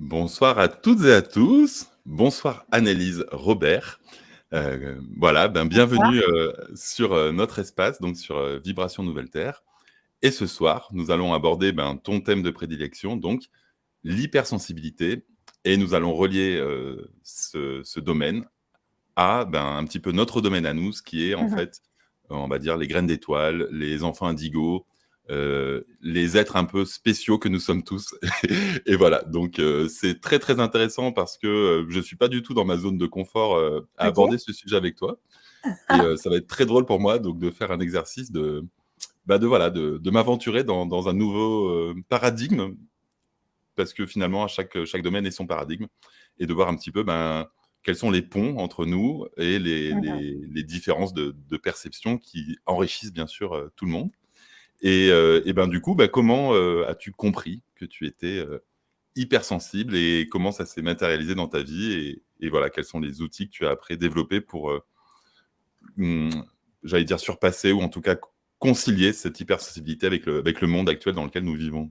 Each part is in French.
Bonsoir à toutes et à tous. Bonsoir Annelise Robert. Voilà, Bonsoir. bienvenue, sur, notre espace, donc sur, Vibration Nouvelle Terre. Et ce soir, nous allons aborder, ton thème de prédilection, donc l'hypersensibilité, et nous allons relier, ce domaine à, un petit peu notre domaine à nous, ce qui est en Mmh. fait, on va dire les graines d'étoiles, les enfants indigos, les êtres un peu spéciaux que nous sommes tous. Et voilà, donc c'est très, très intéressant parce que, je suis pas du tout dans ma zone de confort, à OK. aborder ce sujet avec toi, et ça va être très drôle pour moi donc de faire un exercice de voilà, de m'aventurer dans un nouveau, paradigme, parce que finalement à chaque domaine est son paradigme, et de voir un petit peu, quels sont les ponts entre nous et les Mmh. les les différences de perception qui enrichissent bien sûr, tout le monde. Et du coup, comment, as-tu compris que tu étais, hypersensible, et comment ça s'est matérialisé dans ta vie, et voilà, quels sont les outils que tu as après développés pour, mmh, j'allais dire surpasser, ou en tout cas concilier cette hypersensibilité avec le monde actuel dans lequel nous vivons?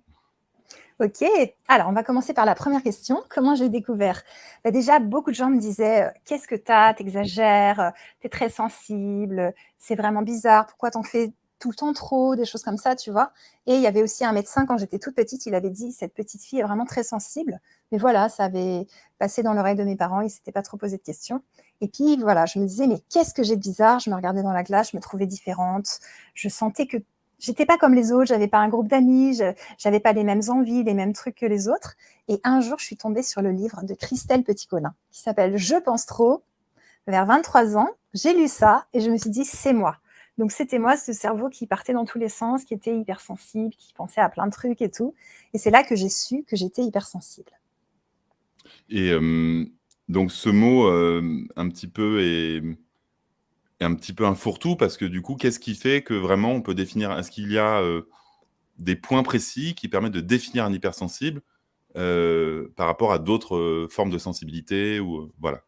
OK. Alors, on va commencer par la première question. Comment j'ai découvert? Bah, déjà, beaucoup de gens me disaient, «Qu'est-ce que tu as? Tu exagères, tu es très sensible, c'est vraiment bizarre. Pourquoi tu en fais tout le temps trop?» Des choses comme ça, tu vois? Et il y avait aussi un médecin quand j'étais toute petite, il avait dit: «Cette petite fille est vraiment très sensible». Mais voilà, ça avait passé dans l'oreille de mes parents, ils s'étaient pas trop posé de questions. Et puis voilà, je me disais: «Mais qu'est-ce que j'ai de bizarre?» Je me regardais dans la glace, je me trouvais différente. Je sentais que j'étais pas comme les autres, j'avais pas un groupe d'amis, j'avais pas les mêmes envies, les mêmes trucs que les autres. Et un jour, je suis tombée sur le livre de Christelle Petit-Colin qui s'appelle Je pense trop. Vers 23 ans, j'ai lu ça et je me suis dit, c'est moi. Donc c'était moi, ce cerveau qui partait dans tous les sens, qui était hypersensible, qui pensait à plein de trucs et tout. Et c'est là que j'ai su que j'étais hypersensible. Et donc ce mot, un petit peu est un petit peu un fourre-tout, parce que du coup, qu'est-ce qui fait que vraiment on peut définir? Est-ce qu'il y a, des points précis qui permettent de définir un hypersensible, par rapport à d'autres, formes de sensibilité, ou, voilà?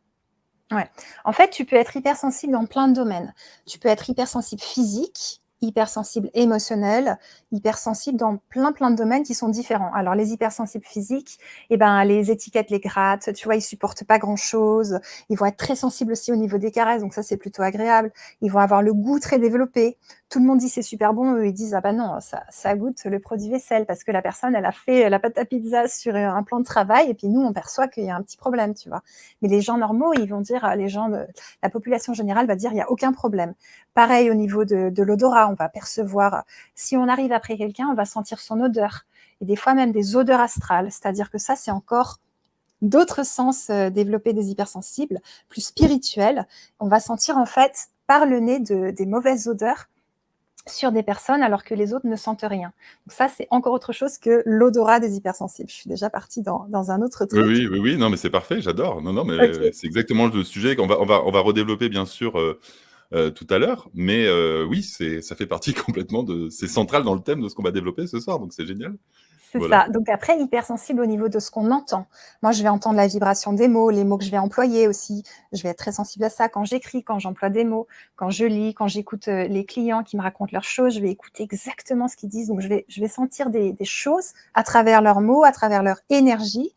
Ouais. En fait, tu peux être hypersensible dans plein de domaines. Tu peux être hypersensible physique, hypersensible émotionnel, hypersensible dans plein de domaines qui sont différents. Alors, les hypersensibles physiques, eh ben, les étiquettes les grattent, tu vois, ils supportent pas grand-chose. Ils vont être très sensibles aussi au niveau des caresses, donc ça, c'est plutôt agréable. Ils vont avoir le goût très développé. Tout le monde dit c'est super bon, eux, ils disent ah bah non, ça goûte le produit vaisselle parce que la personne, elle a fait la pâte à pizza sur un plan de travail et puis nous, on perçoit qu'il y a un petit problème, tu vois. Mais les gens normaux, ils vont dire, les gens de la population générale va dire, il n'y a aucun problème. Pareil au niveau de l'odorat, on va percevoir, si on arrive après quelqu'un, on va sentir son odeur. Et des fois même des odeurs astrales, c'est-à-dire que ça, c'est encore d'autres sens développés des hypersensibles, plus spirituels. On va sentir en fait par le nez des mauvaises odeurs sur des personnes alors que les autres ne sentent rien. Donc ça, c'est encore autre chose que l'odorat des hypersensibles. Je suis déjà partie dans un autre Oui, truc. oui, oui, oui, non, mais c'est parfait, j'adore. Non, non, mais OK. c'est exactement le sujet qu'on va redévelopper bien sûr, tout à l'heure. Mais oui, ça fait partie complètement c'est central dans le thème de ce qu'on va développer ce soir, donc c'est génial. C'est Voilà. ça. Donc après, hypersensible au niveau de ce qu'on entend. Moi, je vais entendre la vibration des mots, les mots que je vais employer aussi. Je vais être très sensible à ça quand j'écris, quand j'emploie des mots, quand je lis, quand j'écoute les clients qui me racontent leurs choses. Je vais écouter exactement ce qu'ils disent. Donc, je vais sentir des choses à travers leurs mots, à travers leur énergie,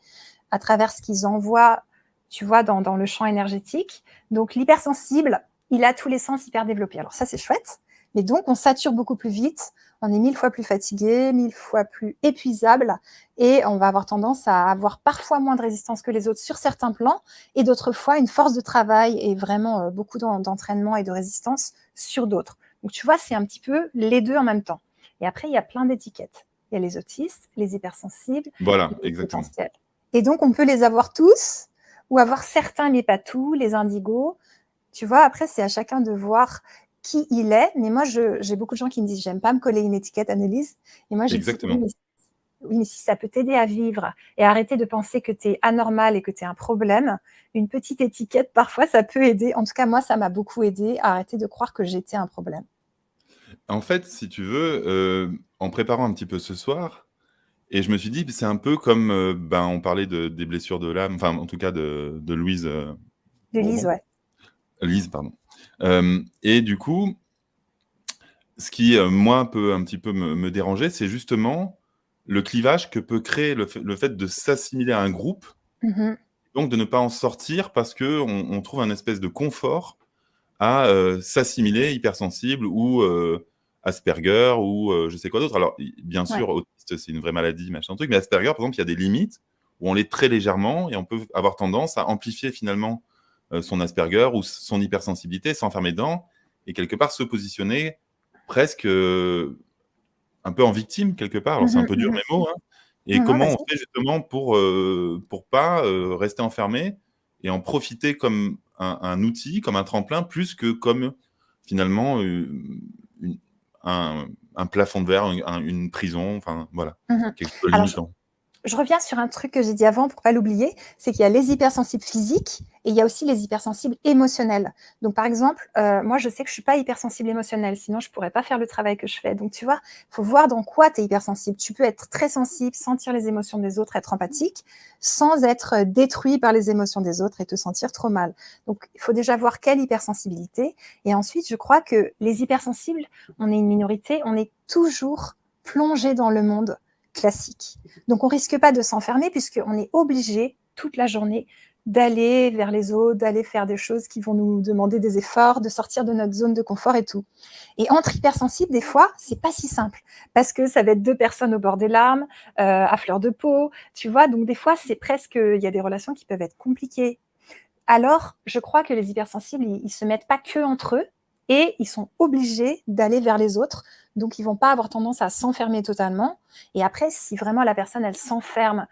à travers ce qu'ils envoient, tu vois, dans le champ énergétique. Donc, l'hypersensible, il a tous les sens hyper développés. Alors ça, c'est chouette. Mais donc, on sature beaucoup plus vite, on est 1000 fois plus fatigué, 1000 fois plus épuisable, et on va avoir tendance à avoir parfois moins de résistance que les autres sur certains plans, et d'autres fois une force de travail et vraiment beaucoup d'entraînement et de résistance sur d'autres. Donc tu vois, c'est un petit peu les deux en même temps. Et après, il y a plein d'étiquettes. Il y a les autistes, les hypersensibles, Voilà, les exactement. potentiels. Et donc, on peut les avoir tous, ou avoir certains, mais pas tous, les indigos. Tu vois, après, c'est à chacun de voir qui il est. Mais moi, j'ai beaucoup de gens qui me disent, j'aime pas me coller une étiquette, Annelise. Et moi, je dis, Exactement. oui, mais si ça peut t'aider à vivre et arrêter de penser que tu es anormal et que tu es un problème, une petite étiquette, parfois, ça peut aider. En tout cas, moi, ça m'a beaucoup aidé à arrêter de croire que j'étais un problème. En fait, si tu veux, en préparant un petit peu ce soir, et je me suis dit, c'est un peu comme, on parlait des blessures de l'âme, enfin, en tout cas de Louise, De Lise, Bourbon. ouais. Lise, pardon. Et du coup, ce qui, moi, peut un petit peu me déranger, c'est justement le clivage que peut créer le fait de s'assimiler à un groupe, Mmh. Donc de ne pas en sortir parce qu'on trouve un espèce de confort à s'assimiler hypersensible ou Asperger ou je sais quoi d'autre. Alors, bien Ouais. sûr, autiste, c'est une vraie maladie, machin truc, mais Asperger, par exemple, il y a des limites où on l'est très légèrement et on peut avoir tendance à amplifier finalement son Asperger ou son hypersensibilité, s'enfermer dedans et quelque part se positionner presque un peu en victime, quelque part. Alors, c'est un Mmh. peu dur Mmh. mes mots, hein. Et Non, non, comment on vas-y. fait justement pour pas rester enfermé et en profiter comme un outil, comme un tremplin, plus que comme finalement une un plafond de verre, une prison, enfin voilà, Mmh. quelque chose de Alors je limitant. Je reviens sur un truc que j'ai dit avant pour pas l'oublier, c'est qu'il y a les hypersensibles physiques et il y a aussi les hypersensibles émotionnels. Donc par exemple, moi je sais que je suis pas hypersensible émotionnelle, sinon je pourrais pas faire le travail que je fais. Donc tu vois, faut voir dans quoi tu es hypersensible. Tu peux être très sensible, sentir les émotions des autres, être empathique, sans être détruit par les émotions des autres et te sentir trop mal. Donc il faut déjà voir quelle hypersensibilité. Et ensuite, je crois que les hypersensibles, on est une minorité, on est toujours plongé dans le monde classique. Donc on risque pas de s'enfermer puisqu'on est obligé toute la journée d'aller vers les autres, d'aller faire des choses qui vont nous demander des efforts, de sortir de notre zone de confort et tout. Et entre hypersensibles, des fois, c'est pas si simple parce que ça va être deux personnes au bord des larmes, à fleur de peau, tu vois. Donc des fois, c'est presque, il y a des relations qui peuvent être compliquées. Alors, je crois que les hypersensibles, ils se mettent pas que entre eux et ils sont obligés d'aller vers les autres. Donc, ils vont pas avoir tendance à s'enfermer totalement. Et après, si vraiment la personne, elle s'enferme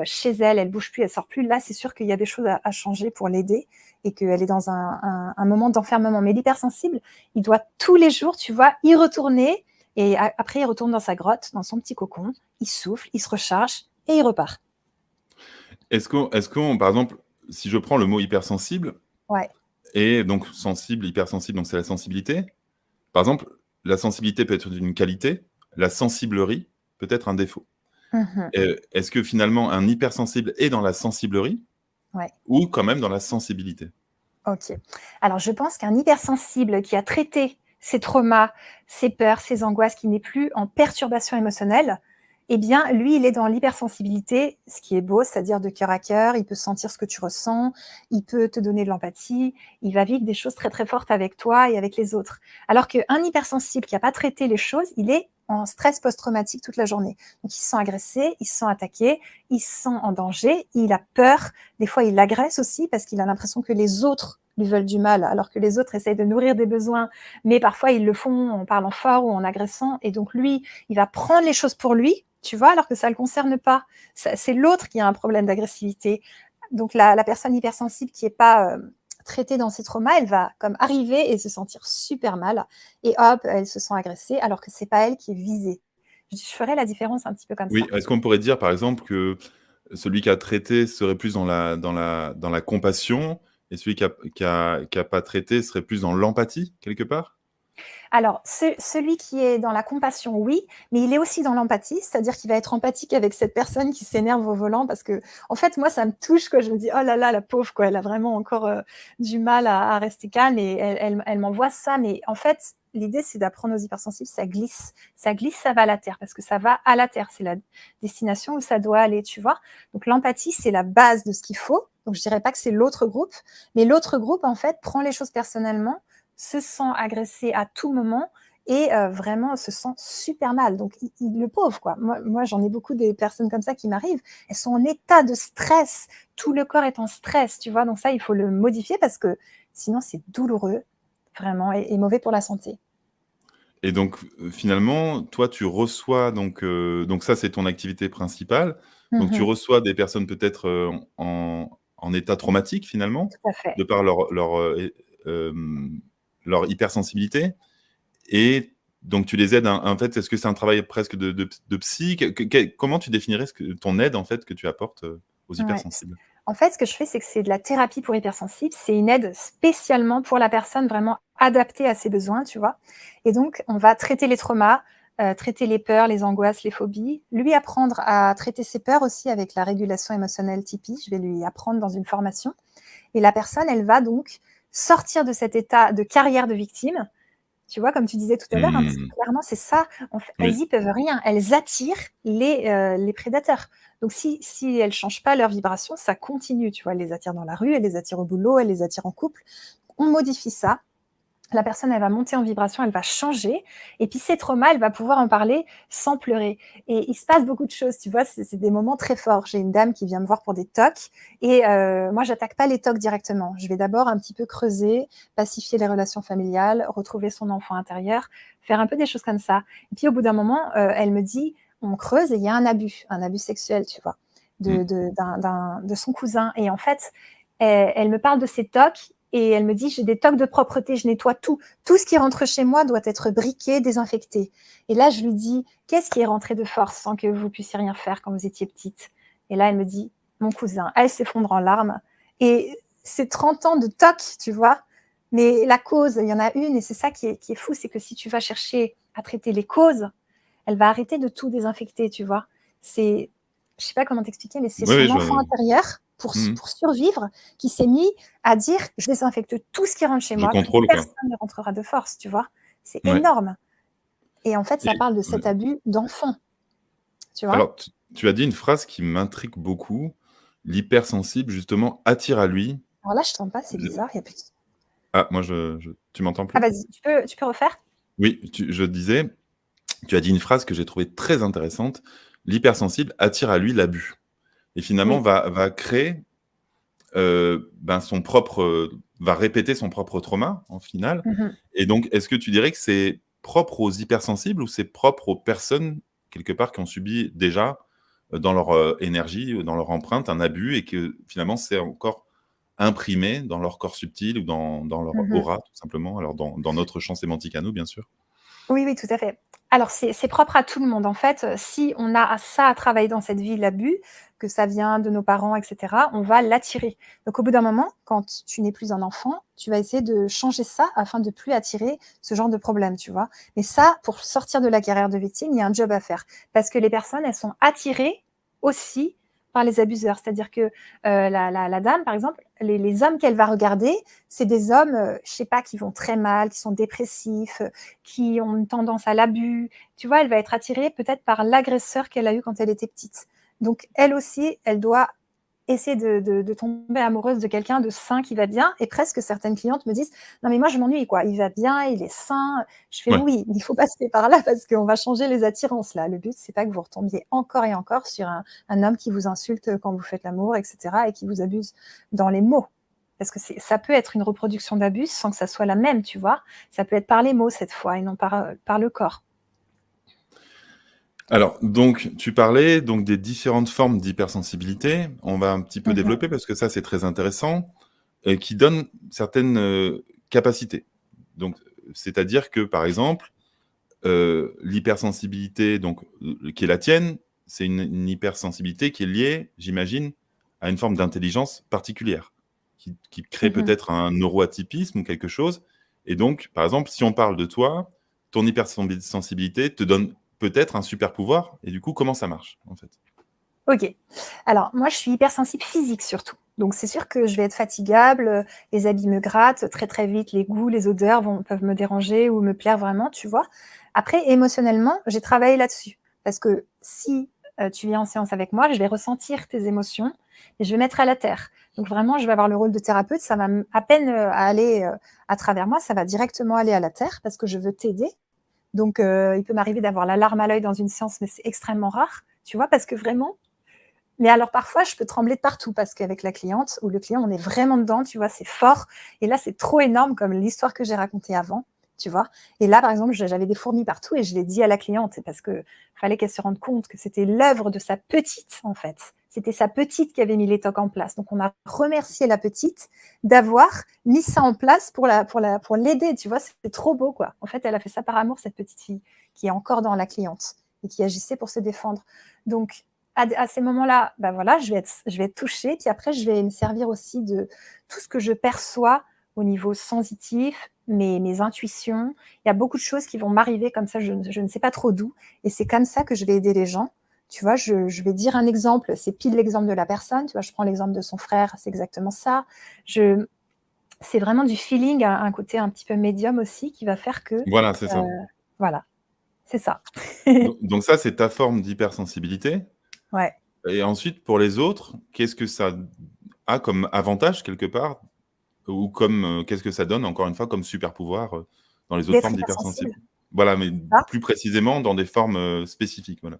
chez elle, elle bouge plus, elle sort plus, là, c'est sûr qu'il y a des choses à changer pour l'aider et qu'elle est dans un moment d'enfermement. Mais l'hypersensible, il doit tous les jours, tu vois, y retourner. Et après, il retourne dans sa grotte, dans son petit cocon, il souffle, il se recharge et il repart. Par exemple, si je prends le mot hypersensible Ouais. et donc sensible, hypersensible, donc c'est la sensibilité. Par exemple, la sensibilité peut être une qualité, la sensiblerie peut être un défaut. Mhm. Est-ce que finalement un hypersensible est dans la sensiblerie Ouais. ou quand même dans la sensibilité? OK. Alors, je pense qu'un hypersensible qui a traité ses traumas, ses peurs, ses angoisses, qui n'est plus en perturbation émotionnelle, eh bien, lui, il est dans l'hypersensibilité, ce qui est beau, c'est-à-dire de cœur à cœur. Il peut sentir ce que tu ressens, il peut te donner de l'empathie, il va vivre des choses très, très fortes avec toi et avec les autres. Alors qu'un hypersensible qui n'a pas traité les choses, il est en stress post-traumatique toute la journée. Donc, il se sent agressé, il se sent attaqué, il se sent en danger, il a peur, des fois, il l'agresse aussi parce qu'il a l'impression que les autres lui veulent du mal, alors que les autres essayent de nourrir des besoins, mais parfois ils le font en parlant fort ou en agressant. Et donc lui, il va prendre les choses pour lui, tu vois, alors que ça ne le concerne pas. C'est l'autre qui a un problème d'agressivité. Donc la personne hypersensible qui n'est pas traitée dans ses traumas, elle va comme arriver et se sentir super mal. Et hop, elle se sent agressée, alors que c'est pas elle qui est visée. Je ferais la différence un petit peu comme Oui, ça. est-ce qu'on pourrait dire, par exemple, que celui qui a traité serait plus dans la compassion et celui qui a pas traité serait plus dans l'empathie, quelque part? Alors, celui qui est dans la compassion, oui, mais il est aussi dans l'empathie, c'est-à-dire qu'il va être empathique avec cette personne qui s'énerve au volant parce que, en fait, moi, ça me touche, quoi. Je me dis: «Oh là là, la pauvre, quoi, elle a vraiment encore, du mal à rester calme» et elle m'envoie ça, mais en fait, l'idée, c'est d'apprendre aux hypersensibles, ça glisse, ça va à la terre parce que ça va à la terre. C'est la destination où ça doit aller, tu vois? Donc l'empathie, c'est la base de ce qu'il faut. Donc je dirais pas que c'est l'autre groupe, mais l'autre groupe, en fait, prend les choses personnellement, se sent agressé à tout moment et vraiment se sent super mal. Donc, le pauvre, quoi. Moi, j'en ai beaucoup des personnes comme ça qui m'arrivent. Elles sont en état de stress. Tout le corps est en stress, tu vois. Donc ça, il faut le modifier parce que sinon, c'est douloureux, vraiment, et mauvais pour la santé. Et donc, finalement, toi, tu reçois donc ça, c'est ton activité principale. Donc tu Mmh. reçois des personnes peut-être, en état traumatique, finalement, Tout à fait. de par leur hypersensibilité et donc tu les aides en fait, est-ce que c'est un travail presque de psy? Comment tu définirais ton aide, en fait, que tu apportes, aux Ouais. hypersensibles? En fait, ce que je fais, c'est que c'est de la thérapie pour hypersensibles. C'est une aide spécialement pour la personne, vraiment adaptée à ses besoins, tu vois? Et donc, on va traiter les traumas, traiter les peurs, les angoisses, les phobies, lui apprendre à traiter ses peurs aussi avec la régulation émotionnelle Tipeee. Je vais lui apprendre dans une formation. Et la personne, elle va donc sortir de cet état de carrière de victime Tu vois, comme tu disais tout à l'heure, hein, parce que Mmh. clairement, c'est ça. Elles Oui. y peuvent rien. Elles attirent les prédateurs. Donc, si elles changent pas leur vibration, ça continue. Tu vois, elles les attirent dans la rue, elles les attirent au boulot, elles les attirent en couple. On modifie ça. La personne, elle va monter en vibration, elle va changer. Et puis, ces traumas, elle va pouvoir en parler sans pleurer. Et il se passe beaucoup de choses, tu vois, c'est des moments très forts. J'ai une dame qui vient me voir pour des TOC. Et moi, j'attaque pas les TOC directement. Je vais d'abord un petit peu creuser, pacifier les relations familiales, retrouver son enfant intérieur, faire un peu des choses comme ça. Et puis, au bout d'un moment, elle me dit, on creuse et il y a un abus sexuel, tu vois, Mmh. de son cousin. Et en fait, elle me parle de ces TOC et elle me dit, j'ai des tocs de propreté, je nettoie tout. Tout ce qui rentre chez moi doit être briqué, désinfecté. Et là, je lui dis, qu'est-ce qui est rentré de force sans que vous puissiez rien faire quand vous étiez petite? Et là, elle me dit, mon cousin. Elle s'effondre en larmes. Et c'est 30 ans de tocs, tu vois. Mais la cause, il y en a une, et c'est ça qui est fou, c'est que si tu vas chercher à traiter les causes, elle va arrêter de tout désinfecter, tu vois. C'est, je sais pas comment t'expliquer, mais c'est Oui, oui, son je enfant intérieur mmh. pour survivre qui s'est mis à dire je désinfecte tout ce qui rentre chez Je moi, plus contrôle, quoi. personne ne rentrera de force, tu vois. C'est Ouais. énorme. Et en fait, ça Et parle de ouais. cet abus d'enfant, tu vois. Alors, tu as dit une phrase qui m'intrigue beaucoup: «L'hypersensible, justement, attire à lui». Alors là, je t'entends pas, c'est Je bizarre. Il y a plus... ah, moi, je tu m'entends Ah, plus? vas-y, tu peux refaire. Oui, je disais, tu as dit une phrase que j'ai trouvée très intéressante: «L'hypersensible attire à lui l'abus» et finalement Oui. va créer, ben, son propre, va répéter son propre trauma, en final. Mhm. Et donc, est-ce que tu dirais que c'est propre aux hypersensibles ou c'est propre aux personnes, quelque part, qui ont subi déjà, dans leur, énergie ou dans leur empreinte, un abus et que finalement c'est encore imprimé dans leur corps subtil ou dans leur Mhm. aura, tout simplement, alors dans notre champ sémantique à nous, bien sûr? Oui, oui, tout à fait. Alors c'est propre à tout le monde. En fait, si on a ça à travailler dans cette vie, l'abus, que ça vient de nos parents et cetera, on va l'attirer. Donc au bout d'un moment, quand tu n'es plus un enfant, tu vas essayer de changer ça afin de plus attirer ce genre de problème, tu vois? Mais ça, pour sortir de la carrière de victime, il y a un job à faire. Parce que les personnes, elles sont attirées aussi par les abuseurs. C'est-à-dire que, la dame, par exemple, les hommes qu'elle va regarder, c'est des hommes, je sais pas, qui vont très mal, qui sont dépressifs, qui ont une tendance à l'abus. Tu vois, elle va être attirée peut-être par l'agresseur qu'elle a eu quand elle était petite. Donc, elle aussi, elle doit essayer de tomber amoureuse de quelqu'un de sain qui va bien. Et presque certaines clientes me disent, non mais moi je m'ennuie quoi, il va bien, il est sain. Je fais Ouais. oui, mais il faut passer par là parce qu'on va changer les attirances là. Le but c'est pas que vous retombiez encore et encore sur un homme qui vous insulte quand vous faites l'amour, etc. et qui vous abuse dans les mots. Parce que ça peut être une reproduction d'abus sans que ça soit la même, tu vois. Ça peut être par les mots cette fois et non par le corps. Alors, donc, tu parlais donc des différentes formes d'hypersensibilité. On va un petit peu Mhm. développer parce que ça, c'est très intéressant, qui donnent certaines, capacités. Donc, c'est-à-dire que, par exemple, l'hypersensibilité donc, qui est la tienne, c'est une hypersensibilité qui est liée, j'imagine, à une forme d'intelligence particulière, qui crée Mhm. peut-être un neuroatypisme ou quelque chose. Et donc, par exemple, si on parle de toi, ton hypersensibilité te donne peut-être un super pouvoir et du coup, comment ça marche, en fait? OK. Alors moi, je suis hypersensible physique surtout. Donc c'est sûr que je vais être fatigable, les habits me grattent très, très vite, les goûts, les odeurs peuvent me déranger ou me plaire vraiment, tu vois? Après émotionnellement, j'ai travaillé là-dessus. Parce que si, tu viens en séance avec moi, je vais ressentir tes émotions et je vais mettre à la terre. Donc vraiment, je vais avoir le rôle de thérapeute, ça va à peine, aller, à travers moi, ça va directement aller à la terre parce que je veux t'aider. Donc il peut m'arriver d'avoir la larme à l'œil dans une séance, mais c'est extrêmement rare, tu vois? Parce que vraiment, mais alors parfois, je peux trembler de partout parce qu'avec la cliente ou le client, on est vraiment dedans, tu vois, c'est fort. Et là, c'est trop énorme comme l'histoire que j'ai racontée avant, tu vois. Et là, par exemple, j'avais des fourmis partout et je l'ai dit à la cliente parce que fallait qu'elle se rende compte que c'était l'œuvre de sa petite, en fait. C'était sa petite qui avait mis les tocs en place. Donc, on a remercié la petite d'avoir mis ça en place pour l'aider, tu vois. C'était trop beau, quoi. En fait, elle a fait ça par amour, cette petite fille qui est encore dans la cliente et qui agissait pour se défendre. Donc, à ces moments-là, bah voilà, je vais être touchée. Puis après, je vais me servir aussi de tout ce que je perçois au niveau sensitif, mes intuitions. Il y a beaucoup de choses qui vont m'arriver comme ça, je ne sais pas trop d'où. Et c'est comme ça que je vais aider les gens. Tu vois, je vais dire un exemple, c'est pile l'exemple de la personne. Tu vois, je prends l'exemple de son frère, c'est exactement ça. Je, C'est vraiment du feeling, un côté un petit peu médium aussi qui va faire que, Voilà, c'est ça. voilà, c'est ça. Donc ça, c'est ta forme d'hypersensibilité Ouais. et ensuite pour les autres, qu'est-ce que ça a comme avantage quelque part? Ou comme, qu'est-ce que ça donne encore une fois comme super pouvoir, dans les autres D'être formes hypersensible, d'hypersensible? Voilà, mais c'est ça? plus précisément dans des formes, spécifiques, voilà.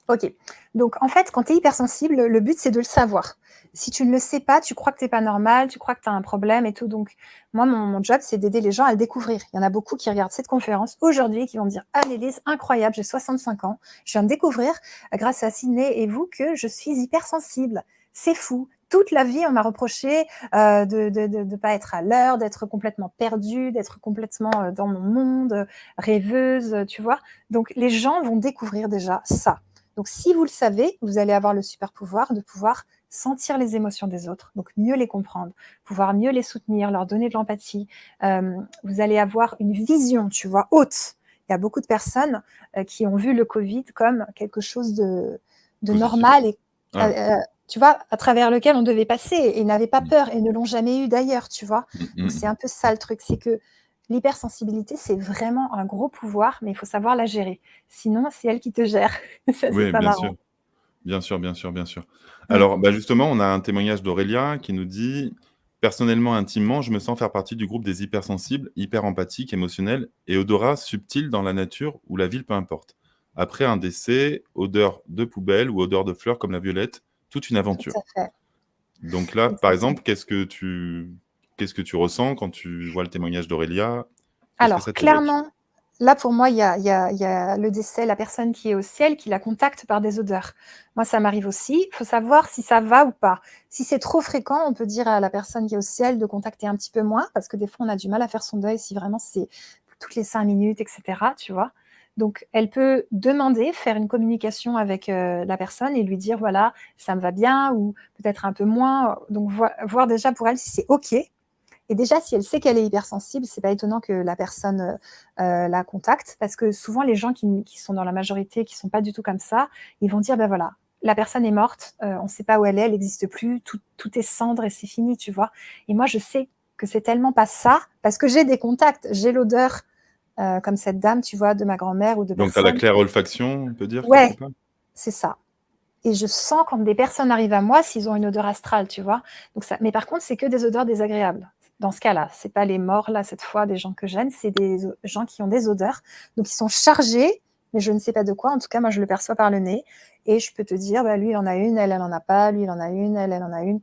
OK. Donc en fait, quand tu es hypersensible, le but, c'est de le savoir. Si tu ne le sais pas, tu crois que tu es pas normal, tu crois que tu as un problème et tout. Donc moi, mon job, c'est d'aider les gens à le découvrir. Il y en a beaucoup qui regardent cette conférence aujourd'hui et qui vont me dire: «Annelise, incroyable, j'ai 65 ans, je viens de découvrir, grâce à Sydney et vous, que je suis hypersensible. C'est fou. Toute la vie, on m'a reproché, de pas être à l'heure, d'être complètement perdue, d'être complètement, dans mon monde, rêveuse», tu vois? Donc les gens vont découvrir déjà ça. Donc, si vous le savez, vous allez avoir le super pouvoir de pouvoir sentir les émotions des autres, donc mieux les comprendre, pouvoir mieux les soutenir, leur donner de l'empathie. Vous allez avoir une vision, tu vois, haute. Il y a beaucoup de personnes qui ont vu le Covid comme quelque chose de Positif. normal et Ah, tu vois, à travers lequel on devait passer et n'avaient pas mmh. peur et ne l'ont jamais eu d'ailleurs, tu vois. Mmh, Donc mmh c'est mh. un peu ça le truc, c'est que l'hypersensibilité, c'est vraiment un gros pouvoir, mais il faut savoir la gérer. Sinon, c'est elle qui te gère. Ça, c'est Oui, pas bien sûr. marrant. Bien sûr, bien sûr, bien sûr. Mmh. Alors, bah, justement, on a un témoignage d'Aurélia qui nous dit: «Personnellement, intimement, je me sens faire partie du groupe des hypersensibles, hyper empathiques, émotionnels et odorat subtil dans la nature ou la ville, peu importe. Après un décès, odeur de poubelle ou odeur de fleurs comme la violette, toute une Tout aventure». à fait, Donc là, par exactement. exemple, qu'est-ce que tu ressens quand tu vois le témoignage d'Aurélia? Qu'est-ce que Alors ça t'évoque? clairement, là pour moi, il y a le décès, la personne qui est au ciel, qui la contacte par des odeurs. Moi, ça m'arrive aussi. Il faut savoir si ça va ou pas. Si c'est trop fréquent, on peut dire à la personne qui est au ciel de contacter un petit peu moins, parce que des fois, on a du mal à faire son deuil si vraiment c'est toutes les 5 minutes et cetera, tu vois? Donc elle peut demander, faire une communication avec, la personne et lui dire: «Voilà, ça me va bien» ou peut-être un peu moins, donc voir déjà pour elle si c'est OK. Et déjà, si elle sait qu'elle est hypersensible, c'est pas étonnant que la personne la contacte, parce que souvent les gens qui sont dans la majorité, qui sont pas du tout comme ça, ils vont dire ben voilà, la personne est morte, on ne sait pas où elle n'existe plus, tout est cendre et c'est fini, tu vois. Et moi, je sais que c'est tellement pas ça, parce que j'ai des contacts, j'ai l'odeur comme cette dame, tu vois, de ma grand-mère ou de Donc tu as la personnes. claire-olfaction, on peut dire, quelque Ouais, part? c'est ça. Et je sens quand des personnes arrivent à moi s'ils ont une odeur astrale, tu vois? Donc ça, mais par contre, c'est que des odeurs désagréables. Dans ce cas-là, c'est pas les morts là, cette fois, des gens que j'aime, c'est des gens qui ont des odeurs, donc ils sont chargés, mais je ne sais pas de quoi. En tout cas, moi, je le perçois par le nez et je peux te dire: «Bah, lui, il en a une, elle en a pas, lui, il en a une, elle en a une»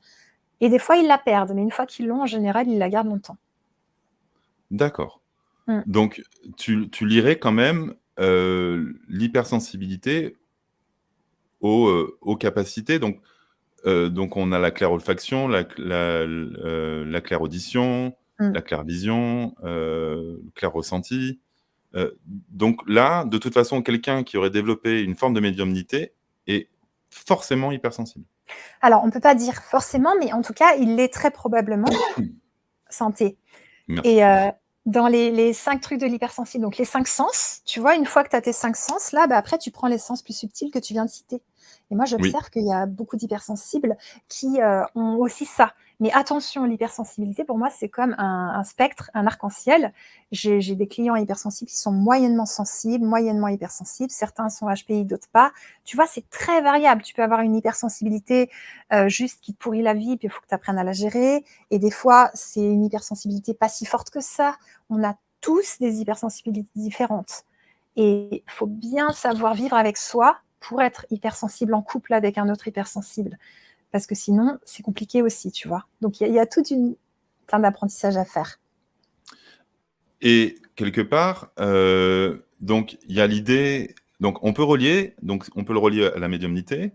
et des fois, ils la perdent, mais une fois qu'ils l'ont, en général, ils la gardent longtemps. D'accord. Mmh. Donc tu lirais quand même, l'hypersensibilité aux capacités donc on a la claire-olfaction, la claire-audition, Mmh. la claire-vision, le clair-ressenti. Donc là, de toute façon, quelqu'un qui aurait développé une forme de médiumnité est forcément hypersensible. Alors, on peut pas dire forcément, mais en tout cas, il l'est très probablement. Santé. Merci. Et dans les 5 trucs de l'hypersensible, donc les 5 sens, tu vois? Une fois que tu as tes 5 sens là, bah, après tu prends les sens plus subtils que tu viens de citer. Et moi Oui. j'observe qu'il y a beaucoup d'hypersensibles qui, ont aussi ça. Mais attention, l'hypersensibilité pour moi, c'est comme un spectre, un arc-en-ciel. J'ai des clients hypersensibles qui sont moyennement sensibles, moyennement hypersensibles. Certains sont HPI, d'autres pas. Tu vois? C'est très variable. Tu peux avoir une hypersensibilité, juste qui te pourrit la vie, puis il faut que tu apprennes à la gérer. Et des fois, c'est une hypersensibilité pas si forte que ça. On a tous des hypersensibilités différentes. Et il faut bien savoir vivre avec soi pour être hypersensible en couple avec un autre hypersensible. Parce que sinon, c'est compliqué aussi, tu vois. Donc, il y a toute une plein d'apprentissages à faire. Et quelque part, donc il y a l'idée donc on peut le relier à la médiumnité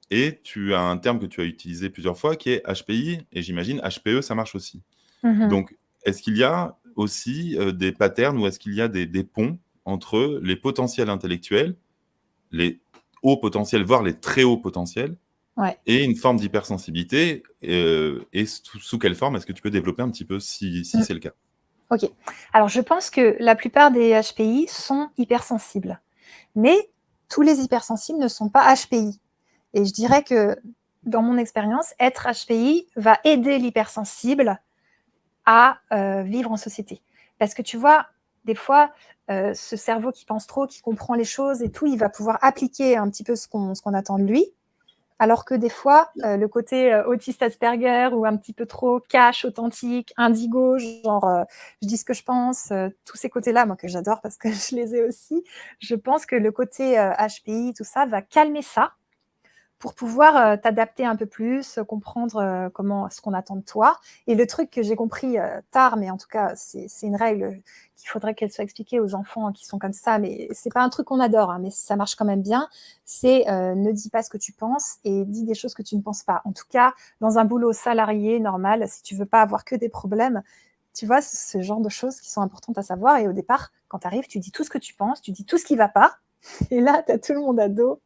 et tu as un terme que tu as utilisé plusieurs fois qui est HPI et j'imagine HPE, ça marche aussi. Mmh. Donc est-ce qu'il y a aussi, des patterns ou est-ce qu'il y a des ponts entre les potentiels intellectuels, les hauts potentiels, voire les très hauts potentiels Ouais. et une forme d'hypersensibilité, et sous quelle forme? Est-ce que tu peux développer un petit peu si Mmh. c'est le cas? OK. Alors, je pense que la plupart des HPI sont hypersensibles. Mais tous les hypersensibles ne sont pas HPI. Et je dirais que, dans mon expérience, être HPI va aider l'hypersensible à vivre en société. Parce que tu vois, des fois, ce cerveau qui pense trop, qui comprend les choses et tout, il va pouvoir appliquer un petit peu ce qu'on attend de lui. Alors que des fois, le côté autiste Asperger ou un petit peu trop cash, authentique, indigo, genre je dis ce que je pense, tous ces côtés-là, moi que j'adore parce que je les ai aussi, je pense que le côté HPI, tout ça, va calmer ça pour pouvoir t'adapter un peu plus, comprendre comment ce qu'on attend de toi. Et le truc que j'ai compris tard, mais en tout cas, c'est une règle qu'il faudrait qu'elle soit expliquée aux enfants qui sont comme ça, mais c'est pas un truc qu'on adore, hein, mais ça marche quand même bien, c'est ne dis pas ce que tu penses et dis des choses que tu ne penses pas. En tout cas, dans un boulot salarié normal, si tu veux pas avoir que des problèmes, tu vois, c'est ce genre de choses qui sont importantes à savoir. Et au départ, quand tu arrives, tu dis tout ce que tu penses, tu dis tout ce qui va pas. Et là, tu as tout le monde à dos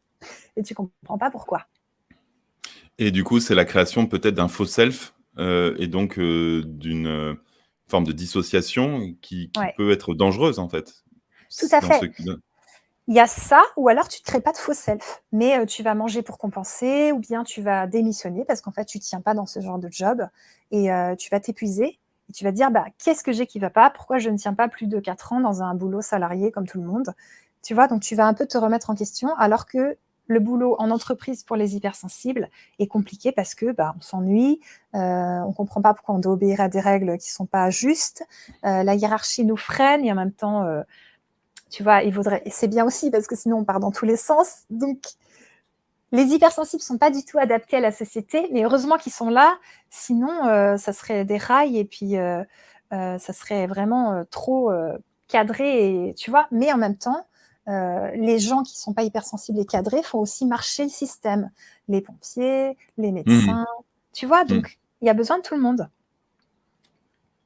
et tu comprends pas pourquoi. Et du coup, c'est la création peut-être d'un faux self, et donc d'une, forme de dissociation qui Ouais, peut être dangereuse, en fait. tout à Dans ce fait. Il y a ça, ou alors tu ne te crées pas de faux self, mais tu vas manger pour compenser, ou bien tu vas démissionner parce qu'en fait, tu tiens pas dans ce genre de job et tu vas t'épuiser et tu vas te dire: «Bah, qu'est-ce que j'ai qui va pas? Pourquoi je ne tiens pas plus de 4 ans dans un boulot salarié comme tout le monde?» Tu vois? Donc tu vas un peu te remettre en question alors que le boulot en entreprise pour les hypersensibles est compliqué parce que, bah, on s'ennuie, on comprend pas pourquoi on doit obéir à des règles qui sont pas justes, la hiérarchie nous freine et en même temps, tu vois, il vaudrait, et c'est bien aussi parce que sinon on part dans tous les sens. Donc, les hypersensibles sont pas du tout adaptés à la société, mais heureusement qu'ils sont là. Sinon, ça serait des rails et puis ça serait vraiment trop cadré, et, tu vois. Mais en même temps, les gens qui sont pas hypersensibles et cadrés font aussi marcher le système. Les pompiers, les Mmh médecins, tu vois. mh. Donc, il y a besoin de tout le monde.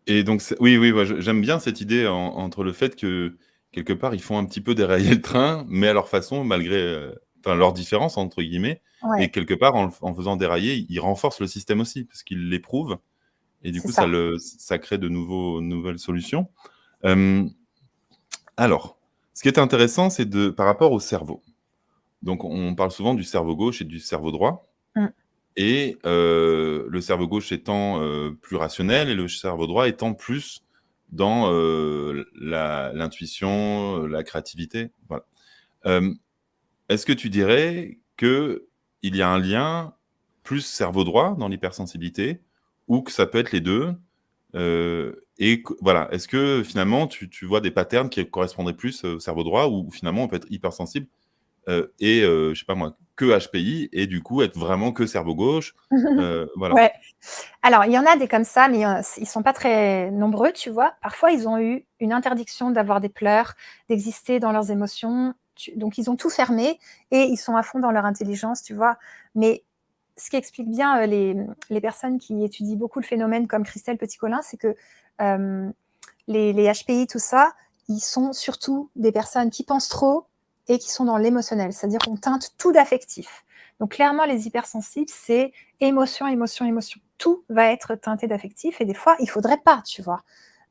Et donc oui, oui, moi j'aime bien cette idée entre le fait que, quelque part, ils font un petit peu dérailler le train, mais à leur façon, malgré, enfin «leur différence» entre guillemets, et Ouais, quelque part, en faisant dérailler, ils renforcent le système aussi, parce qu'ils l'éprouvent et du c'est coup, ça. ça crée de nouvelles solutions. Hem, alors, ce qui est intéressant, c'est de par rapport au cerveau. Donc on parle souvent du cerveau gauche et du cerveau droit. Mm. Et le cerveau gauche étant, plus rationnel et le cerveau droit étant plus dans, l'intuition, la créativité, voilà. Hem, Est-ce que tu dirais qu'il y a un lien plus cerveau droit dans l'hypersensibilité ou que ça peut être les 2? Et que voilà, est-ce que finalement tu vois des patterns qui correspondraient plus au cerveau droit ou finalement on peut être hypersensible et je sais pas moi, que HPI et du coup être vraiment que cerveau gauche, voilà. Ouais. Alors, il y en a des comme ça, mais ils sont pas très nombreux, tu vois? Parfois, ils ont eu une interdiction d'avoir des pleurs, d'exister dans leurs émotions, donc ils ont tout fermé et ils sont à fond dans leur intelligence, tu vois? Mais ce qui explique bien, les personnes qui étudient beaucoup le phénomène comme Christelle Petit-Colin, c'est que, hem, les HPI, tout ça, ils sont surtout des personnes qui pensent trop et qui sont dans l'émotionnel. C'est-à-dire qu'on teinte tout d'affectif. Donc clairement, les hypersensibles, c'est émotion, émotion, émotion. Tout va être teinté d'affectif et des fois, il faudrait pas, tu vois.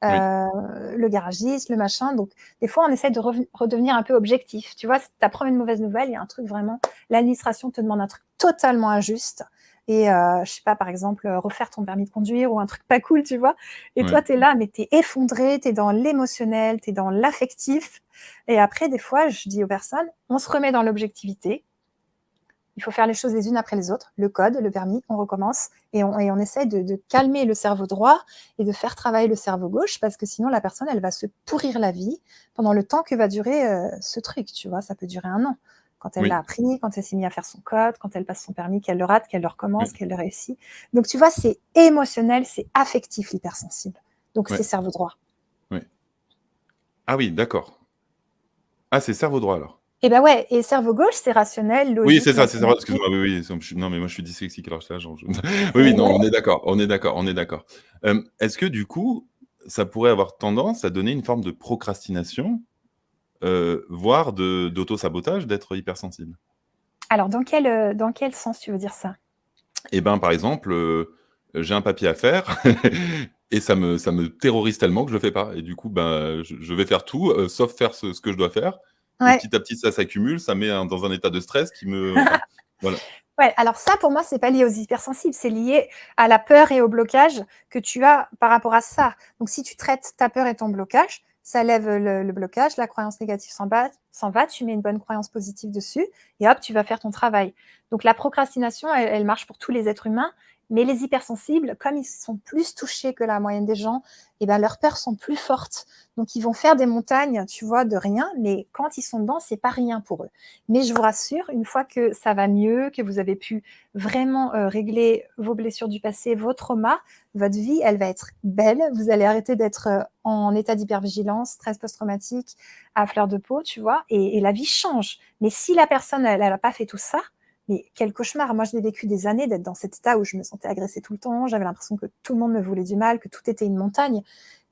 Oui, Le garagiste, le machin. Donc, des fois, on essaie de redevenir un peu objectif. Tu vois, tu apprends une mauvaise nouvelle, il y a un truc vraiment, l'administration te demande un truc totalement injuste. Et je sais pas, par exemple, refaire ton permis de conduire ou un truc pas cool, tu vois. Et toi, oui, tu es là, mais tu es effondré, tu es dans l'émotionnel, tu es dans l'affectif. Et après, des fois, je dis aux personnes, on se remet dans l'objectivité, il faut faire les choses les unes après les autres, le code, le permis, on recommence et on essaie de calmer le cerveau droit et de faire travailler le cerveau gauche parce que sinon la personne, elle va se pourrir la vie pendant le temps que va durer ce truc, tu vois, ça peut durer 1 an. Quand elle l'a oui, appris, quand elle s'est mise à faire son code, quand elle passe son permis, qu'elle le rate, qu'elle le recommence, oui, qu'elle le réussit. Donc tu vois, c'est émotionnel, c'est affectif l'hypersensible. Donc c'est ouais, cerveau droit. oui. Ah oui, d'accord. Ah, c'est cerveau droit alors? Et ben ouais, et cerveau gauche, c'est rationnel, Oui, logique, c'est cerveau, mathématique. excuse-moi, oui, oui, non, mais moi je suis dyslexique alors là, genre je oui, oui, non, Ouais. on est d'accord, on est d'accord, on est d'accord. Est-ce que du coup, ça pourrait avoir tendance à donner une forme de procrastination, voire d'auto-sabotage d'être hypersensible? Alors dans quel sens tu veux dire ça? Et ben, par exemple, j'ai un papier à faire et ça me terrorise tellement que je le fais pas et du coup, ben, je vais faire tout, sauf faire ce que je dois faire et Ouais. petit à petit, ça s'accumule, ça met dans un état de stress qui me voilà. Voilà. Ouais, alors ça, pour moi, c'est pas lié aux hypersensibles, c'est lié à la peur et au blocage que tu as par rapport à ça. Donc, si tu traites ta peur et ton blocage, ça lève le blocage, la croyance négative s'en va, tu mets une bonne croyance positive dessus et hop, tu vas faire ton travail. Donc, la procrastination, elle marche pour tous les êtres humains, mais les hypersensibles, comme ils sont plus touchés que la moyenne des gens, eh ben, leurs peurs sont plus fortes. Donc, ils vont faire des montagnes, tu vois, de rien, mais quand ils sont dedans, c'est pas rien pour eux. Mais je vous rassure, une fois que ça va mieux, que vous avez pu vraiment régler vos blessures du passé, vos traumas, votre vie, elle va être belle. Vous allez arrêter d'être en état d'hypervigilance, stress post-traumatique, à fleur de peau, tu vois, et la vie change. Mais si la personne, elle n'a pas fait tout ça, mais quel cauchemar. Moi, je l'ai vécu des années d'être dans cet état où je me sentais agressée tout le temps, j'avais l'impression que tout le monde me voulait du mal, que tout était une montagne.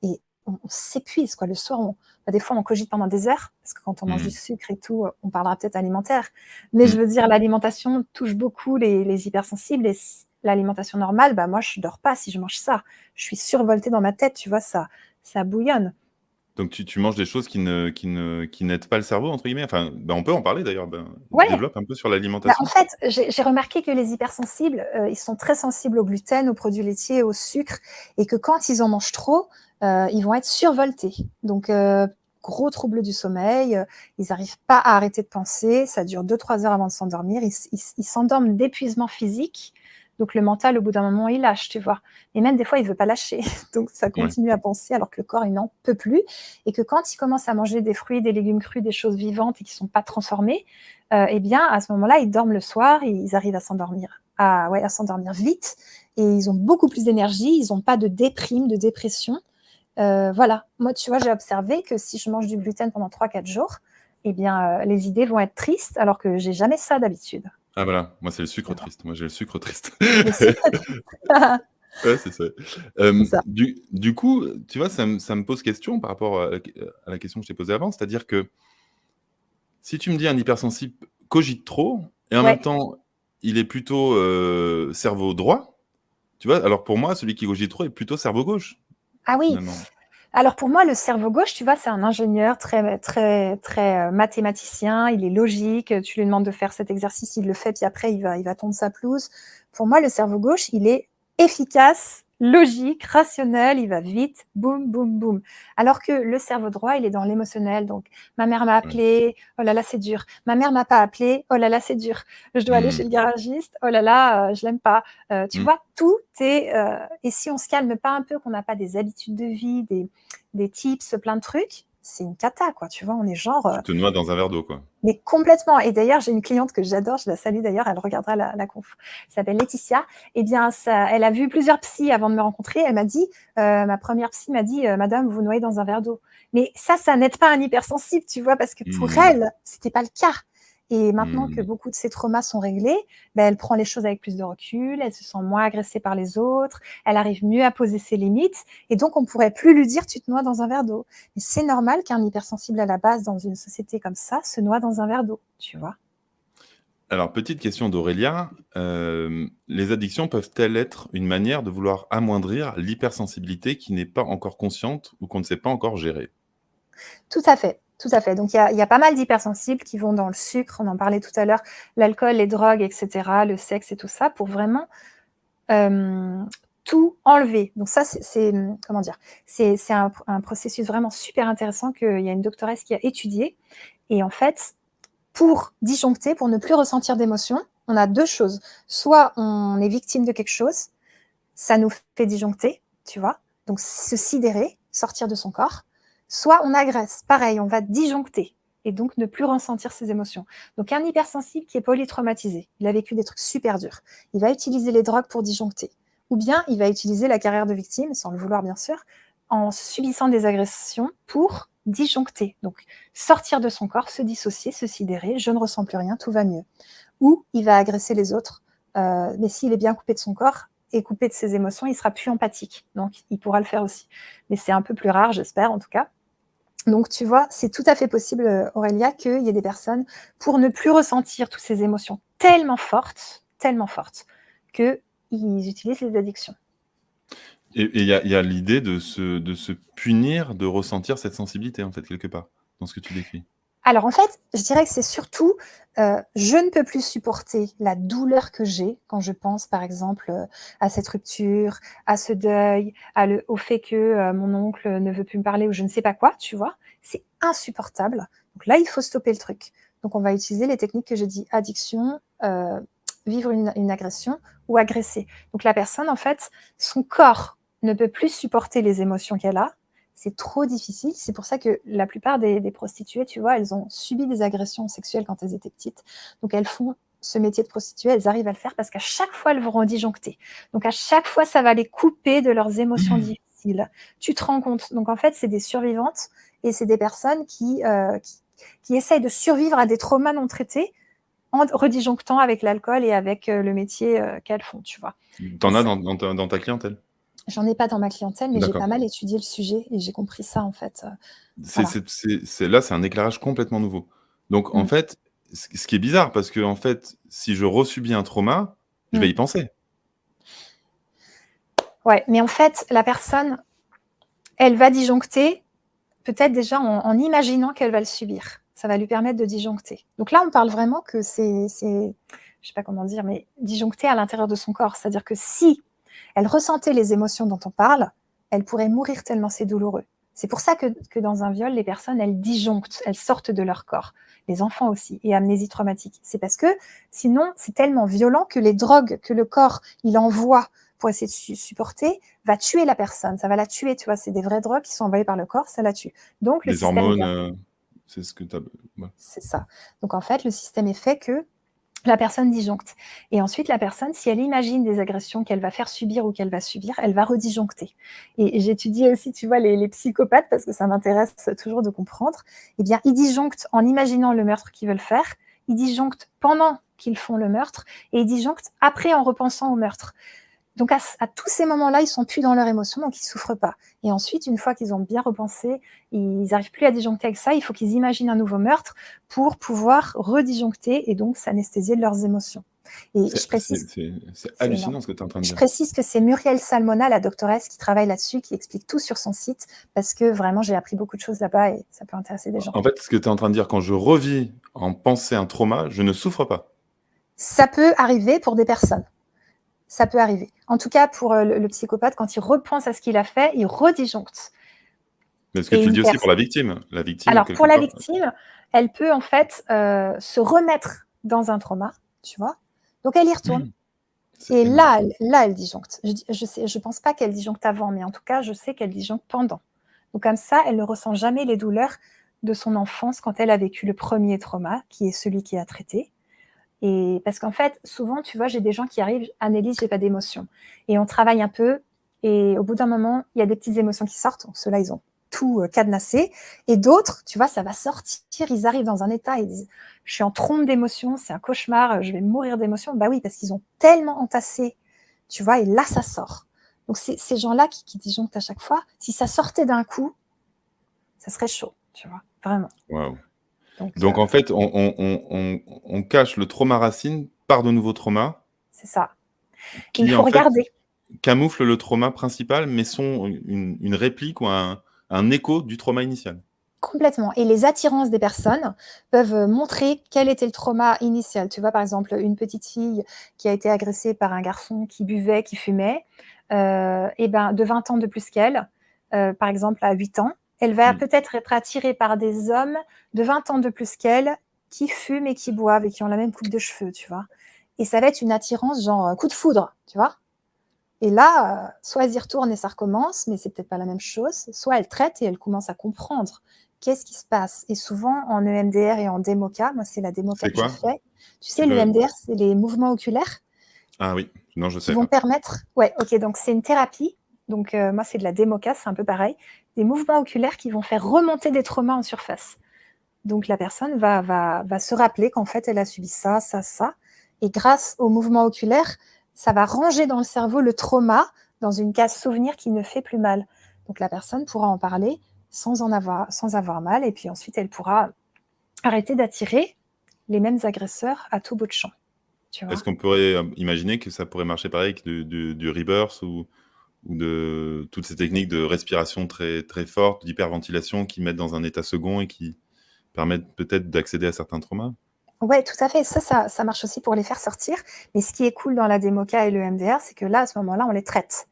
Et on s'épuise, quoi. Le soir, des fois, on cogite pendant des heures, parce que quand on mange du Mmh. sucre et tout, on parlera peut-être alimentaire. Mais je Mmh. veux dire, l'alimentation touche beaucoup les hypersensibles et l'alimentation normale, bah, moi, je dors pas si je mange ça. Je suis survoltée dans ma tête, tu vois, ça bouillonne. Donc tu manges des choses qui n'aident pas le cerveau entre guillemets? Enfin, bah, on peut en parler d'ailleurs, ben, Ouais, développe un peu sur bah, en l'alimentation. fait, j'ai remarqué que les hypersensibles, ils sont très sensibles au gluten, aux produits laitiers, au sucre et que quand ils en mangent trop, ils vont être survoltés. Donc gros troubles du sommeil, ils n'arrivent pas à arrêter de penser, ça dure 2-3 heures avant de s'endormir, ils s'endorment d'épuisement physique, donc le mental, au bout d'un moment, il lâche, tu vois? Et même des fois, il ne veut pas lâcher, donc ça Ouais. continue à penser alors que le corps, il n'en peut plus et que quand il commence à manger des fruits, des légumes crus, des choses vivantes et qui ne sont pas transformées, eh bien, à ce moment-là, ils dorment le soir, et ils arrivent à s'endormir, à s'endormir vite, et ils ont beaucoup plus d'énergie, ils n'ont pas de déprime, de dépression. Voilà. Moi, tu vois, j'ai observé que si je mange du gluten pendant 3-4 jours, eh bien, les idées vont être tristes, alors que j'ai jamais ça d'habitude. Ah voilà, moi c'est le sucre Tu vois. triste. Moi j'ai le sucre triste. Le sucre triste. Ouais, c'est ça. C'est ça. Du coup, tu vois, ça me pose question par rapport à la question que je t'ai posée avant. C'est-à-dire que si tu me dis un hypersensible cogite trop et en même Ouais. temps, il est plutôt, cerveau droit, tu vois? Alors pour moi, celui qui cogite trop est plutôt cerveau gauche, Ah oui. finalement. Alors pour moi, le cerveau gauche, tu vois, c'est un ingénieur très, très, très mathématicien. Il est logique. Tu lui demandes de faire cet exercice, il le fait, puis après, il va tondre sa pelouse. Pour moi, le cerveau gauche, il est efficace, logique, rationnel. Il va vite, boum, boum, boum. Alors que le cerveau droit, il est dans l'émotionnel. Donc, ma mère m'a Ouais. appelé. Oh là là, c'est dur. Ma mère m'a pas appelé. Oh là là, c'est dur. Je dois aller chez Mmh. le garagiste. Oh là là, je l'aime pas. Tu Mmh. vois, tout est. Et si on se calme pas un peu, qu'on n'a pas des habitudes de vie, des tips, plein de trucs, c'est une cata, quoi. Tu vois, on est genre, Tu te noies dans un verre d'eau, quoi. mais complètement. Et d'ailleurs, j'ai une cliente que j'adore, je la salue d'ailleurs, elle regardera la conf. Elle s'appelle Laetitia. Eh bien, ça, elle a vu plusieurs psys avant de me rencontrer. Elle m'a dit, ma première psy m'a dit, Madame, vous vous noyez dans un verre d'eau. Mais ça n'aide pas un hypersensible, tu vois, parce que pour Mmh. elle, c'était pas le cas. Et maintenant que Mmh. beaucoup de ses traumas sont réglés, ben, elle prend les choses avec plus de recul, elle se sent moins agressée par les autres, elle arrive mieux à poser ses limites, et donc on pourrait plus lui dire tu te noies dans un verre d'eau. Mais c'est normal qu'un hypersensible à la base, dans une société comme ça, se noie dans un verre d'eau, tu vois. Alors, petite question d'Aurélia, les addictions peuvent-elles être une manière de vouloir amoindrir l'hypersensibilité qui n'est pas encore consciente ou qu'on ne sait pas encore gérer? Tout à fait, tout à fait. Donc il y a pas mal d'hypersensibles qui vont dans le sucre, on en parlait tout à l'heure, l'alcool, les drogues, et cetera, le sexe et tout ça, pour vraiment tout enlever. Donc ça, comment dire, c'est un processus vraiment super intéressant qu'il y a une doctoresse qui a étudié. Et en fait, pour disjoncter, pour ne plus ressentir d'émotions, on a 2 choses. Soit on est victime de quelque chose, ça nous fait disjoncter, tu vois? Donc se sidérer, sortir de son corps. Soit on agresse, pareil, on va disjoncter et donc ne plus ressentir ses émotions. Donc un hypersensible qui est polytraumatisé, il a vécu des trucs super durs, il va utiliser les drogues pour disjoncter. Ou bien il va utiliser la carrière de victime, sans le vouloir bien sûr, en subissant des agressions pour disjoncter. Donc sortir de son corps, se dissocier, se sidérer, je ne ressens plus rien, tout va mieux. Ou il va agresser les autres, mais s'il est bien coupé de son corps et coupé de ses émotions, il sera plus empathique. Donc il pourra le faire aussi. Mais c'est un peu plus rare, j'espère en tout cas. Donc tu vois, c'est tout à fait possible, Aurélia, qu'il y ait des personnes, pour ne plus ressentir toutes ces émotions tellement fortes, qu'ils utilisent les addictions. Et il y a l'idée de se punir, de ressentir cette sensibilité, en fait, quelque part, dans ce que tu décris? Alors en fait, je dirais que c'est surtout, je ne peux plus supporter la douleur que j'ai quand je pense par exemple, à cette rupture, à ce deuil, au fait que, mon oncle ne veut plus me parler ou je ne sais pas quoi, tu vois? C'est insupportable. Donc là, il faut stopper le truc. Donc on va utiliser les techniques que j'ai dit, addiction, vivre une agression ou agresser. Donc la personne en fait, son corps ne peut plus supporter les émotions qu'elle a, c'est trop difficile. C'est pour ça que la plupart des prostituées, tu vois, elles ont subi des agressions sexuelles quand elles étaient petites. Donc elles font ce métier de prostituée, elles arrivent à le faire parce qu'à chaque fois, elles vont redisjoncter. Donc à chaque fois, ça va les couper de leurs émotions difficiles. Tu te rends compte? Donc en fait, c'est des survivantes et c'est des personnes qui essayent de survivre à des traumas non traités en redisjonctant avec l'alcool et avec le métier qu'elles font, tu vois. Et T'en as dans ta clientèle? j'en ai pas dans ma clientèle, mais j'ai D'accord. pas mal étudié le sujet et j'ai compris ça en fait. C'est Voilà. c'est c'est là, c'est un éclairage complètement nouveau. Donc en Mmh. fait, ce qui est bizarre parce qu'en fait, si je resubis un trauma, je vais Mmh. y penser. Ouais, mais en fait, la personne, elle va disjoncter peut-être déjà en imaginant qu'elle va le subir. Ça va lui permettre de disjoncter. Donc là, on parle vraiment que c'est je sais pas comment dire, mais disjoncter à l'intérieur de son corps. C'est-à-dire que si elle ressentait les émotions dont on parle, elle pourrait mourir tellement c'est douloureux. C'est pour ça que dans un viol, les personnes, elles disjonctent, elles sortent de leur corps. Les enfants aussi, et amnésie traumatique. C'est parce que sinon, c'est tellement violent que les drogues que le corps, il envoie pour essayer de supporter, va tuer la personne. Ça va la tuer, tu vois. C'est des vraies drogues qui sont envoyées par le corps, ça la tue. Donc le Les système est hormones, bien. c'est ce que tu as ouais. C'est ça. Donc en fait, le système est fait que la personne disjoncte. Et ensuite, la personne, si elle imagine des agressions qu'elle va faire subir ou qu'elle va subir, elle va redisjoncter. Et j'étudie aussi, tu vois, les psychopathes, parce que ça m'intéresse toujours de comprendre. Eh bien, ils disjonctent en imaginant le meurtre qu'ils veulent faire, ils disjonctent pendant qu'ils font le meurtre, et ils disjonctent après en repensant au meurtre. Donc à tous ces moments-là, ils sont plus dans leur émotion, donc ils souffrent pas. Et ensuite, une fois qu'ils ont bien repensé, ils arrivent plus à disjoncter avec ça, il faut qu'ils imaginent un nouveau meurtre pour pouvoir redisjoncter et donc s'anesthésier de leurs émotions. Et C'est c'est c'est c'est c'est énorme. hallucinant ce que tu es en train de Je dire. précise que c'est Muriel Salmona, la doctoresse, qui travaille là-dessus, qui explique tout sur son site, parce que vraiment, j'ai appris beaucoup de choses là-bas et ça peut intéresser des gens. En fait, ce que tu es en train de dire, quand je revis en pensée un trauma, je ne souffre pas. Ça peut arriver pour des personnes. Ça peut arriver. En tout cas, pour le psychopathe, quand il repense à ce qu'il a fait, il redisjoncte. Mais est-ce que Et tu le une dis aussi pour la personne. victime? La victime, Alors, quelque pour la part victime, elle peut en fait se remettre dans un trauma, tu vois. Donc, elle y retourne. c'est Et énorme. là, elle disjoncte. Je pense pas qu'elle disjoncte avant, mais en tout cas, je sais qu'elle disjoncte pendant. Donc, comme ça, elle ne ressent jamais les douleurs de son enfance quand elle a vécu le premier trauma, qui est celui qui a traité. Et parce qu'en fait, souvent, tu vois, j'ai des gens qui arrivent, Annelise, j'ai pas d'émotion. Et on travaille un peu, et au bout d'un moment, il y a des petites émotions qui sortent. Donc, ceux-là, ils ont tout cadenassé. Et d'autres, tu vois, ça va sortir. Ils arrivent dans un état, ils disent, je suis en trombe d'émotions, c'est un cauchemar, je vais mourir d'émotions. Bah oui, parce qu'ils ont tellement entassé, tu vois, et là, ça sort. Donc, ces gens-là qui disjonctent à chaque fois, si ça sortait d'un coup, ça serait chaud, tu vois, vraiment. Waouh. Donc, Donc en fait, on cache le trauma racine par de nouveaux traumas c'est ça. Et il qui, faut en fait, regarder. camouflent le trauma principal, mais sont une réplique ou un écho du trauma initial. Complètement. Et les attirances des personnes peuvent montrer quel était le trauma initial. Tu vois, par exemple, une petite fille qui a été agressée par un garçon qui buvait, qui fumait, et ben, de 20 ans de plus qu'elle, par exemple à 8 ans, elle va Mmh. peut-être être attirée par des hommes de 20 ans de plus qu'elle qui fument et qui boivent et qui ont la même coupe de cheveux, tu vois. Et ça va être une attirance genre coup de foudre, tu vois. Et là, soit elles y retournent et ça recommence, mais c'est peut-être pas la même chose, soit elle traite et elle commence à comprendre qu'est-ce qui se passe. Et souvent en EMDR et en DEMOCA, moi c'est la DEMOCA C'est que je quoi? fais. Tu Tu sais, peux l'EMDR, c'est les mouvements oculaires ah oui, non, je qui sais vont pas. permettre, ouais, OK, donc c'est une thérapie. Donc moi c'est de la DEMOCA, c'est un peu pareil. Des mouvements oculaires qui vont faire remonter des traumas en surface. Donc la personne va se rappeler qu'en fait elle a subi ça, ça, ça. Et grâce au mouvement oculaire, ça va ranger dans le cerveau le trauma dans une case souvenir qui ne fait plus mal. Donc la personne pourra en parler sans avoir mal. Et puis ensuite, elle pourra arrêter d'attirer les mêmes agresseurs à tout bout de champ. Tu Est-ce vois. qu'on pourrait, imaginer que ça pourrait marcher pareil avec du rebirth ou de toutes ces techniques de respiration très, très fortes, d'hyperventilation qui mettent dans un état second et qui permettre peut-être d'accéder à certains traumas? Ouais, tout à fait. Ça marche aussi pour les faire sortir. Mais ce qui est cool dans la DMOCA et le MDR, c'est que là, à ce moment-là, on les traite.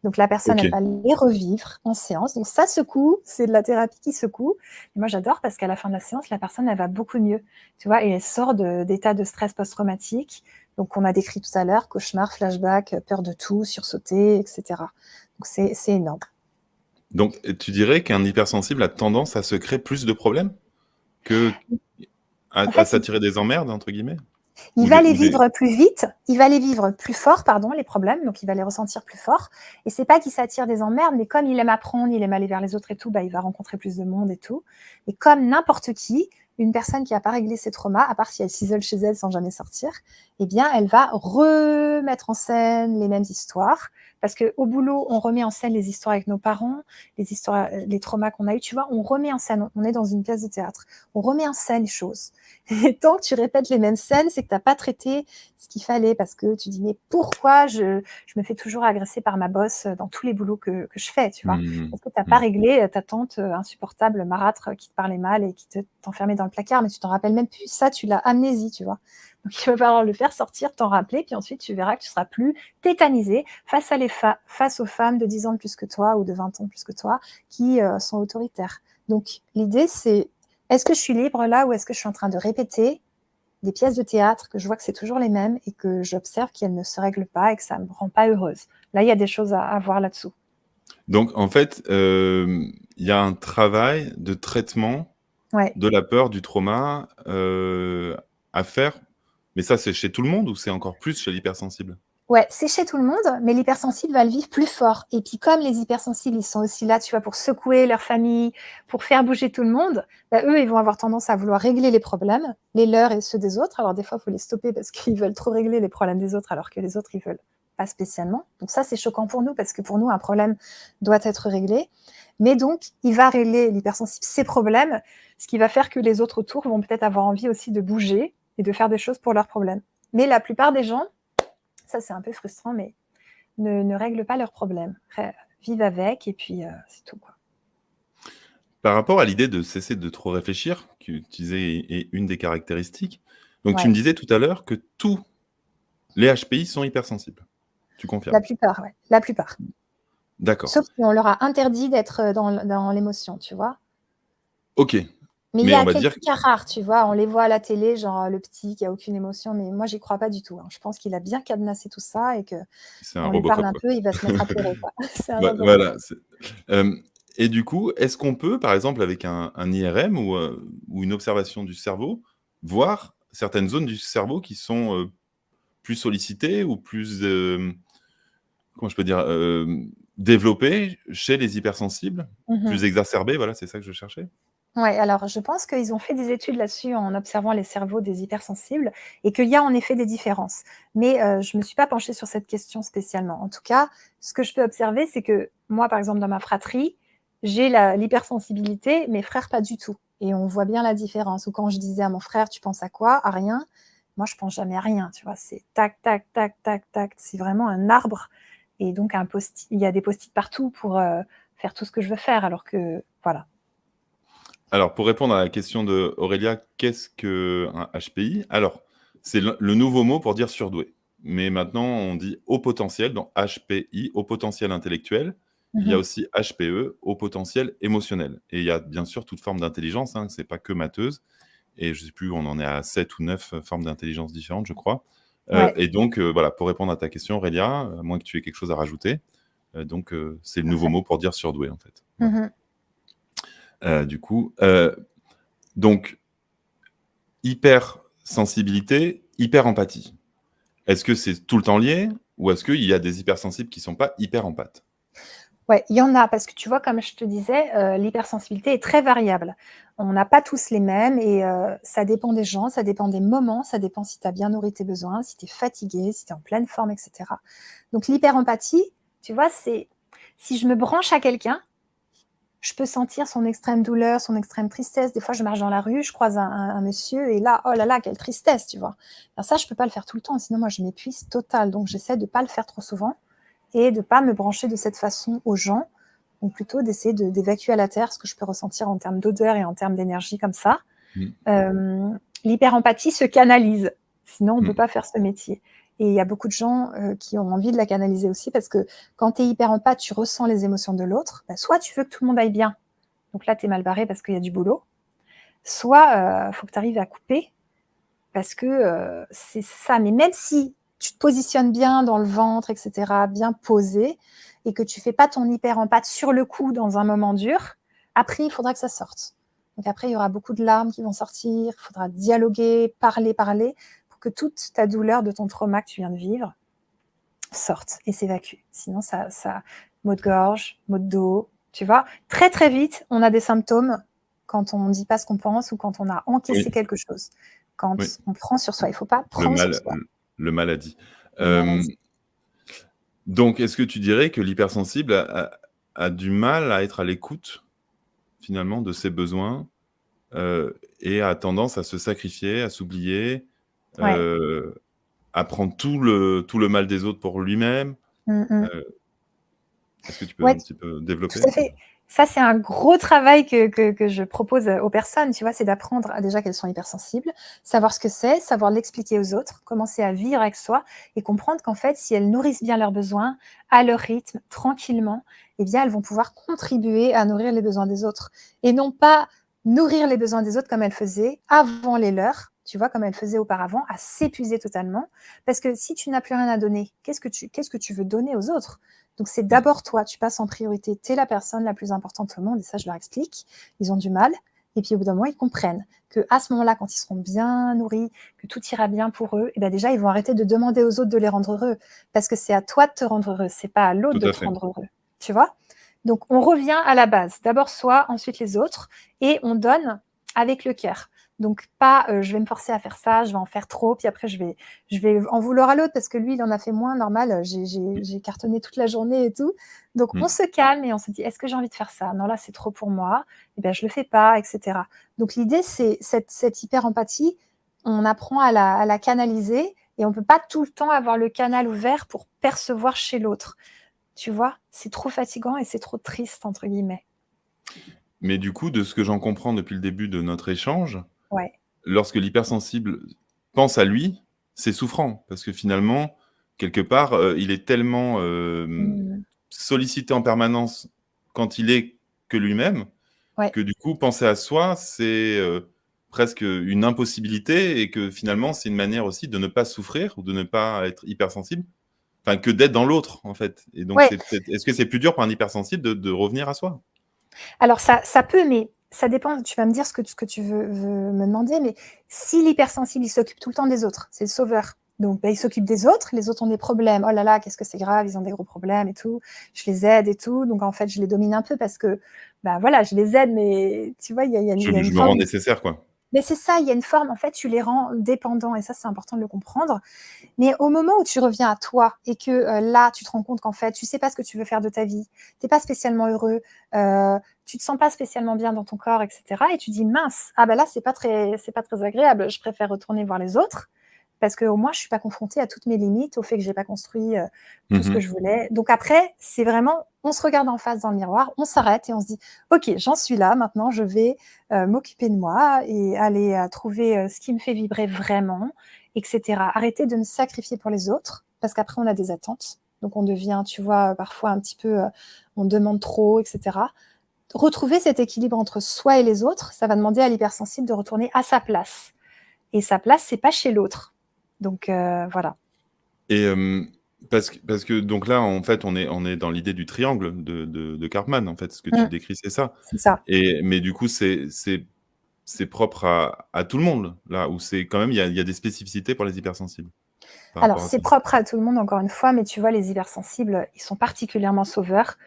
Donc la personne, OK. elle va les revivre en séance. Donc ça secoue, c'est de la thérapie qui secoue. Et moi, j'adore parce qu'à la fin de la séance, la personne, elle va beaucoup mieux, tu vois, et elle sort d'états de stress post-traumatique. Donc on a décrit tout à l'heure, cauchemar, flashback, peur de tout, sursauter, etc. Donc c'est énorme. Donc tu dirais qu'un hypersensible a tendance à se créer plus de problèmes? Que En à fait, s'attirer des «emmerdes» entre guillemets? il Ou va des les ou des vivre plus vite, il va les vivre plus fort, pardon, les problèmes, donc il va les ressentir plus fort. Et c'est pas qu'il s'attire des emmerdes, mais comme il aime apprendre, il aime aller vers les autres et tout, bah, il va rencontrer plus de monde et tout. Et comme n'importe qui, une personne qui n'a pas réglé ses traumas, à part si elle s'isole chez elle sans jamais sortir, eh bien, elle va remettre en scène les mêmes histoires. Parce qu'au boulot, on remet en scène les histoires avec nos parents, les histoires, les traumas qu'on a eu, tu vois, on remet en scène, on est dans une pièce de théâtre, on remet en scène les choses. Et tant que tu répètes les mêmes scènes, c'est que tu n'as pas traité ce qu'il fallait parce que tu dis mais pourquoi je me fais toujours agresser par ma boss dans tous les boulots que je fais, tu vois? mmh Parce que tu n'as pas mh. réglé ta tante insupportable, marâtre, qui te parlait mal et qui t'enfermait dans le placard, mais tu t'en rappelles même plus. Ça, tu l'as amnésie, tu vois? Donc il va falloir le faire sortir, t'en rappeler, puis ensuite tu verras que tu seras plus tétanisé face aux femmes de 10 ans de plus que toi ou de 20 ans de plus que toi qui sont autoritaires. Donc l'idée, c'est est-ce que je suis libre là ou est-ce que je suis en train de répéter des pièces de théâtre que je vois que c'est toujours les mêmes et que j'observe qu'elles ne se règlent pas et que ça ne me rend pas heureuse. Là, il y a des choses à voir là-dessous. Donc en fait, il y a un travail de traitement Ouais. de la peur, du trauma, à faire, mais ça, c'est chez tout le monde ou c'est encore plus chez l'hypersensible? Ouais, c'est chez tout le monde, mais l'hypersensible va le vivre plus fort. Et puis comme les hypersensibles, ils sont aussi là, tu vois, pour secouer leur famille, pour faire bouger tout le monde, bah, eux, ils vont avoir tendance à vouloir régler les problèmes, les leurs et ceux des autres. Alors des fois, il faut les stopper parce qu'ils veulent trop régler les problèmes des autres, alors que les autres, ils veulent pas spécialement. Donc ça, c'est choquant pour nous, parce que pour nous, un problème doit être réglé. Mais donc, il va régler l'hypersensible ses problèmes, ce qui va faire que les autres autour vont peut-être avoir envie aussi de bouger et de faire des choses pour leurs problèmes. Mais la plupart des gens, ça, c'est un peu frustrant, mais ne règlent pas leurs problèmes. Vivent avec et puis c'est tout, quoi. Par rapport à l'idée de cesser de trop réfléchir, que tu disais est une des caractéristiques, donc tu me Ouais, disais tout à l'heure que tous les HPI sont hypersensibles. Tu la confirmes? plupart, ouais, la plupart. D'accord. Sauf si on leur a interdit d'être dans l'émotion, tu vois? OK, Mais il y mais on a va quelques dire cas rares, tu vois? On les voit à la télé, genre le petit qui a aucune émotion, mais moi, j'y crois pas du tout, hein. Je pense qu'il a bien cadenassé tout ça et c'est un qu'on lui parle Robocop, un quoi. peu, il va se mettre à pleurer, quoi. C'est un Robocop. Voilà, hem et du coup, est-ce qu'on peut, par exemple, avec un IRM ou une observation du cerveau, voir certaines zones du cerveau qui sont, plus sollicitées ou plus, comment je peux dire? Développées chez les hypersensibles? Mmh. Plus exacerbées, voilà, c'est ça que je cherchais? Ouais, alors je pense qu'ils ont fait des études là-dessus en observant les cerveaux des hypersensibles et qu'il y a en effet des différences. Mais je me suis pas penchée sur cette question spécialement. En tout cas, ce que je peux observer, c'est que moi, par exemple, dans ma fratrie, j'ai l'hypersensibilité, mes frères pas du tout. Et on voit bien la différence. Ou quand je disais à mon frère: «Tu penses à quoi? À rien». Moi, je pense jamais à rien, tu vois? C'est tac, tac, tac, tac, tac. C'est vraiment un arbre et donc il y a des post-it partout pour, faire tout ce que je veux faire alors que voilà. Alors, pour répondre à la question de Aurélia, qu'est-ce qu'un HPI? Alors, c'est le nouveau mot pour dire surdoué. Mais maintenant, on dit haut potentiel, donc HPI, haut potentiel intellectuel. Il y a Mmh. aussi HPE, haut potentiel émotionnel. Et il y a bien sûr toute forme d'intelligence, hein, c'est pas que matheuse. Et je ne sais plus, on en est à 7 ou 9 formes d'intelligence différentes, je crois. Ouais. Et donc, voilà, pour répondre à ta question, Aurélia, à moins que tu aies quelque chose à rajouter, donc, c'est le nouveau Parfait. mot pour dire surdoué, en fait. Voilà. Mmh. Du coup, donc, hypersensibilité, hyper-empathie. Est-ce que c'est tout le temps lié ou est-ce qu'il y a des hypersensibles qui ne sont pas hyper empathes? Ouais, il y en a parce que tu vois, comme je te disais, l'hypersensibilité est très variable. On n'a pas tous les mêmes et ça dépend des gens, ça dépend des moments, ça dépend si tu as bien nourri tes besoins, si tu es fatigué, si tu es en pleine forme et cetera. Donc l'hyperempathie, tu vois, c'est si je me branche à quelqu'un, je peux sentir son extrême douleur, son extrême tristesse. Des fois, je marche dans la rue, je croise un monsieur et là, oh là là, quelle tristesse, tu vois? Alors ça, je peux pas le faire tout le temps, sinon moi je m'épuise total, donc j'essaie de pas le faire trop souvent et de ne pas me brancher de cette façon aux gens, donc plutôt d'essayer d'évacuer à la terre ce que je peux ressentir en termes d'odeur et en termes d'énergie comme ça. Mmh. L'hyper-empathie se canalise, sinon on ne peut Mmh. pas faire ce métier. Et il y a beaucoup de gens qui ont envie de la canaliser aussi parce que quand tu es hyper-empathe, tu ressens les émotions de l'autre. Bah, soit tu veux que tout le monde aille bien, donc là tu es mal barré parce qu'il y a du boulot, soit il faut que tu arrives à couper parce que c'est ça. Mais même si tu te positionnes bien dans le ventre, etc., bien posé, et que tu fais pas ton hyper-empathe sur le coup dans un moment dur, après, il faudra que ça sorte. Donc après, il y aura beaucoup de larmes qui vont sortir, il faudra dialoguer, parler, parler, pour que toute ta douleur de ton trauma que tu viens de vivre sorte et s'évacue. Sinon, maux de gorge, maux de dos, tu vois. Très, très vite, on a des symptômes quand on ne dit pas ce qu'on pense ou quand on a encaissé Oui, quelque chose. Quand oui. on prend sur soi, il ne faut pas Le prendre sur mal soi. le mal a dit. Le Hem, maladie. donc est-ce que tu dirais que l'hypersensible a du mal à être à l'écoute, finalement, de ses besoins, et a tendance à se sacrifier, à s'oublier, Ouais. heu, à prendre tout le mal des autres pour lui-même? Mmh mh. Heu, est-ce que tu peux Ouais, un petit peu tout développer? à fait. Ça, c'est un gros travail que je propose, aux personnes, tu vois? C'est d'apprendre à déjà qu'elles sont hypersensibles, savoir ce que c'est, savoir l'expliquer aux autres, commencer à vivre avec soi et comprendre qu'en fait, si elles nourrissent bien leurs besoins, à leur rythme, tranquillement, eh bien, elles vont pouvoir contribuer à nourrir les besoins des autres et non pas nourrir les besoins des autres comme elles faisaient avant les leurs, tu vois? Comme elles faisaient auparavant, à s'épuiser totalement. Parce que si tu n'as plus rien à donner, qu'est-ce que tu veux donner aux autres? Donc c'est Mmh. d'abord toi, tu passes en priorité, tu es la personne la plus importante au monde et ça je leur explique. Ils ont du mal et puis au bout d'un moment ils comprennent qu'à ce moment-là, quand ils seront bien nourris, que tout ira bien pour eux, et ben déjà ils vont arrêter de demander aux autres de les rendre heureux parce que c'est à toi de te rendre heureux, c'est pas à l'autre Tout de à te fait. rendre heureux. Tu vois? Donc on revient à la base, d'abord soi, ensuite les autres et on donne avec le cœur. Donc pas je vais me forcer à faire ça, je vais en faire trop, puis après je vais en vouloir à l'autre parce que lui, il en a fait moins, normal, Mmh. j'ai cartonné toute la journée et tout. Donc on Mmh. se calme et on se dit: «Est-ce que j'ai envie de faire ça? Non, là, c'est trop pour moi, et ben, je le fais pas», et cetera. Donc l'idée, c'est cette hyper empathie, on apprend à la canaliser et on peut pas tout le temps avoir le canal ouvert pour percevoir chez l'autre. Tu vois? C'est trop fatigant et c'est trop «triste» entre guillemets. Mais du coup, de ce que j'en comprends depuis le début de notre échange, Ouais. lorsque l'hypersensible pense à lui, c'est souffrant parce que finalement, quelque part, il est tellement, Mmh. sollicité en permanence quand il est que lui-même, Ouais. que du coup, penser à soi, c'est, presque, une impossibilité et que finalement, c'est une manière aussi de ne pas souffrir ou de ne pas être hypersensible, enfin, que d'être dans l'autre, en fait et donc Ouais. c'est peut-être est-ce que c'est plus dur pour un hypersensible de revenir à soi? Alors ça peut, mais ça dépend, tu vas me dire ce que tu veux me demander, mais si l'hypersensible, il s'occupe tout le temps des autres, c'est le sauveur. Donc bah, il s'occupe des autres, les autres ont des problèmes. Oh là là, qu'est-ce que c'est grave, ils ont des gros problèmes et tout. Je les aide et tout. Donc en fait, je les domine un peu parce que, bah voilà, je les aide, mais tu vois, il y a une Je me rends forme. nécessaire, quoi. Mais c'est ça, il y a une forme, en fait, tu les rends dépendants et ça, c'est important de le comprendre. Mais au moment où tu reviens à toi et que là, tu te rends compte qu'en fait, tu sais pas ce que tu veux faire de ta vie, tu n'es pas spécialement heureux, tu te sens pas spécialement bien dans ton corps, etc. Et tu dis mince, ah ben là, c'est pas très agréable. Je préfère retourner voir les autres parce que au moins, je suis pas confrontée à toutes mes limites, au fait que j'ai pas construit tout Mmh ce que mh. je voulais. Donc après, c'est vraiment, on se regarde en face dans le miroir, on s'arrête et on se dit, ok, j'en suis là. Maintenant, je vais m'occuper de moi et aller trouver ce qui me fait vibrer vraiment, etc. Arrêter de me sacrifier pour les autres, parce qu'après on a des attentes. Donc on devient, tu vois, parfois un petit peu, on demande trop, etc. Retrouver cet équilibre entre soi et les autres, ça va demander à l'hypersensible de retourner à sa place. Et sa place, c'est pas chez l'autre. Donc voilà. Et parce que donc là, en fait, on est dans l'idée du triangle de Karpman, en fait, ce que tu Mmh, décris, c'est ça? c'est ça. Et mais du coup, c'est propre à tout le monde, là, où c'est quand même il y a des spécificités pour les hypersensibles, par Alors rapport à c'est ça? propre à tout le monde, encore une fois, mais tu vois, les hypersensibles, ils sont particulièrement sauveurs.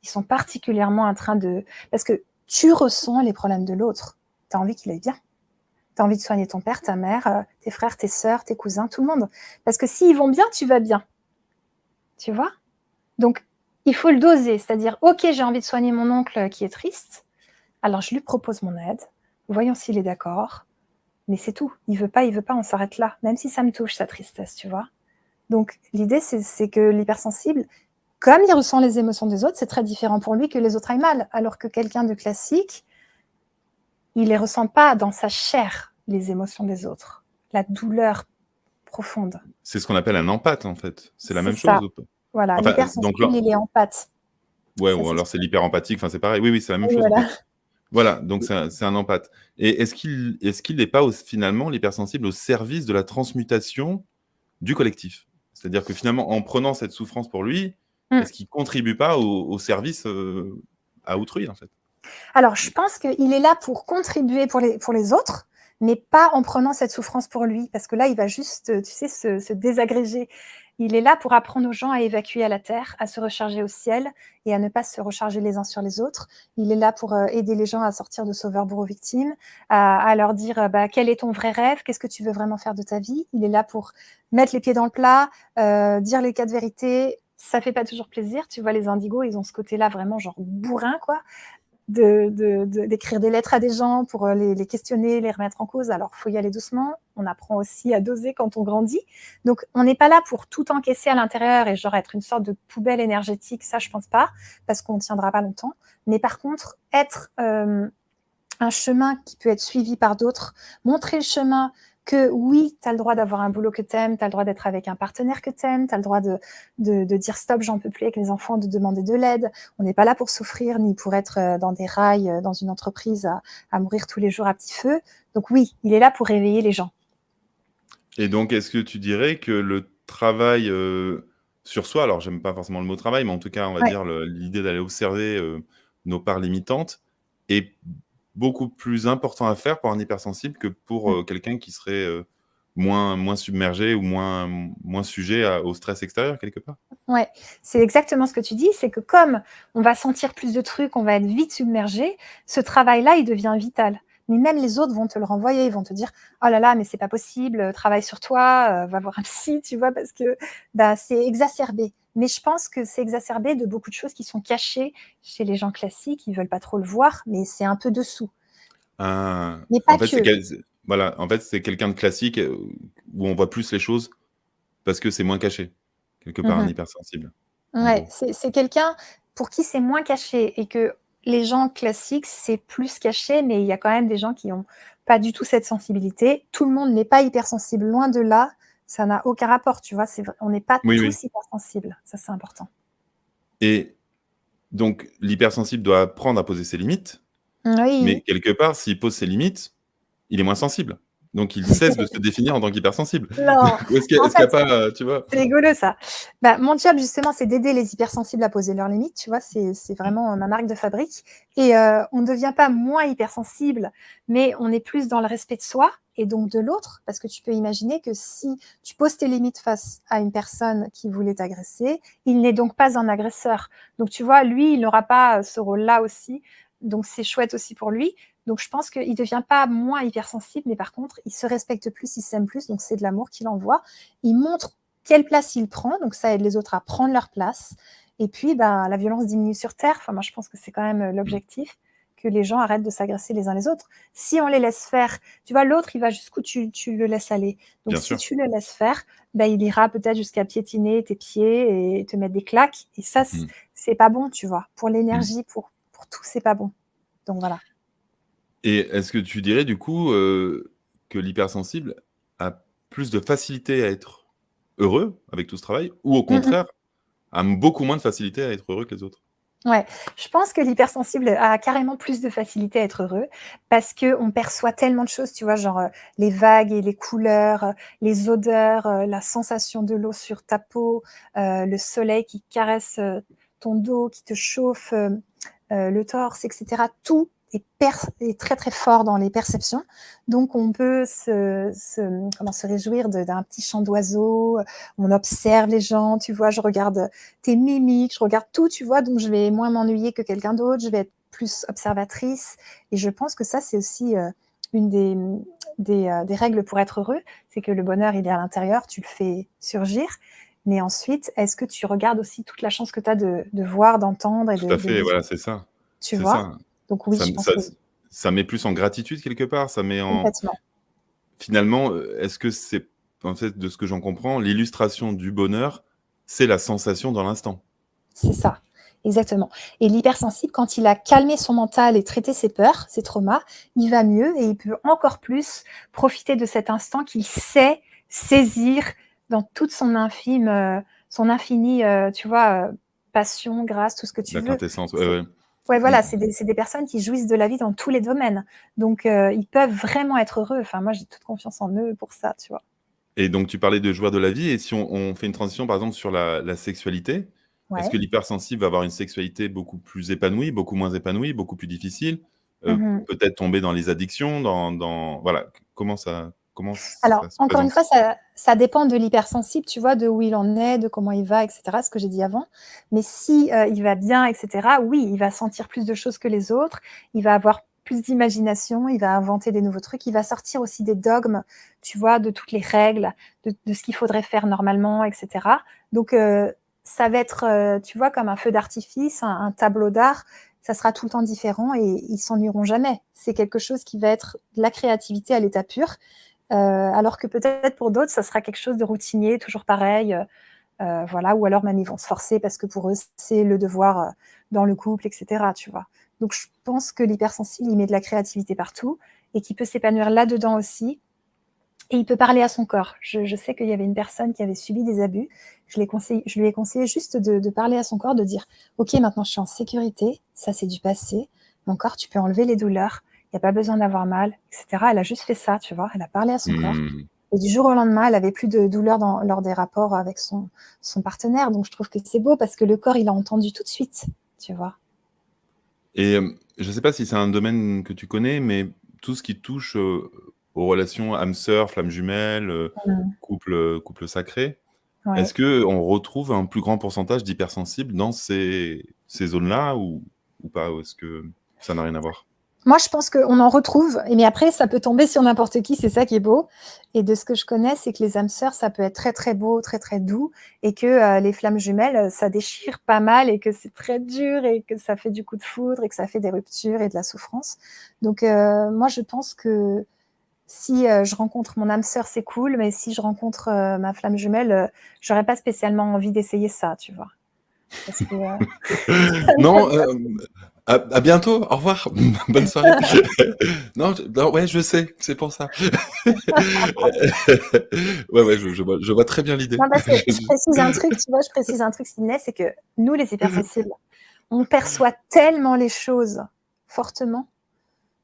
Ils sont particulièrement en train de, parce que tu ressens les problèmes de l'autre. Tu as envie qu'il aille bien. Tu as envie de soigner ton père, ta mère, tes frères, tes sœurs, tes cousins, tout le monde. Parce que s'ils vont bien, tu vas bien, tu vois? Donc il faut le doser, c'est-à-dire: «OK, j'ai envie de soigner mon oncle qui est triste, alors je lui propose mon aide, voyons s'il est d'accord, mais c'est tout. Il veut pas, on s'arrête là, même si ça me touche sa tristesse», tu vois? Donc l'idée, c'est que l'hypersensible, comme il ressent les émotions des autres, c'est très différent pour lui que les autres aillent mal. Alors que quelqu'un de classique, il les ressent pas dans sa chair, les émotions des autres, la douleur profonde. C'est ce qu'on appelle un empathe, en fait. C'est la C'est même chose ça, ou pas? voilà, Enfin, donc l'hypersensible, là, il est empathe. ouais, Ça, ou c'est alors sûr. c'est l'hyper-empathique, enfin, c'est pareil. Oui, oui, c'est la même Oui, chose, en fait. voilà. Voilà, donc c'est un empathe. Et est-ce qu'il n'est pas finalement l'hypersensible au service de la transmutation du collectif? C'est-à-dire que finalement, en prenant cette souffrance pour lui, Mmh. est-ce qu'il contribue pas au service à autrui, en fait? Alors, je pense qu'il est là pour contribuer pour les autres, mais pas en prenant cette souffrance pour lui, parce que là, il va juste, tu sais, se désagréger. Il est là pour apprendre aux gens à évacuer à la terre, à se recharger au ciel et à ne pas se recharger les uns sur les autres. Il est là pour aider les gens à sortir de sauveur bourreau victime, à leur dire bah, quel est ton vrai rêve, qu'est-ce que tu veux vraiment faire de ta vie. Il est là pour mettre les pieds dans le plat, dire les 4 vérités. Ça fait pas toujours plaisir, tu vois, les indigos, ils ont ce côté-là vraiment genre bourrin, quoi, d'écrire des lettres à des gens pour les questionner, les remettre en cause. Alors, il faut y aller doucement. On apprend aussi à doser quand on grandit. Donc, on n'est pas là pour tout encaisser à l'intérieur et genre être une sorte de poubelle énergétique. Ça, je pense pas, parce qu'on ne tiendra pas longtemps. Mais par contre, être un chemin qui peut être suivi par d'autres, montrer le chemin que oui, tu as le droit d'avoir un boulot que tu aimes, tu as le droit d'être avec un partenaire que tu aimes, tu as le droit de dire stop, j'en peux plus avec les enfants, de demander de l'aide. On n'est pas là pour souffrir ni pour être dans des rails, dans une entreprise à mourir tous les jours à petit feu. Donc oui, il est là pour réveiller les gens. Et donc, est-ce que tu dirais que le travail, sur soi, alors j'aime pas forcément le mot travail, mais en tout cas, on va Ouais. dire l'idée d'aller observer, nos parts limitantes est beaucoup plus important à faire pour un hypersensible que pour, Mm. quelqu'un qui serait, moins submergé ou moins sujet au stress extérieur quelque part? Ouais, c'est exactement ce que tu dis, c'est que comme on va sentir plus de trucs, on va être vite submergé, ce travail-là, il devient vital. Mais même les autres vont te le renvoyer, ils vont te dire: «Oh là là, mais c'est pas possible, travaille sur toi, va voir un psy», tu vois? Parce que, bah, c'est exacerbé. Mais je pense que c'est exacerbé de beaucoup de choses qui sont cachées chez les gens classiques, ils veulent pas trop le voir, mais c'est un peu dessous. Ah, Mais pas en fait, que. voilà, en fait, c'est quelqu'un de classique, où on voit plus les choses parce que c'est moins caché, quelque part, un Mmh. hypersensible, en Ouais, gros. c'est quelqu'un pour qui c'est moins caché et que les gens classiques, c'est plus caché, mais il y a quand même des gens qui ont pas du tout cette sensibilité. Tout le monde n'est pas hypersensible, loin de là, ça n'a aucun rapport, tu vois? C'est vrai, on n'est pas Oui, oui. tous hypersensibles, ça, c'est important. Et donc l'hypersensible doit apprendre à poser ses limites, mais Oui. quelque part, s'il pose ses limites, il est moins sensible. Donc il cesse de se définir en tant qu'hypersensible. Non, Ou en est-ce qu'il y a fait, pas, tu vois? c'est rigolo ça. Bah, mon job justement, c'est d'aider les hypersensibles à poser leurs limites, tu vois? C'est Mmh. vraiment, ma marque de fabrique et on ne devient pas moins hypersensible, mais on est plus dans le respect de soi et donc de l'autre. Parce que tu peux imaginer que si tu poses tes limites face à une personne qui voulait t'agresser, il n'est donc pas un agresseur. Donc tu vois, lui, il n'aura pas, ce rôle-là aussi, donc c'est chouette aussi pour lui. Donc je pense qu'il ne devient pas moins hypersensible, mais par contre, il se respecte plus, il s'aime plus, donc c'est de l'amour qu'il envoie. Il montre quelle place il prend, donc ça aide les autres à prendre leur place. Et puis, ben, la violence diminue sur Terre. Enfin, moi, je pense que c'est quand même Mmh. l'objectif, que les gens arrêtent de s'agresser les uns les autres. Si on les laisse faire, tu vois, l'autre, il va jusqu'où tu le laisses aller. Donc, Bien si sûr. tu le laisses faire, ben, il ira peut-être jusqu'à piétiner tes pieds et te mettre des claques. Et ça, Mmh. c'est pas bon, tu vois. Pour Mmh. l'énergie, pour tout, c'est pas bon. Donc, voilà. Et est-ce que tu dirais du coup, que l'hypersensible a plus de facilité à être heureux avec tout ce travail ou au Mmh mh. contraire, a beaucoup moins de facilité à être heureux que les autres? Ouais, je pense que l'hypersensible a carrément plus de facilité à être heureux parce qu'on perçoit tellement de choses, tu vois? Genre, les vagues et les couleurs, les odeurs, la sensation de l'eau sur ta peau, le soleil qui caresse, ton dos, qui te chauffe, le torse et cetera. Tout est très, très fort dans les perceptions. Donc on peut se réjouir d'un petit chant d'oiseau, on observe les gens, tu vois? Je regarde tes mimiques, je regarde tout, tu vois? Donc je vais moins m'ennuyer que quelqu'un d'autre, je vais être plus observatrice et je pense que ça, c'est aussi, une des règles pour être heureux, c'est que le bonheur, il est à l'intérieur, tu le fais surgir, mais ensuite, est-ce que tu regardes aussi toute la chance que tu as de voir, d'entendre et Tout à de fait, vivre? voilà, c'est ça. Tu C'est vois? ça. Donc oui, Ça je me pense ça que oui, ça met plus en gratitude quelque part, ça met en complètement. finalement, est-ce que c'est en fait, de ce que j'en comprends, l'illustration du bonheur, c'est la sensation dans l'instant? C'est ça Exactement. Et l'hypersensible, quand il a calmé son mental et traité ses peurs, ses traumas, il va mieux et il peut encore plus profiter de cet instant qu'il sait saisir dans toute son infinie, tu vois, passion, grâce, tout ce que tu La veux. quintessence, ouais, C'est ouais. ouais, Mmh. voilà, c'est des personnes qui jouissent de la vie dans tous les domaines. Donc ils peuvent vraiment être heureux. Enfin, moi, j'ai toute confiance en eux pour ça, tu vois? Et donc tu parlais de joie de la vie et si on fait une transition, par exemple, sur la sexualité, est-ce que Ouais. l'hypersensible va avoir une sexualité beaucoup plus épanouie, beaucoup moins épanouie, beaucoup plus difficile? Mmh. Peut-être tomber dans les addictions, dans voilà, comment ça Alors, se encore une présente? fois, ça dépend de l'hypersensible, tu vois? De où il en est, de comment il va et cetera, ce que j'ai dit avant. Mais si, il va bien et cetera, oui, il va sentir plus de choses que les autres, il va avoir plus d'imagination, il va inventer des nouveaux trucs, il va sortir aussi des dogmes, tu vois? De toutes les règles, de ce qu'il faudrait faire normalement et cetera. Donc ça va être, tu vois, comme un feu d'artifice, un tableau d'art, ça sera tout le temps différent et ils s'ennuieront jamais. C'est quelque chose qui va être de la créativité à l'état pur. Alors que peut-être pour d'autres, ça sera quelque chose de routinier, toujours pareil, voilà, ou alors même ils vont se forcer parce que pour eux, c'est le devoir, dans le couple et cetera, tu vois? Donc je pense que l'hypersensible, il met de la créativité partout et qu'il peut s'épanouir là-dedans aussi et il peut parler à son corps. Je sais qu'il y avait une personne qui avait subi des abus, je lui ai conseillé juste de parler à son corps, de dire: «OK, maintenant je suis en sécurité, ça c'est du passé. Mon corps, tu peux enlever les douleurs, il y a pas besoin d'avoir mal» et cetera. Elle a juste fait ça, tu vois? Elle a parlé à son corps Mmh. et du jour au lendemain, elle avait plus de douleurs lors des rapports avec son partenaire. Donc je trouve que c'est beau parce que le corps, il a entendu tout de suite, tu vois? Et je ne sais pas si c'est un domaine que tu connais, mais tout ce qui touche, aux relations âme sœur, flamme jumelle, Mmh. couple sacré, Ouais. est-ce qu'on retrouve un plus grand pourcentage d'hypersensibles dans ces zones-là ou pas? Ou est-ce que ça n'a rien à voir? Moi, je pense qu'on en retrouve, mais après, ça peut tomber sur n'importe qui, c'est ça qui est beau. Et de ce que je connais, c'est que les âmes sœurs, ça peut être très, très beau, très, très doux, et que les flammes jumelles, ça déchire pas mal, et que c'est très dur, et que ça fait du coup de foudre, et que ça fait des ruptures et de la souffrance. Donc, moi, je pense que si je rencontre mon âme sœur, c'est cool, mais si je rencontre ma flamme jumelle, j'aurais pas spécialement envie d'essayer ça, tu vois? Parce que ça ne Non, donne pas. à bientôt, au revoir, bonne soirée. Non, non, ouais, je sais, c'est pour ça. Ouais, ouais, je vois très bien l'idée. Non, parce que je précise un truc, tu vois? Je précise un truc, Sydney, c'est que nous, les hypersensibles, on perçoit tellement les choses fortement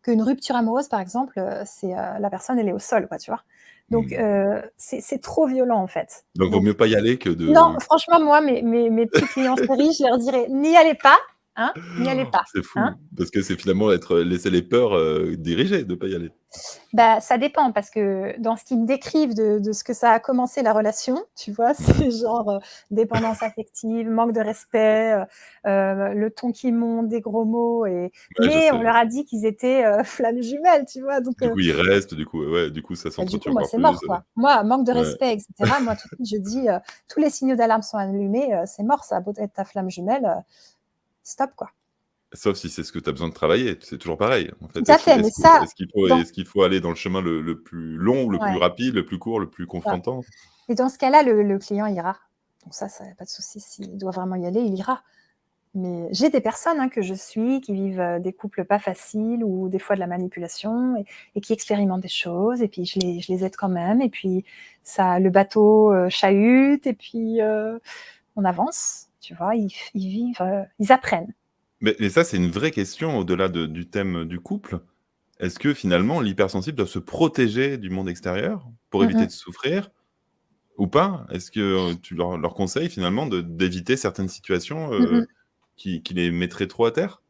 qu'une rupture amoureuse, par exemple, c'est, la personne, elle est au sol, quoi, tu vois? Donc Mmh. c'est trop violent, en fait. Donc vaut Donc mieux pas y aller que non, de franchement, moi, mes petits clients chéris, je leur dirais: «N'y allez pas, hein, n'y allez pas, c'est hein». fou, parce que c'est finalement être laisser les peurs, diriger, de pas y aller. Bah, ça dépend parce que dans ce qu'ils me décrivent de ce que ça a commencé la relation, tu vois? Ouais. C'est genre, dépendance affective, manque de respect, le ton qui monte, des gros mots et Ouais, je mais on sais. leur a dit qu'ils étaient, flammes jumelles, tu vois? Donc Du coup, il reste, du coup, ouais, du coup, ça bah, du s'entretient coup, moi, encore c'est plus, mort, quoi. Moi, manque de ouais. respect et cetera, moi, tout de suite, je dis, tous les signaux d'alarme sont allumés, c'est mort, ça a beau être ta flamme jumelle, stop, quoi. Sauf si c'est ce que tu as besoin de travailler, c'est toujours pareil. En Tout fait, à fait, mais ça, dans est-ce qu'il faut aller dans le chemin le plus long, le plus ouais, rapide, le plus court, le plus ça. confrontant? Et dans ce cas-là, le client ira. Donc ça y a pas de souci, s'il doit vraiment y aller, il ira. Mais j'ai des personnes, hein, que je suis, qui vivent, des couples pas faciles ou des fois de la manipulation et qui expérimentent des choses et puis je les aide quand même et puis ça le bateau, chahute et puis, on avance, tu vois? Ils vivent, ils apprennent. Mais ça, c'est une vraie question au-delà du thème du couple. Est-ce que finalement l'hypersensible doit se protéger du monde extérieur pour Mmh éviter mh. de souffrir ou pas? Est-ce que, tu leur conseilles finalement d'éviter certaines situations, Mmh mh. qui les mettraient trop à terre?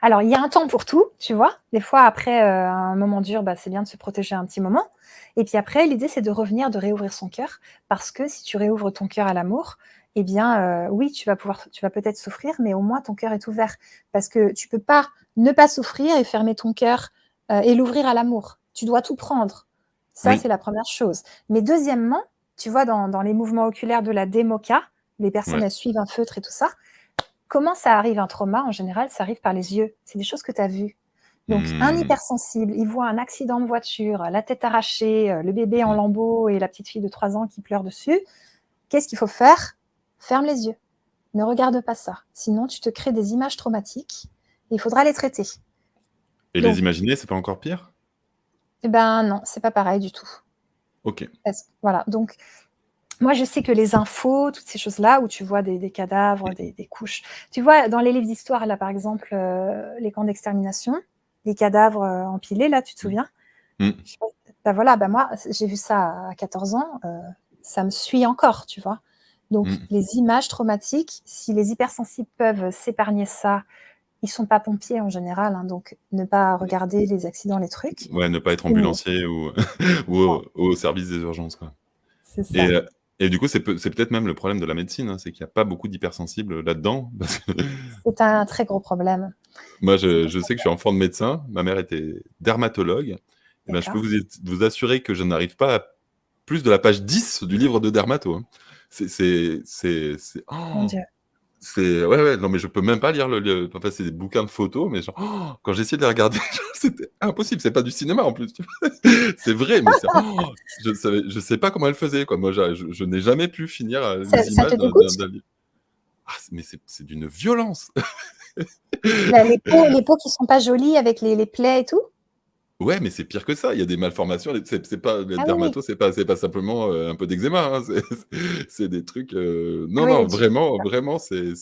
Alors, il y a un temps pour tout, tu vois? Des fois, après, un moment dur, bah, c'est bien de se protéger un petit moment et puis après, l'idée, c'est de revenir, de réouvrir son cœur parce que si tu réouvres ton cœur à l'amour eh bien, oui, tu vas peut-être souffrir, mais au moins ton cœur est ouvert. Parce que tu peux pas ne pas souffrir et fermer ton cœur, et l'ouvrir à l'amour. Tu dois tout prendre. Ça, Oui, c'est la première chose. Mais deuxièmement, tu vois, dans les mouvements oculaires de la démoca, les personnes, ouais. elles suivent un feutre et tout ça. Comment ça arrive un trauma? En général, ça arrive par les yeux. C'est des choses que tu as vues. Donc un Mmh. hypersensible, il voit un accident de voiture, la tête arrachée, le bébé en Mmh. lambeaux et la petite fille de 3 ans qui pleure dessus. Qu'est-ce qu'il faut faire? Ferme les yeux. Ne regarde pas ça. Sinon, tu te crées des images traumatiques et il faudra les traiter. Et Donc, les imaginer, c'est pas encore pire? eh ben non, c'est pas pareil du tout. OK. Voilà. Donc, moi, je sais que les infos, toutes ces choses-là, où tu vois des cadavres, des couches. Tu vois, dans les livres d'histoire, là, par exemple, les camps d'extermination, les cadavres empilés, là, tu te souviens? Mmh. Je sais pas, bah voilà, bah moi, j'ai vu ça à 14 ans, ça me suit encore, tu vois? Donc, Mmh. les images traumatiques, si les hypersensibles peuvent s'épargner ça, ils sont pas pompiers en général, hein, donc ne pas regarder les accidents, les trucs, Ouais, ne pas être c'est mieux. ambulancier ou ou C'est ça, au service des urgences, quoi. c'est Et ça. et du coup, c'est peut-être même le problème de la médecine, hein, c'est qu'il y a pas beaucoup d'hypersensibles là-dedans. Parce que C'est un très gros problème. moi, C'est je sais que je suis enfant de médecin, ma mère était dermatologue, et ben, je peux d'accord. vous assurer que je n'arrive pas à plus de la page 10 du livre de dermato, hein. C'est Mon Dieu. c'est ouais, ouais, non, mais je peux même pas lire enfin, c'est des bouquins de photos, mais genre, quand j'essayais de les regarder, genre, c'était impossible, c'est pas du cinéma en plus, tu vois? C'est vrai, mais je sais pas comment elle faisait, quoi. Moi, je n'ai jamais pu finir, les Ça images te dégoûte? d'un livre. Ah, mais c'est d'une violence! Les peaux qui sont pas jolies avec les plaies et tout? Ouais, mais c'est pire que ça, il y a des malformations, c'est pas le Ah oui, oui. dermato, c'est pas simplement, un peu d'eczéma, hein, c'est des trucs, Ah non, oui, non, oui, tu vraiment, c'est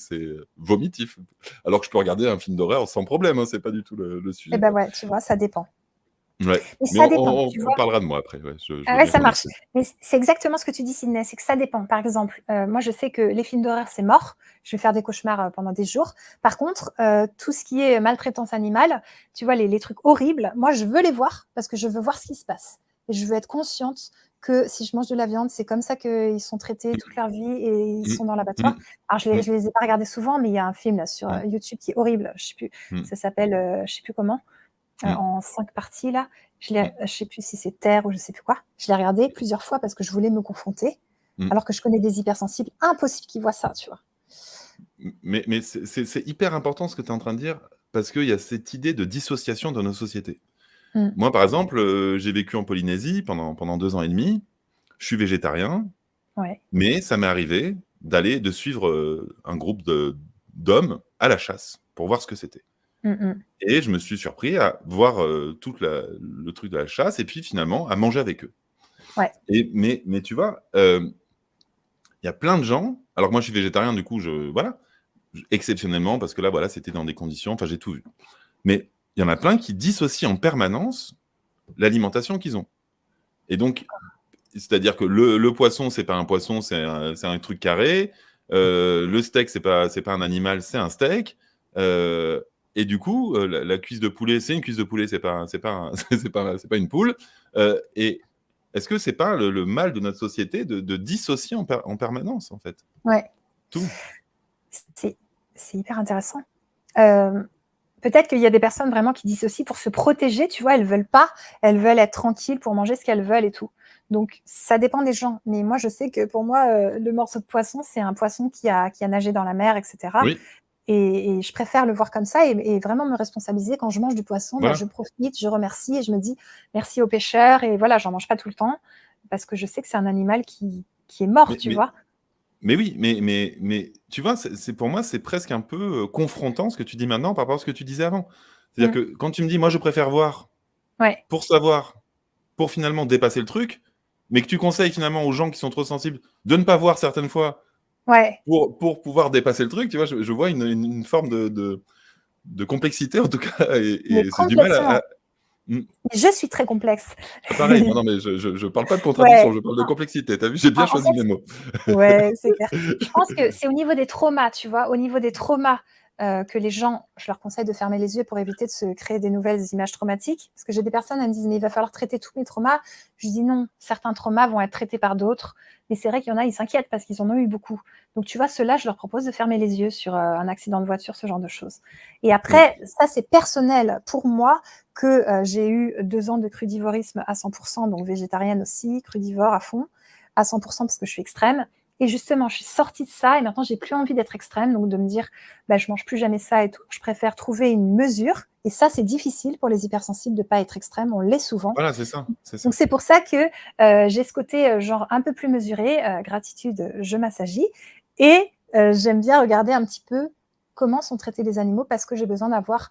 vomitif. Alors que je peux regarder un film d'horreur sans problème, hein, c'est pas du tout le et sujet, bah quoi. ouais, tu vois, ça dépend. Ouais, Mais mais ça dépend, tu on vois? parlera de moi après, ouais, je Ah veux ouais, bien ça qu'on en marche. discute. Mais c'est exactement ce que tu dis, Sydney, c'est que ça dépend. Par exemple, moi, je sais que les films d'horreur, c'est mort. Je vais faire des cauchemars, pendant des jours. Par contre, tout ce qui est maltraitance animale, tu vois, les trucs horribles, moi, je veux les voir parce que je veux voir ce qui se passe et je veux être consciente que si je mange de la viande, c'est comme ça qu'ils sont traités toute leur vie et ils Mmh. sont dans Mmh. l'abattoir. Alors Mmh. je les ai pas regardés souvent, mais il y a un film là sur, Mmh. YouTube qui est horrible. Je sais plus, Mmh. ça s'appelle, je sais plus comment. Mmh. En 5 parties là. Mmh. Je sais plus si c'est Terre ou je sais plus quoi. Je l'ai regardé plusieurs fois parce que je voulais me confronter, Mmh. alors que je connais des hypersensibles, impossible qu'ils voient ça, tu vois? Mais c'est hyper important ce que tu es en train de dire, parce qu'il y a cette idée de dissociation dans nos sociétés. Mmh. Moi, par exemple, j'ai vécu en Polynésie pendant 2 ans et demi. Je suis végétarien, Ouais. mais ça m'est arrivé de suivre, un groupe d'hommes à la chasse pour voir ce que c'était. Mmh mh. Et je me suis surpris à voir, toute la le truc de la chasse et puis finalement à manger avec eux. Ouais. Mais tu vois, il y a plein de gens alors moi je suis végétarien du coup voilà, exceptionnellement parce que là voilà, c'était dans des conditions enfin j'ai tout vu. Mais il y en a plein qui dissocient en permanence l'alimentation qu'ils ont. Et donc c'est-à-dire que le poisson, c'est pas un poisson, c'est un truc carré. Le steak, c'est pas un animal, c'est un steak. Et du coup, la cuisse de poulet, c'est une cuisse de poulet, c'est pas un c'est pas une poule. Et est-ce que c'est pas le mal de notre société de dissocier en permanence, en fait? Ouais. Tout. C'est c'est hyper intéressant. Hem, Peut-être qu'il y a des personnes vraiment qui dissocient pour se protéger, tu vois? Elles veulent être tranquilles pour manger ce qu'elles veulent et tout. Donc ça dépend des gens. Mais moi, je sais que pour moi, le morceau de poisson, c'est un poisson qui a nagé dans la mer et cetera. Oui, Et je préfère le voir comme ça et vraiment me responsabiliser. Quand je mange du poisson, bah, je voilà. profite, je remercie et je me dis: «Merci aux pêcheurs» et voilà, j'en mange pas tout le temps parce que je sais que c'est un animal qui est mort, Mais tu mais vois? mais oui, mais tu vois, c'est pour moi, c'est presque un peu, confrontant ce que tu dis maintenant par rapport à ce que tu disais avant. C'est-à-dire Mmh. que quand tu me dis: «Moi, je préfère voir Ouais, pour savoir». Pour finalement dépasser le truc, mais que tu conseilles finalement aux gens qui sont trop sensibles de ne pas voir certaines fois ouais, pour pouvoir dépasser le truc, tu vois? Je vois une forme de complexité en tout cas mais et j'ai du mal complètement. à mmh, Je suis très complexe. pareil, non, non, mais je parle pas de contradiction, Ouais, je parle de complexité. Tu as vu? J'ai bien en choisi fait mes mots. ouais, c'est clair. Je pense que c'est au niveau des traumas, tu vois? Au niveau des traumas, que les gens je leur conseille de fermer les yeux pour éviter de se créer des nouvelles images traumatiques. Parce que j'ai des personnes, elles me disent: «Mais il va falloir traiter tous mes traumas». Je dis: «Non, certains traumas vont être traités par d'autres». Mais c'est vrai qu'il y en a, ils s'inquiètent parce qu'ils en ont eu beaucoup. Donc tu vois, ceux-là, je leur propose de fermer les yeux sur, un accident de voiture, ce genre de choses. Et Mmh, après, ça, c'est personnel pour moi que, j'ai eu 2 ans de crudivorisme à 100 donc végétarienne aussi, crudivore à fond, à 100 parce que je suis extrême. Et justement, je suis sortie de ça et maintenant j'ai plus envie d'être extrême, donc de me dire, bah, je mange plus jamais ça et tout. Je préfère trouver une mesure. Et ça, c'est difficile pour les hypersensibles de pas être extrême. On l'est souvent. voilà, c'est ça, c'est Donc ça. c'est pour ça que j'ai ce côté genre un peu plus mesuré, gratitude, je m'assagie et J'aime bien regarder un petit peu comment sont traités les animaux parce que j'ai besoin d'avoir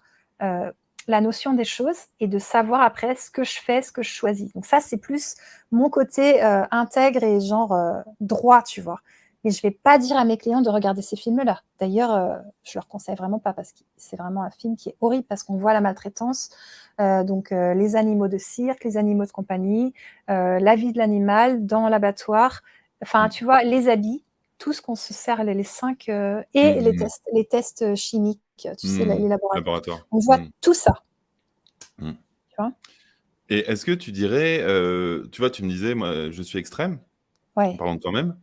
la notion des choses et de savoir après ce que je fais, ce que je choisis. Donc ça, c'est plus mon côté intègre et genre droit, tu vois. Mais je vais pas dire à mes clients de regarder ces films-là. D'ailleurs, je leur conseille vraiment pas parce que c'est vraiment un film qui est horrible parce qu'on voit la maltraitance. Donc les animaux de cirque, les animaux de compagnie, la vie de l'animal dans l'abattoir. Enfin, Mmh. tu vois, les habits, tout ce qu'on se sert, les 5 et Mmh mh. les tests chimiques, tu sais, Mmh. les laboratoires. Laboratoire. On voit Mmh. tout ça, Mmh. tu vois. Et est-ce que tu dirais, tu vois, tu me disais: «Moi, je suis extrême», en Ouais. parlant de toi-même.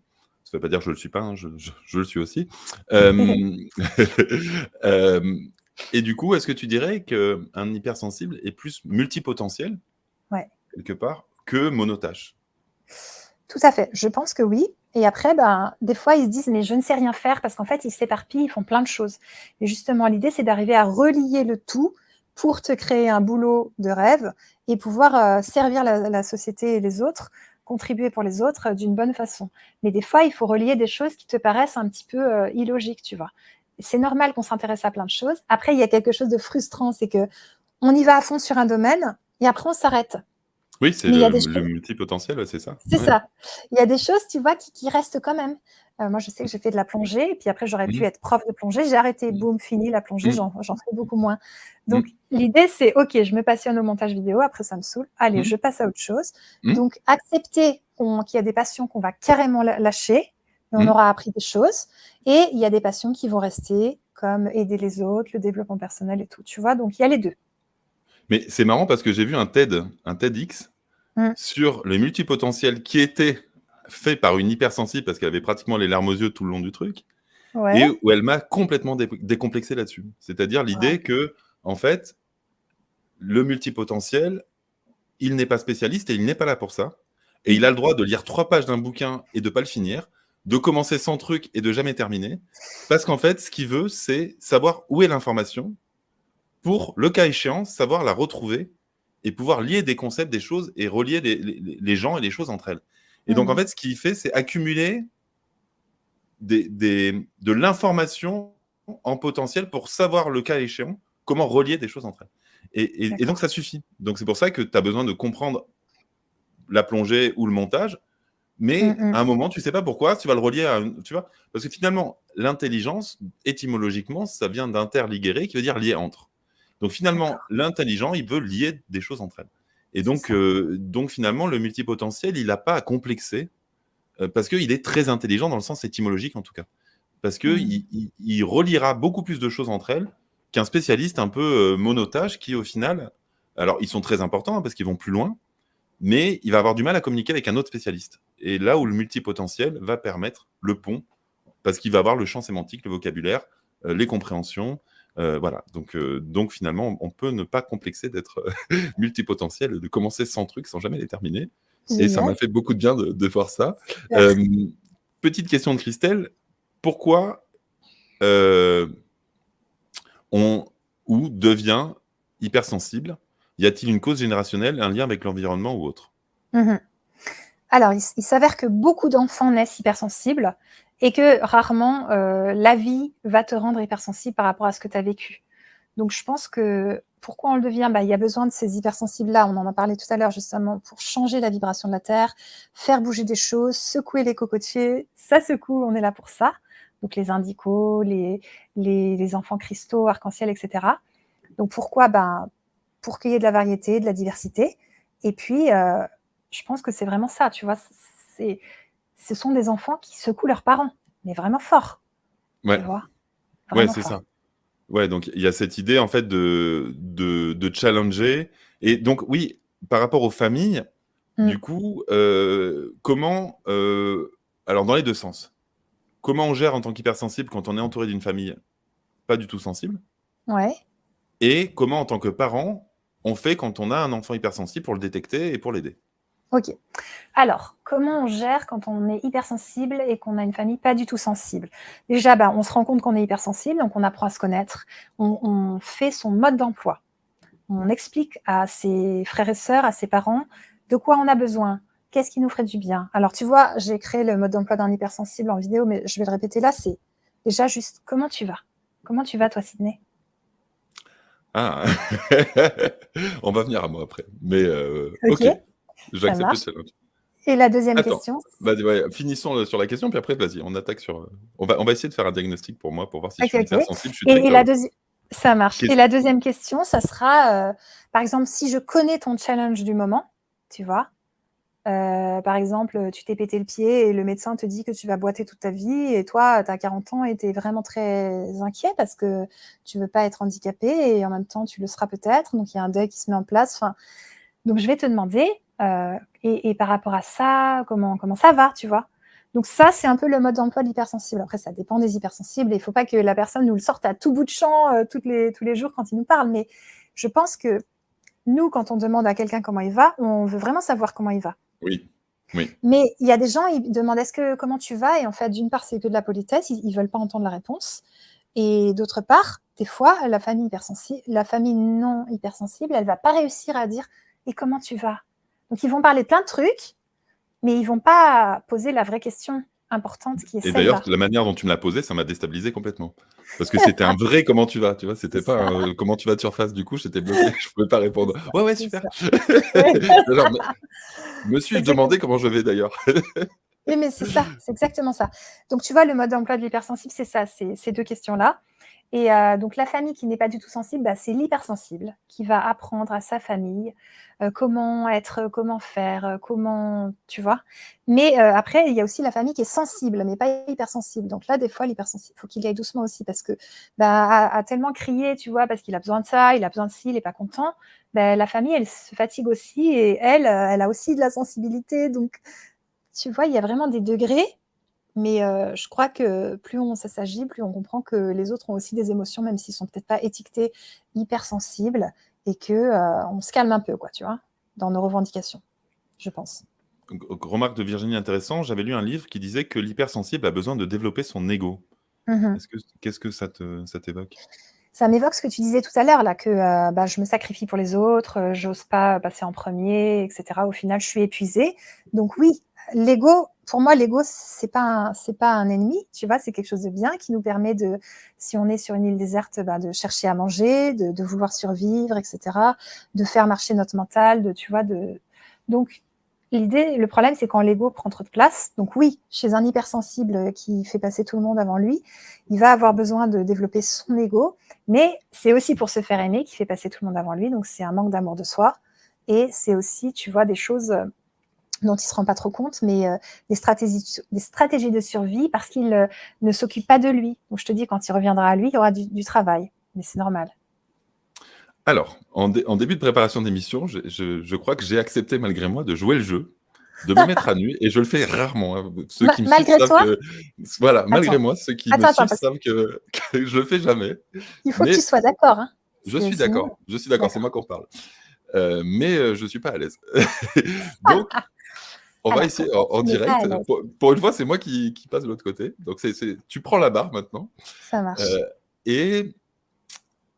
Ça veut pas dire que je le suis pas, hein, je le suis aussi. Hem, hem et du coup, est-ce que tu dirais qu'un hypersensible est plus multipotentiel, Ouais, quelque part, que monotâche? tout à fait. Je pense que oui. Et après, ben, des fois, ils se disent, mais je ne sais rien faire parce qu'en fait, ils s'éparpillent, ils font plein de choses. Et justement, l'idée, c'est d'arriver à relier le tout pour te créer un boulot de rêve et pouvoir servir la société et les autres, contribuer pour les autres d'une bonne façon. Mais des fois, il faut relier des choses qui te paraissent un petit peu illogiques, tu vois. C'est normal qu'on s'intéresse à plein de choses. Après, il y a quelque chose de frustrant, c'est que on y va à fond sur un domaine et après, on s'arrête. Oui, c'est Mais il y a des le choses. multipotentiel, ouais, c'est ça? C'est Ouais. ça. Il y a des choses, tu vois, qui restent quand même. Moi, je sais que j'ai fait de la plongée et puis après j'aurais pu Mmh. être prof de plongée. J'ai arrêté, Mmh. boum, fini la plongée, Mmh. j'en fais beaucoup moins. Donc Mmh. l'idée, c'est OK, je me passionne au montage vidéo, après ça me saoule, allez, Mmh. je passe à autre chose. Mmh. Donc accepter qu'il y a des passions qu'on va carrément lâcher et on Mmh. aura appris des choses et il y a des passions qui vont rester comme aider les autres, le développement personnel et tout, tu vois? Donc il y a les 2. Mais c'est marrant parce que j'ai vu un TEDx Mmh. sur les multipotentiels qui était fait par une hypersensible parce qu'elle avait pratiquement les larmes aux yeux tout le long du truc et Ouais. où elle m'a complètement décomplexé là-dessus. C'est-à-dire Waouh. l'idée que, en fait, le multipotentiel, il n'est pas spécialiste et il n'est pas là pour ça. Et il Mmh. a le droit de lire 3 pages d'un bouquin et de pas le finir, de commencer 100 trucs et de jamais terminer. Parce qu'en fait, ce qu'il veut, c'est savoir où est l'information pour, le cas échéant, savoir la retrouver et pouvoir lier des concepts, des choses et relier les gens et les choses entre elles. Et donc, en Mmh. fait, ce qu'il fait, c'est accumuler de l'information en potentiel pour savoir, le cas échéant, comment relier des choses entre elles. Et donc, D'accord. ça suffit. Donc, c'est pour ça que tu as besoin de comprendre la plongée ou le montage, Mmh mais mh. à un moment, tu sais pas pourquoi, tu vas le relier à tu vois? Parce que finalement, l'intelligence, étymologiquement, ça vient d'interligere, qui veut dire lier entre. Donc finalement, D'accord, l'intelligent, il veut lier des choses entre elles. Et c'est ça. donc finalement, le multipotentiel, il a pas à complexer, parce qu'il est très intelligent dans le sens étymologique, en tout cas. Parce Mmh. qu'il reliera beaucoup plus de choses entre elles qu'un spécialiste un peu, monotage qui, au final, alors ils sont très importants, hein, parce qu'ils vont plus loin, mais il va avoir du mal à communiquer avec un autre spécialiste. Et là où le multipotentiel va permettre le pont, parce qu'il va avoir le champ sémantique, le vocabulaire, les compréhensions, voilà. Donc finalement, on peut ne pas complexer d'être multipotentiel, de commencer 100 trucs sans jamais les terminer. Et ça m'a Génial. fait beaucoup de bien de voir ça. Super. Petite question de Christelle, pourquoi on ou devient hypersensible? Y a-t-il une cause générationnelle, un lien avec l'environnement ou autre? Mmh. Alors, il s'avère que beaucoup d'enfants naissent hypersensibles et que rarement, la vie va te rendre hypersensible par rapport à ce que tu as vécu. Donc je pense que pourquoi on le devient? Bah, il y a besoin de ces hypersensibles-là, on en a parlé tout à l'heure justement, pour changer la vibration de la Terre, faire bouger des choses, secouer les cocotiers. Ça secoue, on est là pour ça. Donc les indicos, les enfants cristaux, arc-en-ciel et cetera. Donc pourquoi? Ben, pour qu'il y ait de la variété, de la diversité et puis, je pense que c'est vraiment ça, tu vois? C'est ce sont des enfants qui secouent leurs parents, mais vraiment fort, tu Ouais, vois? ouais, Vraiment c'est fort. ça. Ouais, donc il y a cette idée en fait de challenger et donc oui, par rapport aux familles, Mmh. du coup, comment, alors dans les 2 sens, comment on gère en tant qu'hypersensible quand on est entouré d'une famille pas du tout sensible? Ouais. Et comment en tant que parent, on fait quand on a un enfant hypersensible pour le détecter et pour l'aider? OK. Alors, comment on gère quand on est hypersensible et qu'on a une famille pas du tout sensible? Déjà, bah, on se rend compte qu'on est hypersensible, donc on apprend à se connaître. On fait son mode d'emploi. On explique à ses frères et sœurs, à ses parents, de quoi on a besoin, qu'est-ce qui nous ferait du bien. Alors tu vois, j'ai créé le mode d'emploi d'un hypersensible en vidéo, mais je vais le répéter là, c'est Déjà, juste, comment tu vas? Comment tu vas, toi, Sydney? Ah! On va venir à moi après. Mais OK, OK, ça j'accepte le marche. challenge. Et la deuxième Attends, question? bah, ouais, finissons, sur la question, puis après, vas-y, on attaque sur, on va essayer de faire un diagnostic pour moi, pour voir si je OK, suis OK. hypersensible. Je suis très Et la curieux. deuxi ça marche. Et Qu'est-ce la deuxième question, ça sera, par exemple, si je connais ton challenge du moment, tu vois? Par exemple, tu t'es pété le pied et le médecin te dit que tu vas boiter toute ta vie et toi, tu as 40 ans et tu es vraiment très inquiet parce que tu veux pas être handicapé et en même temps, tu le seras peut-être, donc il y a un deuil qui se met en place. Enfin, donc je vais te demander, et par rapport à ça, comment ça va, tu vois? Donc ça, c'est un peu le mode d'emploi de l'hypersensible. Après, ça dépend des hypersensibles et il faut pas que la personne nous le sorte à tout bout de champ, tous les jours quand il nous parle. Mais je pense que nous, quand on demande à quelqu'un comment il va, on veut vraiment savoir comment il va. Oui, oui. Mais il y a des gens, ils demandent: «Est-ce que comment tu vas?» et en fait, d'une part, c'est que de la politesse, ils veulent pas entendre la réponse et d'autre part, des fois, la famille non hypersensible, elle va pas réussir à dire: «Et comment tu vas?» Donc ils vont parler de plein de trucs, mais ils vont pas poser la vraie question importante qui est Et d'ailleurs, celle-là. la manière dont tu me l'as posé, ça m'a déstabilisé complètement. Parce que c'était un vrai «comment tu vas», tu vois? C'est C'était pas ça, un «comment tu vas» de surface. Du coup, j'étais bloqué, je pouvais pas répondre: «Ouais, ouais, c'est super». ça. Ouais, Genre, me suis-je demandé exactement. comment je vais d'ailleurs? Oui, mais c'est ça, c'est exactement ça. Donc tu vois, le mode d'emploi de l'hypersensible, c'est ça, c'est ces 2 questions-là. Et donc la famille qui n'est pas du tout sensible, bah, c'est l'hypersensible qui va apprendre à sa famille, comment être, comment faire, comment tu vois? Mais après, il y a aussi la famille qui est sensible, mais pas hypersensible. Donc là, des fois, l'hypersensible, il faut qu'il y aille doucement aussi parce que, bah, à tellement crier, tu vois? Parce qu'il a besoin de ça, il a besoin de ci, il est pas content, bah, la famille, elle se fatigue aussi et elle, elle a aussi de la sensibilité. Donc tu vois, il y a vraiment des degrés, mais je crois que plus on ça s'agit, plus on comprend que les autres ont aussi des émotions, même s'ils sont peut-être pas étiquetés hypersensibles et que, on se calme un peu quoi, tu vois? Dans nos revendications, je pense. Remarque de Virginie intéressant, j'avais lu un livre qui disait que l'hypersensible a besoin de développer son ego. Mmh mh. Qu'est-ce que ça t'évoque? Ça m'évoque ce que tu disais tout à l'heure là, que, bah, je me sacrifie pour les autres, j'ose pas passer en premier et cetera. Au final, je suis épuisée. Donc oui, l'ego, pour moi, l'ego, c'est pas un ennemi, tu vois? C'est quelque chose de bien qui nous permet de si on est sur une île déserte, bah, de chercher à manger, de vouloir survivre et cetera, de faire marcher notre mental, de tu vois? Donc le problème, c'est quand l'ego prend trop de place. Donc oui, chez un hypersensible, qui fait passer tout le monde avant lui, il va avoir besoin de développer son ego, mais c'est aussi pour se faire aimer qu'il fait passer tout le monde avant lui, donc c'est un manque d'amour de soi et c'est aussi, tu vois, des choses, dont il ne se rend pas trop compte, mais des stratégies de survie parce qu'il, ne s'occupe pas de lui. Donc je te dis, quand il reviendra à lui, il y aura du travail, mais c'est normal. Alors, en début de préparation d'émission, je crois que j'ai accepté malgré moi de jouer le jeu, de me mettre à nu et je le fais rarement, hein. Ceux qui me suivent Malgré savent toi? que voilà, malgré Attends, moi, ceux qui me suivent parce savent que je le fais jamais. qu'il faut que tu Mais sois d'accord, hein, parce que sinon je suis d'accord, c'est d'accord. moi qu'on parle. Mais je suis pas à l'aise. Donc on va Alors essayer pourquoi en tu n'es pas à direct, l'aise? pour une fois, c'est moi qui passe de l'autre côté. Donc tu prends la barre maintenant, Ça marche. heu et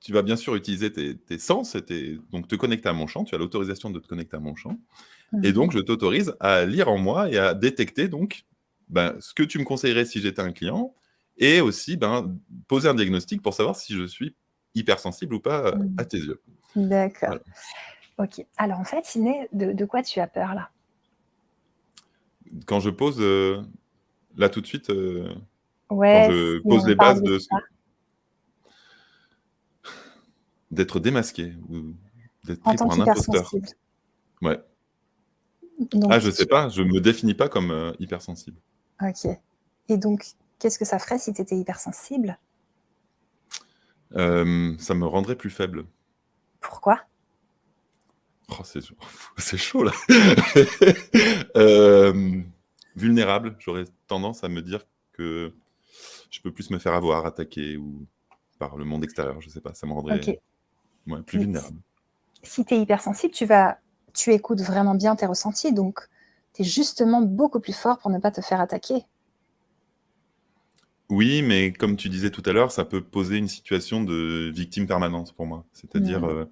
tu vas bien sûr utiliser tes sens et donc te connecter à mon champ. Tu as l'autorisation de te connecter à mon champ et Mmh. donc je t'autorise à lire en moi et à détecter donc, ben, ce que tu me conseillerais si j'étais un client et aussi, ben, poser un diagnostic pour savoir si je suis hypersensible ou pas, Mmh. à tes yeux. D'accord. Voilà. OK. Alors en fait, Siné, de quoi tu as peur là? Quand je pose, là tout de suite, quand Ouais, je si pose on les parle bases de de ça. d'être démasqué ou d'être En pris tant pour un imposteur. qu'hypersensible. Ouais. Ah, Donc je sais tu pas, je me définis pas comme, hypersensible. OK. Et donc, qu'est-ce que ça ferait si tu étais hypersensible? Ça me rendrait plus faible. Pourquoi? Oh, c'est chaud là. Hem, vulnérable, j'aurais tendance à me dire que je peux plus me faire avoir, attaquer ou par le monde extérieur, je sais pas, ça me rendrait, OK. ouais, plus Mais si vulnérable. si tu es hypersensible, tu écoutes vraiment bien tes ressentis, donc tu es justement beaucoup plus fort pour ne pas te faire attaquer. Oui, mais comme tu disais tout à l'heure, ça peut poser une situation de victime permanente pour moi. C'est-à-dire, Mmh.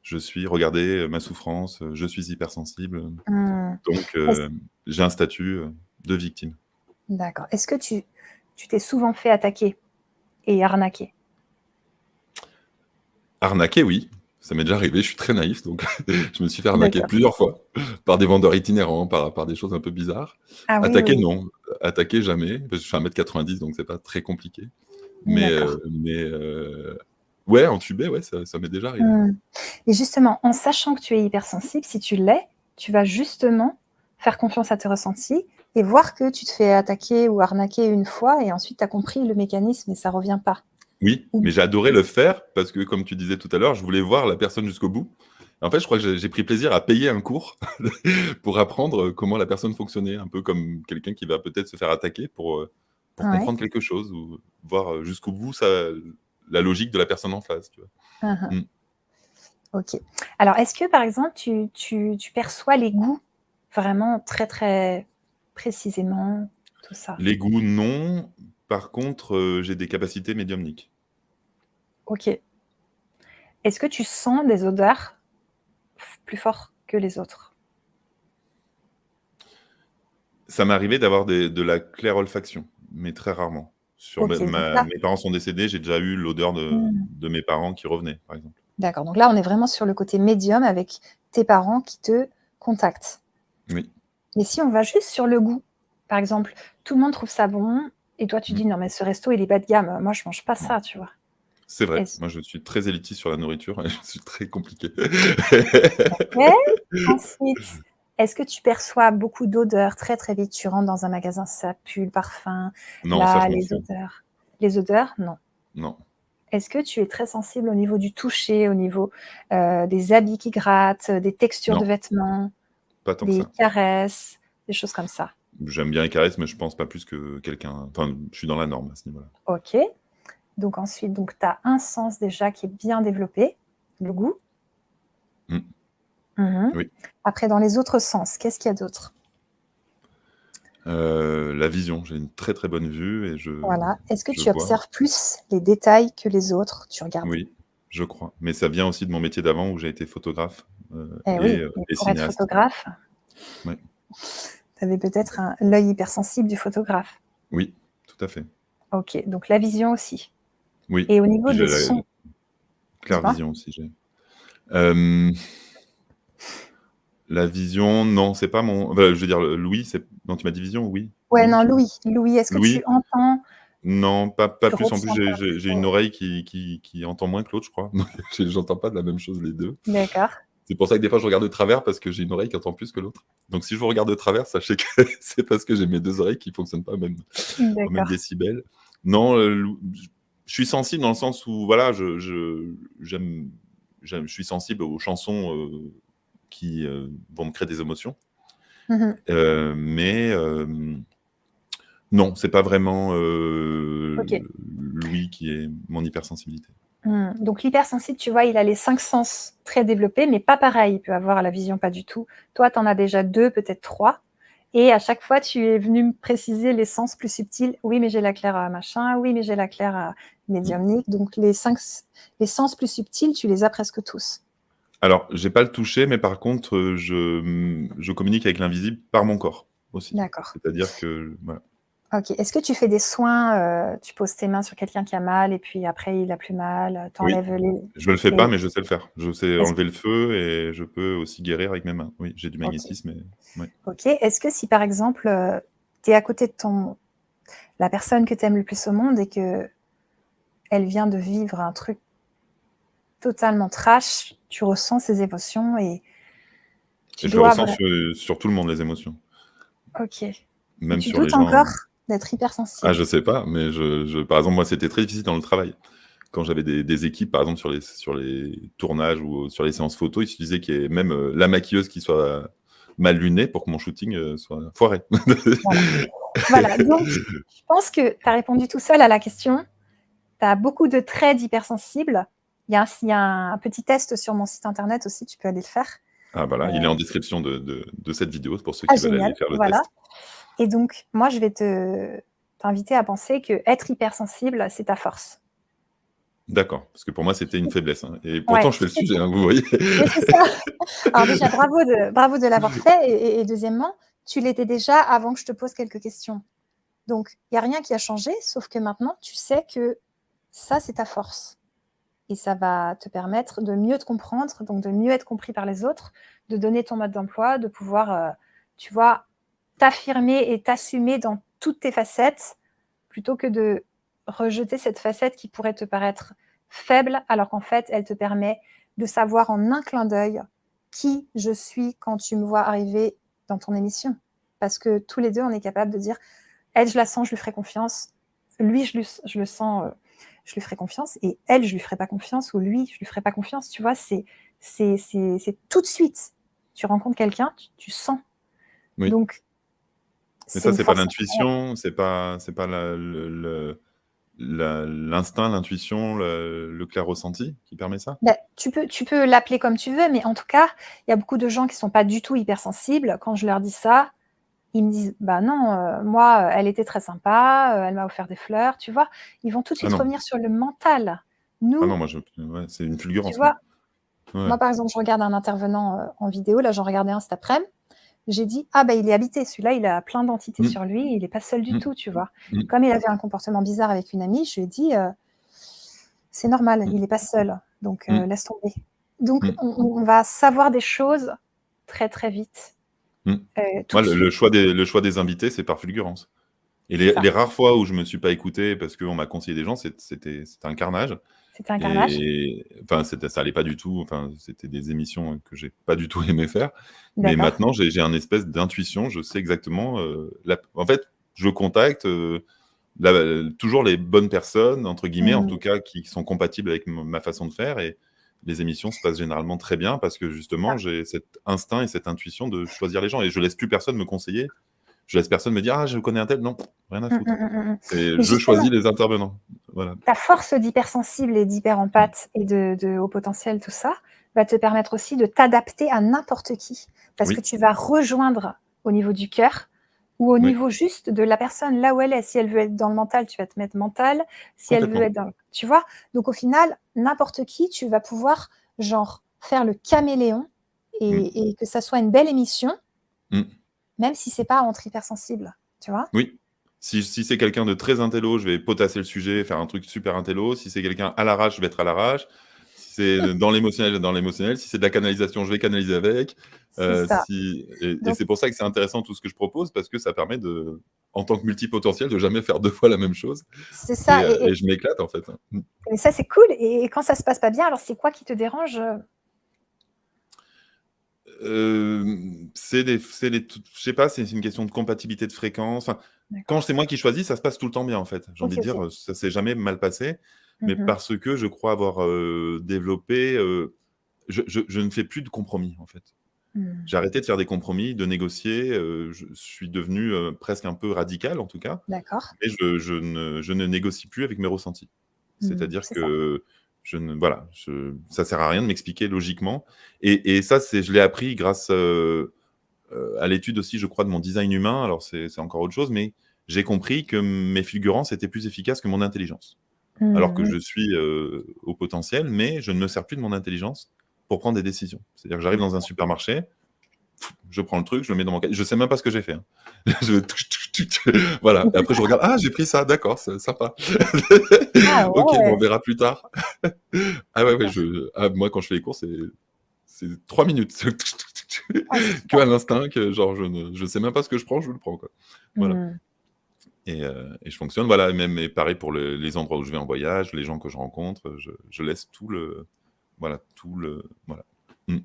je suis regardez, ma souffrance, je suis hypersensible, Mmh. donc Est-ce j'ai un statut, de victime. D'accord. Est-ce que tu t'es souvent fait attaquer? et arnaquer? Arnaquer, oui, ça m'est déjà arrivé, je suis très naïf, donc je me suis fait arnaquer D'accord. plusieurs fois par des vendeurs itinérants, par des choses un peu bizarres. Ah oui, Attaquer, oui, non, attaquer jamais, parce que je fais 1,90 m, donc c'est pas très compliqué. oui. Mais D'accord. ouais, entuber, ouais, ça m'est déjà arrivé. Mmh. Et justement, en sachant que tu es hypersensible, si tu l'es, tu vas justement faire confiance à tes ressentis et voir que tu te fais attaquer ou arnaquer une fois et ensuite tu as compris le mécanisme et ça revient pas. Oui, Ou mais j'ai adoré le faire parce que, comme tu disais tout à l'heure, je voulais voir la personne jusqu'au bout. En fait, je crois que j'ai pris plaisir à payer un cours pour apprendre comment la personne fonctionnait, un peu comme quelqu'un qui va peut-être se faire attaquer pour ouais. comprendre quelque chose ou voir jusqu'au bout la logique de la personne en face, tu vois? Mmh mh. Mmh. OK. Alors est-ce que par exemple tu perçois les goûts vraiment très, très précisément, tout ça? Les goûts, non. Par contre, j'ai des capacités médiumniques. OK. Est-ce que tu sens des odeurs plus fort que les autres? Ça m'est arrivé d'avoir de la clairolfaction, mais très rarement. Sur OK, donc là mes parents sont décédés, j'ai déjà eu l'odeur mmh, de mes parents qui revenait, par exemple. d'accord, donc là, on est vraiment sur le côté médium avec tes parents qui te contactent. Oui. Mais si on va juste sur le goût, par exemple, tout le monde trouve ça bon et toi tu Mmh. dis: «Non mais ce resto il est bas de gamme, moi je mange pas Non. ça», tu vois? C'est vrai, Est-ce moi je suis très élitiste sur la nourriture et je suis très compliqué. OK. Ensuite, est-ce que tu perçois beaucoup d'odeurs très, très vite? Tu rentres dans un magasin, ça pue le parfum, Non, ça je là, m'en les fous. odeurs. Les odeurs? Non. Non, Est-ce que tu es très sensible au niveau du toucher, au niveau, des habits qui grattent, des textures de non, vêtements, pas tant que des ça. caresses, des choses comme ça? J'aime bien les caresses, mais je pense pas plus que quelqu'un, enfin, je suis dans la norme à ce niveau-là. OK. Donc ensuite, donc tu as un sens déjà qui est bien développé, le goût. Mmh, Mmh. oui. Après dans les autres sens, qu'est-ce qu'il y a d'autre? La vision, j'ai une très, très bonne vue et Voilà. Est-ce que je tu vois. observes plus les détails que les autres? Tu regardes Oui, je crois. Mais ça vient aussi de mon métier d'avant où j'ai été photographe, eh oui, et et pour être cinéaste. photographe, Ouais. tu avais peut-être l'œil hypersensible du photographe. Oui, tout à fait. OK, donc la vision aussi. Oui, Et au niveau puis j'ai des la sons, claire dis-moi? vision aussi, j'ai. Hem, la vision, non, c'est pas mon je veux dire, l'ouïe, c'est non, tu m'as dit vision? Oui? Ouais, Oui, non, tu m'as dit? l'ouïe, l'ouïe, est-ce que tu L'ouïe? entends, Non, pas tu plus. En plus, retiens pas j'ai une trop? oreille qui entend moins que l'autre, je crois. Donc j'entends pas de la même chose les 2. D'accord, C'est pour ça que des fois je regarde de travers parce que j'ai une oreille qui entend plus que l'autre. Donc si je vous regarde de travers, sachez que c'est parce que j'ai mes 2 oreilles qui fonctionnent pas au même d'accord. décibel. Non, je suis sensible dans le sens où voilà, j'aime je suis sensible aux chansons, qui, vont me créer des émotions. Mmh mh. Mais, non, c'est pas vraiment, OK. l'ouïe qui est mon hypersensibilité. Mmh, donc l'hypersensible, tu vois, il a les 5 sens très développés, mais pas pareil. Il peut avoir la vision pas du tout. Toi, tu en as déjà 2, peut-être 3. Et à chaque fois, tu es venu me préciser les sens plus subtils. Oui, mais j'ai la claire à machin, oui, mais j'ai la claire à Mmh. médiumnique. Donc les sens plus subtils, tu les as presque tous. Alors, j'ai pas le toucher, mais par contre, je communique avec l'invisible par mon corps aussi. D'accord. C'est-à-dire que voilà. OK. Est-ce que tu fais des soins, tu poses tes mains sur quelqu'un qui a mal et puis après il a plus mal, tu Oui, enlèves je le fais pas, les mais je sais le faire. Je sais est-ce enlever le feu et je peux aussi guérir avec mes mains. Oui, j'ai du OK. magnétisme et ouais. OK. Est-ce que si par exemple, tu es à côté de ton la personne que tu aimes le plus au monde et qu'elle vient de vivre un truc totalement trash, tu ressens ses émotions et tu Et je le dois ressens vrai sur tout le monde, les émotions. OK. Et Même tu sur les doutes gens, encore d'être ah, hypersensible? je sais pas, mais par exemple, moi, c'était très difficile dans le travail. Quand j'avais des équipes, par exemple, sur les tournages ou sur les séances photos, il suffisait qu'il y ait même, la maquilleuse qui soit mal lunée pour que mon shooting, soit foiré. Voilà. Voilà, donc je pense que tu as répondu tout seul à la question. Tu as beaucoup de traits d'hypersensible. Il y a un petit test sur mon site internet aussi, tu peux aller le faire. Ah bah Heu, là, il est en description de cette vidéo pour ceux ah qui veulent génial, aller faire le voilà. test. Et donc moi je vais t'inviter à penser qu'être hypersensible, c'est ta force. D'accord, parce que pour moi, c'était une faiblesse, hein, et Ouais, pourtant je fais le sujet, hein, vous voyez? mais c'est ça. Alors déjà bravo de l'avoir fait et deuxièmement, tu l'étais déjà avant que je te pose quelques questions. Donc il y a rien qui a changé, sauf que maintenant tu sais que Ça, c'est ta force et ça va te permettre de mieux te comprendre, donc de mieux être compris par les autres, de donner ton mode d'emploi, de pouvoir, tu vois, t'affirmer et t'assumer dans toutes tes facettes, plutôt que de rejeter cette facette qui pourrait te paraître faible, alors qu'en fait, elle te permet de savoir en un clin d'œil qui je suis quand tu me vois arriver dans ton émission. Parce que tous les deux, on est capable de dire, elle, je la sens, je lui ferai confiance. Lui, je le sens, je lui ferai confiance. Et elle, je lui ferai pas confiance. Ou lui, je lui ferai pas confiance. Tu vois, c'est tout de suite. Tu rencontres quelqu'un, tu sens. Oui. Donc, Mais c'est ça, une c'est pas force incroyable. l'intuition, c'est pas l'instinct, l'intuition, le clair ressenti qui permet ça? Ben, tu peux l'appeler comme tu veux, mais en tout cas, il y a beaucoup de gens qui sont pas du tout hypersensibles. Quand je leur dis ça, ils me disent: «Bah non, moi, elle était très sympa, elle m'a offert des fleurs», tu vois? Ils vont tout de Ah suite non. revenir sur le mental. Ah non, Nous, moi ouais, c'est une tu fulgurance, moi. vois? Ouais. Moi, par exemple, je regarde un intervenant, en vidéo, là, j'en regardais un cet après-midi. J'ai dit: «Ah bah, il est habité, celui-là, il a plein d'entités Mmh. sur lui, il est pas seul du Mmh. tout», tu vois? Mmh. Comme il avait un comportement bizarre avec une amie, je lui ai dit: «C'est normal, Mmh. il est pas seul, donc Mmh. laisse tomber». Donc Mmh. on va savoir des choses très, très vite, Mmh. tout Moi, de suite. le choix des invités, c'est par fulgurance. Et C'est les ça. rares fois où je me suis pas écouté parce qu'on m'a conseillé des gens, c'était un carnage. C'était un carnage. Et enfin, ça allait pas du tout. Enfin, c'était des émissions que j'ai pas du tout aimé faire. Mais D'accord. maintenant, j'ai un espèce d'intuition. Je sais exactement. En fait, je contacte toujours les bonnes personnes, entre guillemets, en tout Mmh. cas, qui sont compatibles avec ma façon de faire. Et les émissions se passent généralement très bien parce que justement, Ça. j'ai cet instinct et cette intuition de choisir les gens. Et je laisse plus personne me conseiller. Je laisse personne me dire: «Ah, je connais un tel». Non, rien à Mmh, mmh, foutre. mmh, mmh. C'est Mais je justement, choisis les intervenants. Voilà. ta force d'hypersensible et Mmh. d'hyperempathe et de haut potentiel, tout ça, va te permettre aussi de t'adapter à n'importe qui. Parce que Oui, tu vas rejoindre au niveau du cœur ou au oui, niveau juste de la personne, là où elle est. Si elle veut être dans le mental, tu vas te mettre mental. Si elle veut complètement. être dans tu vois? Donc au final, n'importe qui, tu vas pouvoir genre faire le caméléon Mmh. et que ça soit une belle émission, Mmh. même si c'est pas entre hypersensibles, tu vois? Oui. Si c'est quelqu'un de très intello, je vais potasser le sujet, faire un truc super intello. Si c'est quelqu'un à l'arrache, je vais être à l'arrache. Si c'est dans l'émotionnel, je vais être dans l'émotionnel. Si c'est de la canalisation, je vais canaliser avec. C'est ça. Si et Donc c'est pour ça que c'est intéressant tout ce que je propose parce que ça permet de en tant que multipotentiel, de jamais faire 2 fois la même chose c'est ça et je m'éclate en fait, hein. Mmh. et ça, c'est cool et quand ça se passe pas bien, alors c'est quoi qui te dérange, C'est les tout je sais pas, c'est une question de compatibilité de fréquence. Enfin, quand D'accord. c'est moi qui choisis, ça se passe tout le temps bien, en fait. J'ai envie OK, de OK. dire, ça s'est jamais mal passé, mais Mmh mh. parce que je crois avoir, développé, je ne fais plus de compromis, en fait. Mmh. J'ai arrêté de faire des compromis, de négocier, je suis devenu, presque un peu radical, en tout cas, D'accord. mais je ne négocie plus avec mes ressentis. Mmh. C'est-à-dire C'est ça. que je ne voilà, ça sert à rien de m'expliquer logiquement et ça, je l'ai appris grâce, à l'étude aussi, je crois, de mon design humain. Alors c'est encore autre chose, mais j'ai compris que mes fulgurances étaient plus efficaces que mon intelligence. Alors que Mmh je suis, au potentiel, mais je ne me sers plus de mon intelligence pour prendre des décisions. C'est-à-dire que j'arrive dans un D'accord. supermarché, je prends le truc, je le mets dans mon ca je sais même pas ce que j'ai fait, hein. Je voilà, et après je regarde: «Ah, j'ai pris ça, d'accord, c'est sympa. Ah OK, bon, on ouais! verra plus tard». Ah ouais, ouais, moi, quand je fais les courses, c'est 3 minutes. Ah, c'est Que super. à l'instinct, que genre je sais même pas ce que je prends, je le prends, quoi. Voilà. Mmh. Et je fonctionne, voilà, et pareil pour les endroits où je vais en voyage, les gens que je rencontre, je laisse voilà, mmh,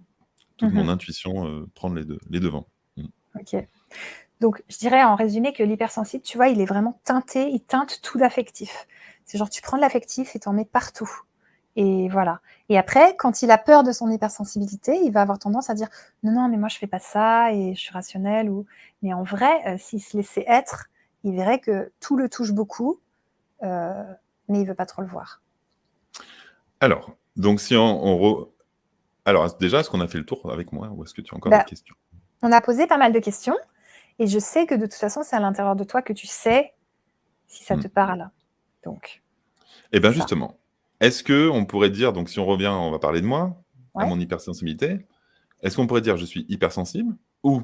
toute Mmh mon mh. intuition, prendre les devants. Mmh. OK. Donc je dirais en résumé que l'hypersensible, tu vois, il est vraiment teinté, il teinte tout d'affectif. C'est genre tu prends de l'affectif et tu en mets partout et voilà et après quand il a peur de son hypersensibilité, il va avoir tendance à dire: «Non, non, mais moi je fais pas ça et je suis rationnel» ou mais en vrai, s'il se laissait être, il verrait que tout le touche beaucoup, heu, mais il veut pas trop le voir. Alors, donc si on re alors déjà, est-ce qu'on a fait le tour avec moi ou est-ce que tu as encore des Bah, questions? on a posé pas mal de questions et je sais que de toute façon, c'est à l'intérieur de toi que tu sais si ça Mmh. te parle. Donc Et c'est ben ça. justement, est-ce qu'on pourrait dire, donc si on revient, on va parler de moi, à Ouais? mon hypersensibilité. Est-ce qu'on pourrait dire je suis hypersensible ou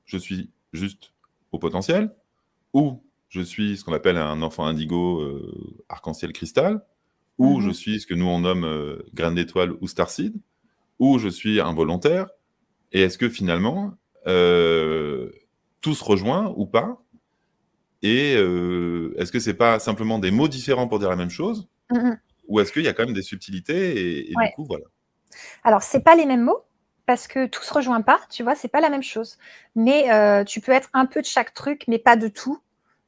je suis juste au potentiel ou je suis ce qu'on appelle un enfant indigo, arc-en-ciel cristal ou je Mmh. suis ce que nous on nomme, graine d'étoile ou starseed, ou je suis involontaire et est-ce que finalement, heu, tout se rejoint ou pas? Et est-ce que c'est pas simplement des mots différents pour dire la même chose? Mmh mh. Ou est-ce qu'il y a quand même des subtilités et du Ouais. coup, voilà. Alors, c'est pas les mêmes mots, parce que tout se rejoint pas, tu vois? C'est pas la même chose. Mais, tu peux être un peu de chaque truc, mais pas de tout.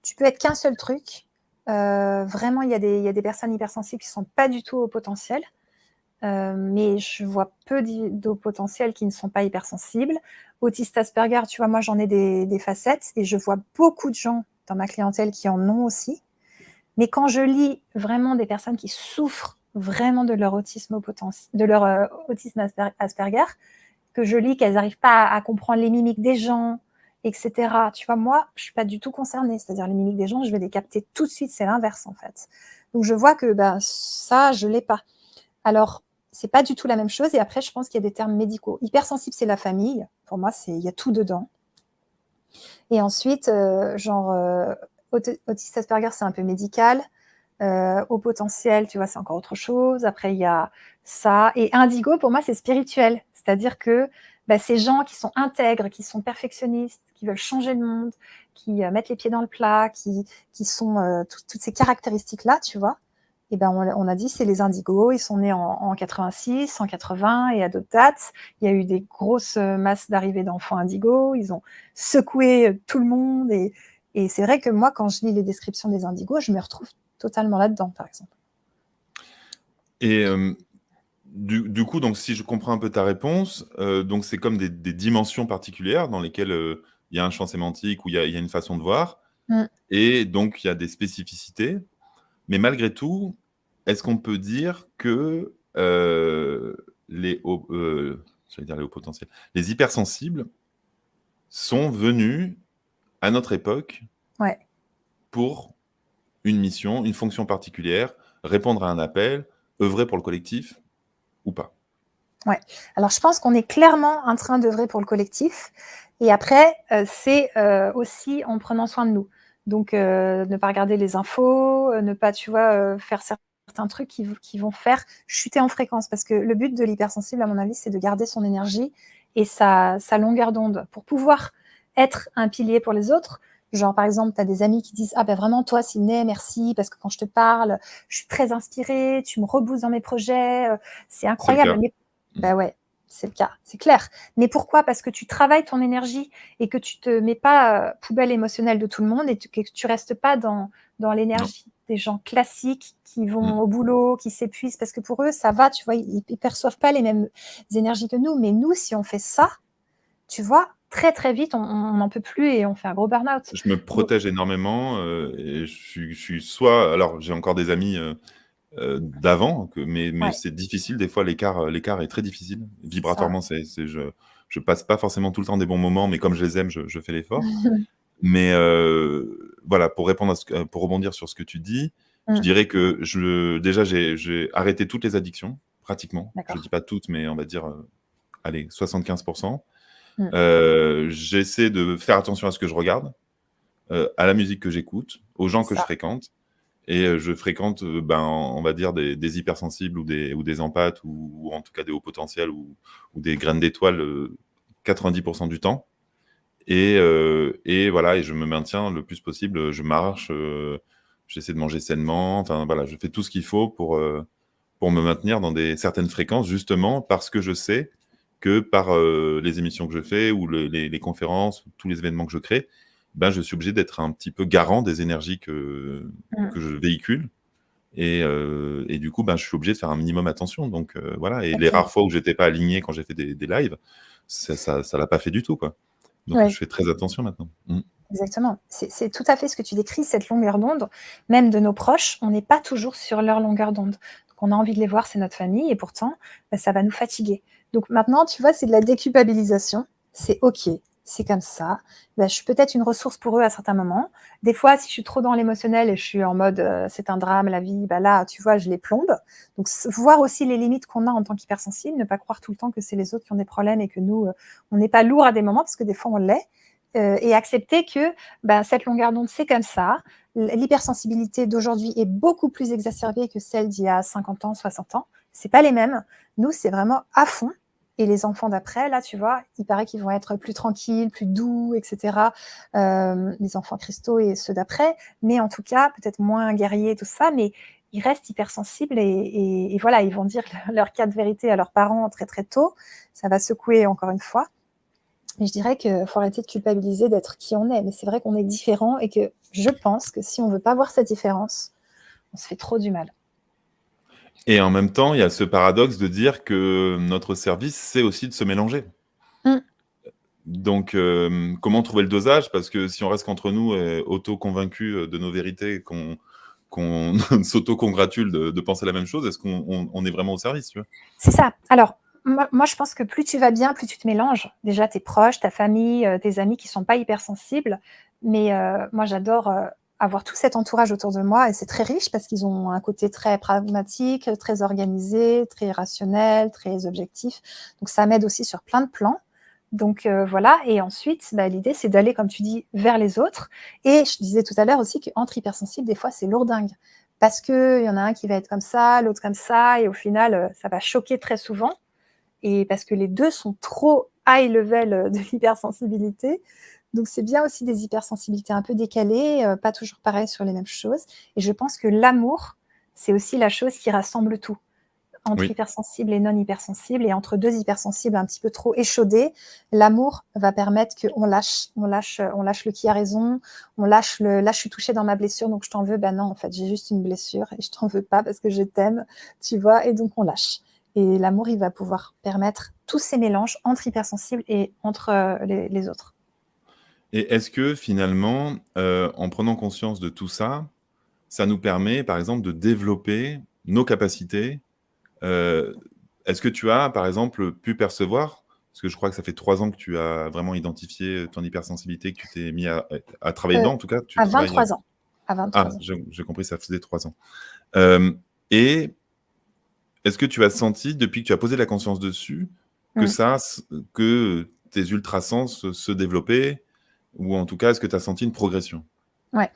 Tu peux être qu'un seul truc. Vraiment, il y a des personnes hypersensibles qui sont pas du tout au potentiel, mais je vois peu d'au potentiel qui ne sont pas hypersensibles. Autiste Asperger, tu vois, moi, j'en ai des facettes et je vois beaucoup de gens dans ma clientèle qui en ont aussi. Mais quand je lis vraiment des personnes qui souffrent vraiment de leur autisme Asperger, que je lis qu'elles n'arrivent pas à comprendre les mimiques des gens, et cetera. Tu vois, moi, je suis pas du tout concernée. C'est-à-dire les mimiques des gens, je vais les capter tout de suite, c'est l'inverse, en fait. Donc je vois que, bah, ça, je l'ai pas. Alors, c'est pas du tout la même chose et après, je pense qu'il y a des termes médicaux. Hypersensible, c'est la famille. Pour moi, il y a tout dedans. Et ensuite, genre, autiste Asperger, c'est un peu médical. Au potentiel, tu vois, c'est encore autre chose. Après, il y a ça. Et indigo, pour moi, c'est spirituel. C'est-à-dire que bah, ces gens qui sont intègres, qui sont perfectionnistes, qui veulent changer le monde, qui mettent les pieds dans le plat, qui sont toutes ces caractéristiques-là, tu vois. Et ben, on a dit, c'est les indigos. Ils sont nés en 86, en 80 et à d'autres dates. Il y a eu des grosses masses d'arrivées d'enfants indigos. Ils ont secoué tout le monde. Et c'est vrai que moi, quand je lis les descriptions des indigos, je me retrouve totalement là-dedans, par exemple. Et du coup, donc si je comprends un peu ta réponse, donc c'est comme des dimensions particulières dans lesquelles, il y a un champ sémantique, où il y a une façon de voir Mmh. et donc il y a des spécificités. Mais malgré tout, est-ce qu'on peut dire que, j'allais dire les hauts potentiels, les hypersensibles sont venus à notre époque Ouais, pour une mission, une fonction particulière, répondre à un appel, œuvrer pour le collectif ou pas? ouais. Alors je pense qu'on est clairement en train d'œuvrer pour le collectif et après, c'est, aussi en prenant soin de nous. Donc ne pas regarder les infos, ne pas, tu vois, faire certains trucs qui vont faire chuter en fréquence. Parce que le but de l'hypersensible, à mon avis, c'est de garder son énergie et sa longueur d'onde pour pouvoir être un pilier pour les autres. Genre, par exemple, tu as des amis qui disent: «Ah ben vraiment toi Sydney, merci parce que quand je te parle, je suis très inspirée, tu me reboosts dans mes projets, c'est C'est le incroyable». cas. Mais Mmh. bah ouais, c'est le cas, c'est clair. Mais pourquoi? Parce que tu travailles ton énergie et que tu te mets pas, poubelle émocionnelle de tout le monde et que tu restes pas dans Non. l'énergie des gens classiques qui vont Mmh. au boulot, qui s'épuisent parce que pour eux, ça va, tu vois? Ils perçoivent pas les mêmes énergies que nous. Mais nous, si on fait ça, tu vois? Très, très vite, on n'en peut plus et on fait un gros burn-out. Je me Donc protège énormément, et je suis soit alors j'ai encore des amis, d'avant que mais ouais, c'est difficile des fois l'écart est très difficile. c'est ça. Vibratoirement, c'est je passe pas forcément tout le temps des bons moments, mais comme je les aime, je fais l'effort. Mais voilà, pour rebondir sur ce que tu dis, je Mmh, dirais que déjà j'ai arrêté toutes les addictions, pratiquement. Je d'accord. dis pas toutes, mais on va dire, allez 75. Mmh, J'essaie de faire attention à ce que je regarde, à la musique que j'écoute, aux gens que je ça. fréquente et je fréquente, ben, on va dire des hypersensibles ou des empathes ou en tout cas des hauts potentiels ou des graines d'étoiles, 90 du temps et voilà et je me maintiens le plus possible, je marche, j'essaie de manger sainement, enfin voilà, je fais tout ce qu'il faut pour me maintenir dans des certaines fréquences justement parce que je sais que par, les émissions que je fais ou les conférences, tous les événements que je crée, ben, je suis obligé d'être un petit peu garant des énergies Mmh, que je véhicule et du coup, ben, je suis obligé de faire un minimum attention donc voilà et les exactement. rares fois où j'étais pas aligné quand j'ai fait des lives, ça l'a pas fait du tout, quoi. Donc je Ouais. fais très attention maintenant. Mmh. Exactement. C'est tout à fait ce que tu décris, cette longueur d'onde. Même de nos proches, on n'est pas toujours sur leur longueur d'onde. Donc on a envie de les voir, c'est notre famille et pourtant, bah, ça va nous fatiguer. Donc maintenant, tu vois, c'est de la déculpabilisation. C'est OK, c'est comme ça. Bah, je suis peut-être une ressource pour eux à certains moments. Des fois, si je suis trop dans l'émotionnel et je suis en mode, «C'est un drame, la vie», bah, là, tu vois, je les plombe. Donc voir aussi les limites qu'on a en tant qu'hypersensible, ne pas croire tout le temps que c'est les autres qui ont des problèmes et que nous, on n'est pas lourd à des moments parce que des fois on l'est. et accepter que cette longueur d'onde, c'est comme ça. L'hypersensibilité d'aujourd'hui est beaucoup plus exacerbée que celle d'il y a 50 ans, 60 ans. C'est pas les mêmes. Nous, c'est vraiment à fond. Et les enfants d'après, là, tu vois, il paraît qu'ils vont être plus tranquilles, plus doux, etc. Les enfants cristaux et ceux d'après. Mais en tout cas, peut-être moins guerriers, tout ça. Mais ils restent hypersensibles et voilà, ils vont dire leur cas de vérité à leurs parents très très tôt. Ça va secouer encore une fois. Mais je dirais qu'il faut arrêter de culpabiliser d'être qui on est. Mais c'est vrai qu'on est différent et que je pense que si on ne veut pas voir cette différence, on se fait trop du mal. Et en même temps, il y a ce paradoxe de dire que notre service, c'est aussi de se mélanger. Mm. Donc, comment trouver le dosage? Parce que si on reste qu'entre nous, auto-convaincus de nos vérités, qu'on s'auto-congratule de penser la même chose, est-ce qu'on est vraiment au service, tu vois? C'est ça. Alors, moi, je pense que plus tu vas bien, plus tu te mélanges. Déjà, tes proches, ta famille, tes amis qui ne sont pas hypersensibles. Mais moi, j'adore avoir tout cet entourage autour de moi et c'est très riche parce qu'ils ont un côté très pragmatique, très organisé, très rationnel, très objectif. Donc, ça m'aide aussi sur plein de plans. Donc voilà, et ensuite, l'idée, c'est d'aller, comme tu dis, vers les autres. Et je disais tout à l'heure aussi qu'entre hypersensibles, des fois, c'est lourdingue. Parce qu'il y en a un qui va être comme ça, l'autre comme ça, et au final, ça va choquer très souvent. Et parce que les deux sont trop high level de l'hypersensibilité. Donc c'est bien aussi des hypersensibilités un peu décalées, pas toujours pareilles sur les mêmes choses. Et je pense que l'amour, c'est aussi la chose qui rassemble tout entre Oui. hypersensibles et non hypersensibles, et entre deux hypersensibles un petit peu trop échaudés, l'amour va permettre qu'on lâche le qui a raison, on lâche le là je suis touchée dans ma blessure donc je t'en veux, non en fait j'ai juste une blessure et je t'en veux pas parce que je t'aime, tu vois, et donc on lâche. Et l'amour, il va pouvoir permettre tous ces mélanges entre hypersensibles et entre les autres. Et est-ce que finalement, en prenant conscience de tout ça, ça nous permet, par exemple, de développer nos capacités? Est-ce que tu as, par exemple, pu percevoir, parce que je crois que ça fait 3 ans que tu as vraiment identifié ton hypersensibilité, que tu t'es mis à travailler Euh, dedans, en tout cas, tu à travailles. 23 ans. À 23 ans. J'ai compris, ça faisait 3 ans. Et est-ce que tu as senti, depuis que tu as posé la conscience dessus, que Mm. que tes ultrasens se développaient? Ou en tout cas, est-ce que tu as senti une progression? Ouais.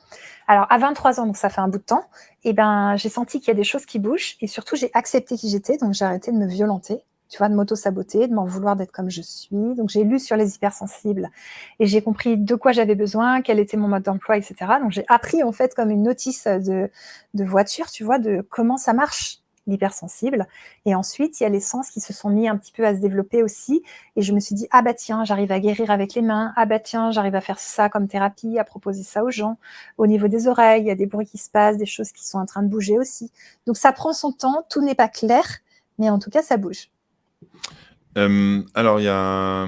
Alors, à 23 ans, donc ça fait un bout de temps, et j'ai senti qu'il y a des choses qui bougent et surtout, j'ai accepté qui j'étais, donc j'ai arrêté de me violenter, tu vois, de m'auto-saboter, de m'en vouloir d'être comme je suis. Donc, j'ai lu sur les hypersensibles et j'ai compris de quoi j'avais besoin, quel était mon mode d'emploi, etc. Donc, j'ai appris en fait comme une notice de voiture, tu vois, de comment ça marche l'hypersensible. Et ensuite, il y a les sens qui se sont mis un petit peu à se développer aussi. Et je me suis dit, ah bah tiens, j'arrive à guérir avec les mains. Ah bah tiens, j'arrive à faire ça comme thérapie, à proposer ça aux gens. Au niveau des oreilles, il y a des bruits qui se passent, des choses qui sont en train de bouger aussi. Donc ça prend son temps, tout n'est pas clair, mais en tout cas, ça bouge. Alors il y a,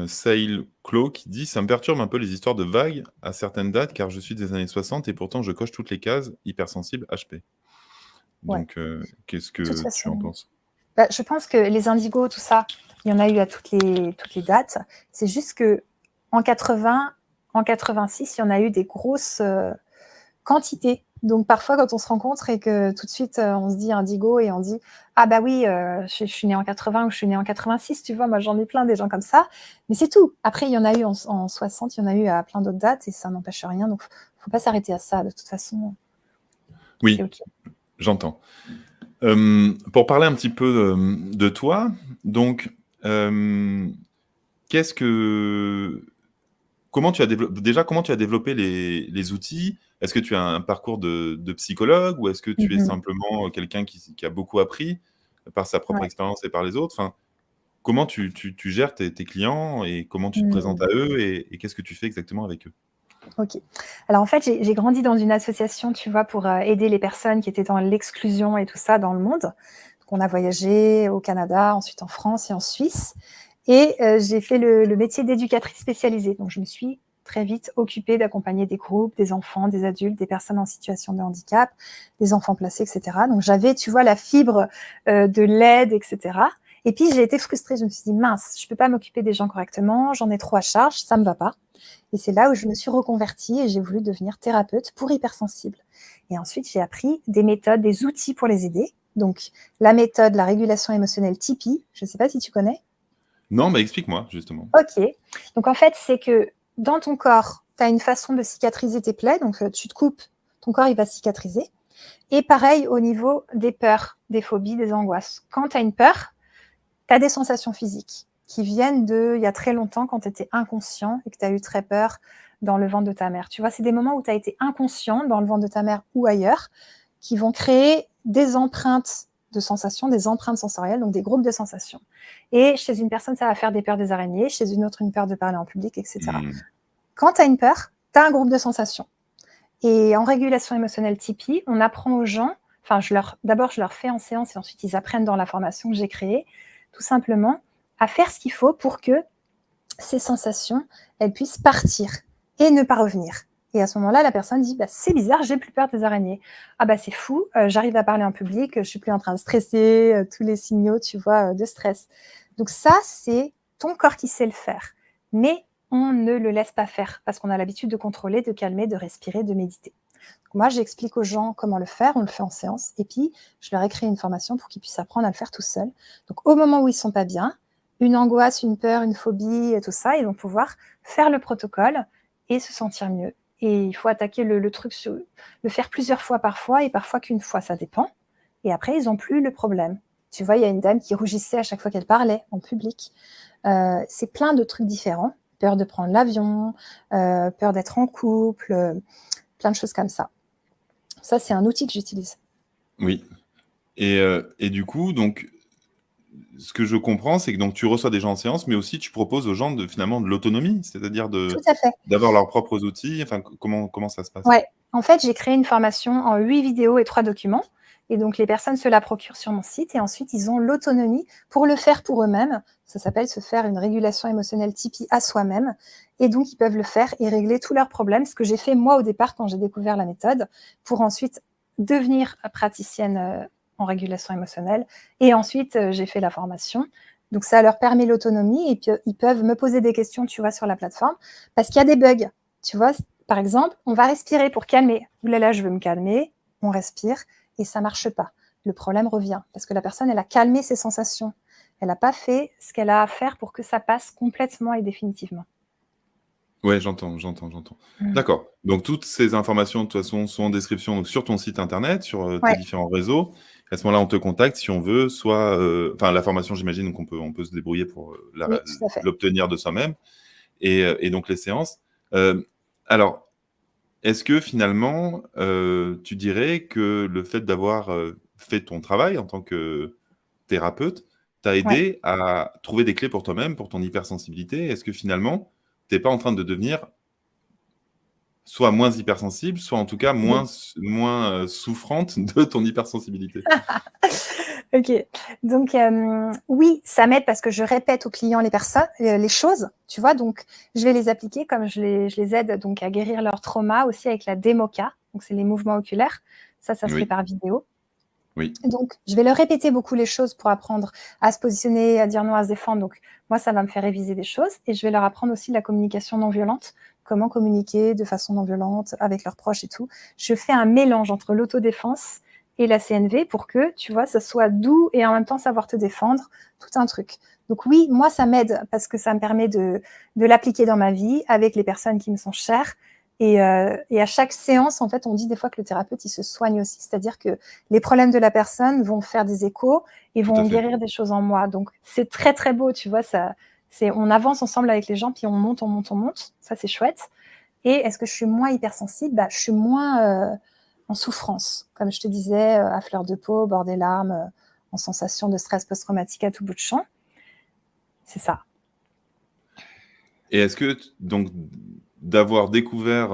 Sail Clo qui dit: «Ça me perturbe un peu les histoires de vagues à certaines dates car je suis des années 60 et pourtant je coche toutes les cases, hypersensible, HP». Ouais. Donc, qu'est-ce De toute que tu en façon, penses? je pense que les indigos, tout ça, il y en a eu à toutes les dates. C'est juste que en 80, en 86, il y en a eu des grosses quantité. Donc parfois, quand on se rencontre et que tout de suite, on se dit indigo et on dit ah bah oui, je suis née en 80 ou je suis née en 86, tu vois, moi j'en ai plein des gens comme ça, mais c'est tout. Après, il y en a eu en 60, il y en a eu à plein d'autres dates et ça n'empêche rien, donc faut pas s'arrêter à ça. De toute façon, c'est Oui, ok. j'entends. Pour parler un petit peu, de toi, donc, qu'est-ce que comment tu as développé les outils? Est-ce que tu as un parcours de psychologue ou est-ce que tu es Mhm. simplement, quelqu'un qui a beaucoup appris par sa propre Ouais. expérience et par les autres? Enfin, comment tu gères tes clients et comment tu te présentes Mhm. à eux et qu'est-ce que tu fais exactement avec eux? Ok. Alors en fait, j'ai grandi dans une association, tu vois, pour aider les personnes qui étaient dans l'exclusion et tout ça dans le monde. Donc, on a voyagé au Canada, ensuite en France et en Suisse. Et j'ai fait le métier d'éducatrice spécialisée. Donc, je me suis très vite occupée d'accompagner des groupes, des enfants, des adultes, des personnes en situation de handicap, des enfants placés, etc. Donc, j'avais, tu vois, la fibre de l'aide, etc. Et puis, j'ai été frustrée. Je me suis dit, mince, je ne peux pas m'occuper des gens correctement, j'en ai trop à charge, ça ne me va pas. Et c'est là où je me suis reconvertie et j'ai voulu devenir thérapeute pour hypersensibles. Et ensuite, j'ai appris des méthodes, des outils pour les aider. Donc, la méthode, la régulation émotionnelle Tipeee, je ne sais pas si tu connais. Non, mais explique-moi, justement. Ok. Donc, en fait, c'est que dans ton corps, tu as une façon de cicatriser tes plaies. Donc, tu te coupes, ton corps, il va cicatriser. Et pareil au niveau des peurs, des phobies, des angoisses. Quand tu as une peur, tu as des sensations physiques qui viennent de il y a très longtemps quand tu étais inconscient et que tu as eu très peur dans le ventre de ta mère. Tu vois, c'est des moments où tu as été inconscient dans le ventre de ta mère ou ailleurs qui vont créer des empreintes de sensations, des empreintes sensorielles, donc des groupes de sensations. Et chez une personne, ça va faire des peurs des araignées, chez une autre, une peur de parler en public, etc. Mmh. Quand tu as une peur, tu as un groupe de sensations. Et en régulation émotionnelle Tipeee, on apprend aux gens, enfin, d'abord, je leur fais en séance et ensuite, ils apprennent dans la formation que j'ai créée, tout simplement, à faire ce qu'il faut pour que ces sensations, elles puissent partir et ne pas revenir. Et à ce moment-là, la personne dit, bah, c'est bizarre, j'ai plus peur des araignées. Ah bah c'est fou, j'arrive à parler en public, je suis plus en train de stresser, tous les signaux, tu vois, de stress. Donc ça, c'est ton corps qui sait le faire. Mais on ne le laisse pas faire parce qu'on a l'habitude de contrôler, de calmer, de respirer, de méditer. Donc moi, j'explique aux gens comment le faire, on le fait en séance, et puis je leur ai créé une formation pour qu'ils puissent apprendre à le faire tout seuls. Donc au moment où ils sont pas bien, une angoisse, une peur, une phobie, tout ça, ils vont pouvoir faire le protocole et se sentir mieux. Et il faut attaquer le truc, le faire plusieurs fois parfois et parfois qu'une fois, ça dépend. Et après, ils n'ont plus le problème. Tu vois, il y a une dame qui rougissait à chaque fois qu'elle parlait en public. C'est plein de trucs différents. Peur de prendre l'avion, peur d'être en couple, plein de choses comme ça. Ça, c'est un outil que j'utilise. Oui. Et du coup, donc, ce que je comprends, c'est que donc tu reçois des gens en séance, mais aussi tu proposes aux gens finalement de l'autonomie, c'est-à-dire Tout à fait. d'avoir leurs propres outils. Enfin, comment ça se passe? Ouais. En fait, j'ai créé une formation en 8 vidéos et 3 documents. Et donc, les personnes se la procurent sur mon site et ensuite, ils ont l'autonomie pour le faire pour eux-mêmes. Ça s'appelle se faire une régulation émotionnelle Tipeee à soi-même. Et donc, ils peuvent le faire et régler tous leurs problèmes, ce que j'ai fait moi au départ quand j'ai découvert la méthode, pour ensuite devenir praticienne en régulation émotionnelle. Et ensuite, j'ai fait la formation. Donc, ça leur permet l'autonomie et puis ils peuvent me poser des questions, tu vois, sur la plateforme, parce qu'il y a des bugs. Tu vois, par exemple, on va respirer pour calmer. Ouh là là, je veux me calmer. On respire et ça marche pas. Le problème revient parce que la personne, elle a calmé ses sensations. Elle n'a pas fait ce qu'elle a à faire pour que ça passe complètement et définitivement. Ouais, j'entends. Mmh. D'accord. Donc toutes ces informations, de toute façon, sont en description, donc sur ton site internet, sur, tes Ouais, différents réseaux. À ce moment-là, on te contacte si on veut, soit, enfin la formation, j'imagine qu'on peut se débrouiller pour, oui, tout à fait. l'obtenir de soi-même et donc les séances. Alors, est-ce que finalement, tu dirais que le fait d'avoir, fait ton travail en tant que thérapeute, t'a Ouais. aidé à trouver des clés pour toi-même, pour ton hypersensibilité? Est-ce que finalement, tu es pas en train de devenir soit moins hypersensible, soit en tout cas Oui. moins, souffrante de ton hypersensibilité? OK. Donc, oui, ça m'aide parce que je répète aux clients les choses, tu vois? Donc, je vais les appliquer comme je les aide donc à guérir leur trauma aussi avec la DEMOCA, donc c'est les mouvements oculaires. Ça se fait Oui, par vidéo. oui, Donc, je vais leur répéter beaucoup les choses pour apprendre à se positionner, à dire non, à se défendre. Donc, moi, ça va me faire réviser des choses et je vais leur apprendre aussi la communication non violente, comment communiquer de façon non violente avec leurs proches et tout. Je fais un mélange entre l'autodéfense et la CNV pour que, tu vois, ça soit doux et en même temps savoir te défendre, tout un truc. Donc oui, moi, ça m'aide parce que ça me permet de l'appliquer dans ma vie avec les personnes qui me sont chères. Et à chaque séance, en fait, on dit des fois que le thérapeute, il se soigne aussi. C'est-à-dire que les problèmes de la personne vont faire des échos et tout à vont fait. guérir des choses en moi. Donc, c'est très, très beau, tu vois, on avance ensemble avec les gens, puis on monte, on monte, on monte. Ça, c'est chouette. Et est-ce que je suis moins hypersensible? Bah, je suis moins en souffrance, comme je te disais, à fleur de peau, au bord des larmes, en sensation de stress post-traumatique à tout bout de champ. C'est ça. Et est-ce que donc d'avoir découvert,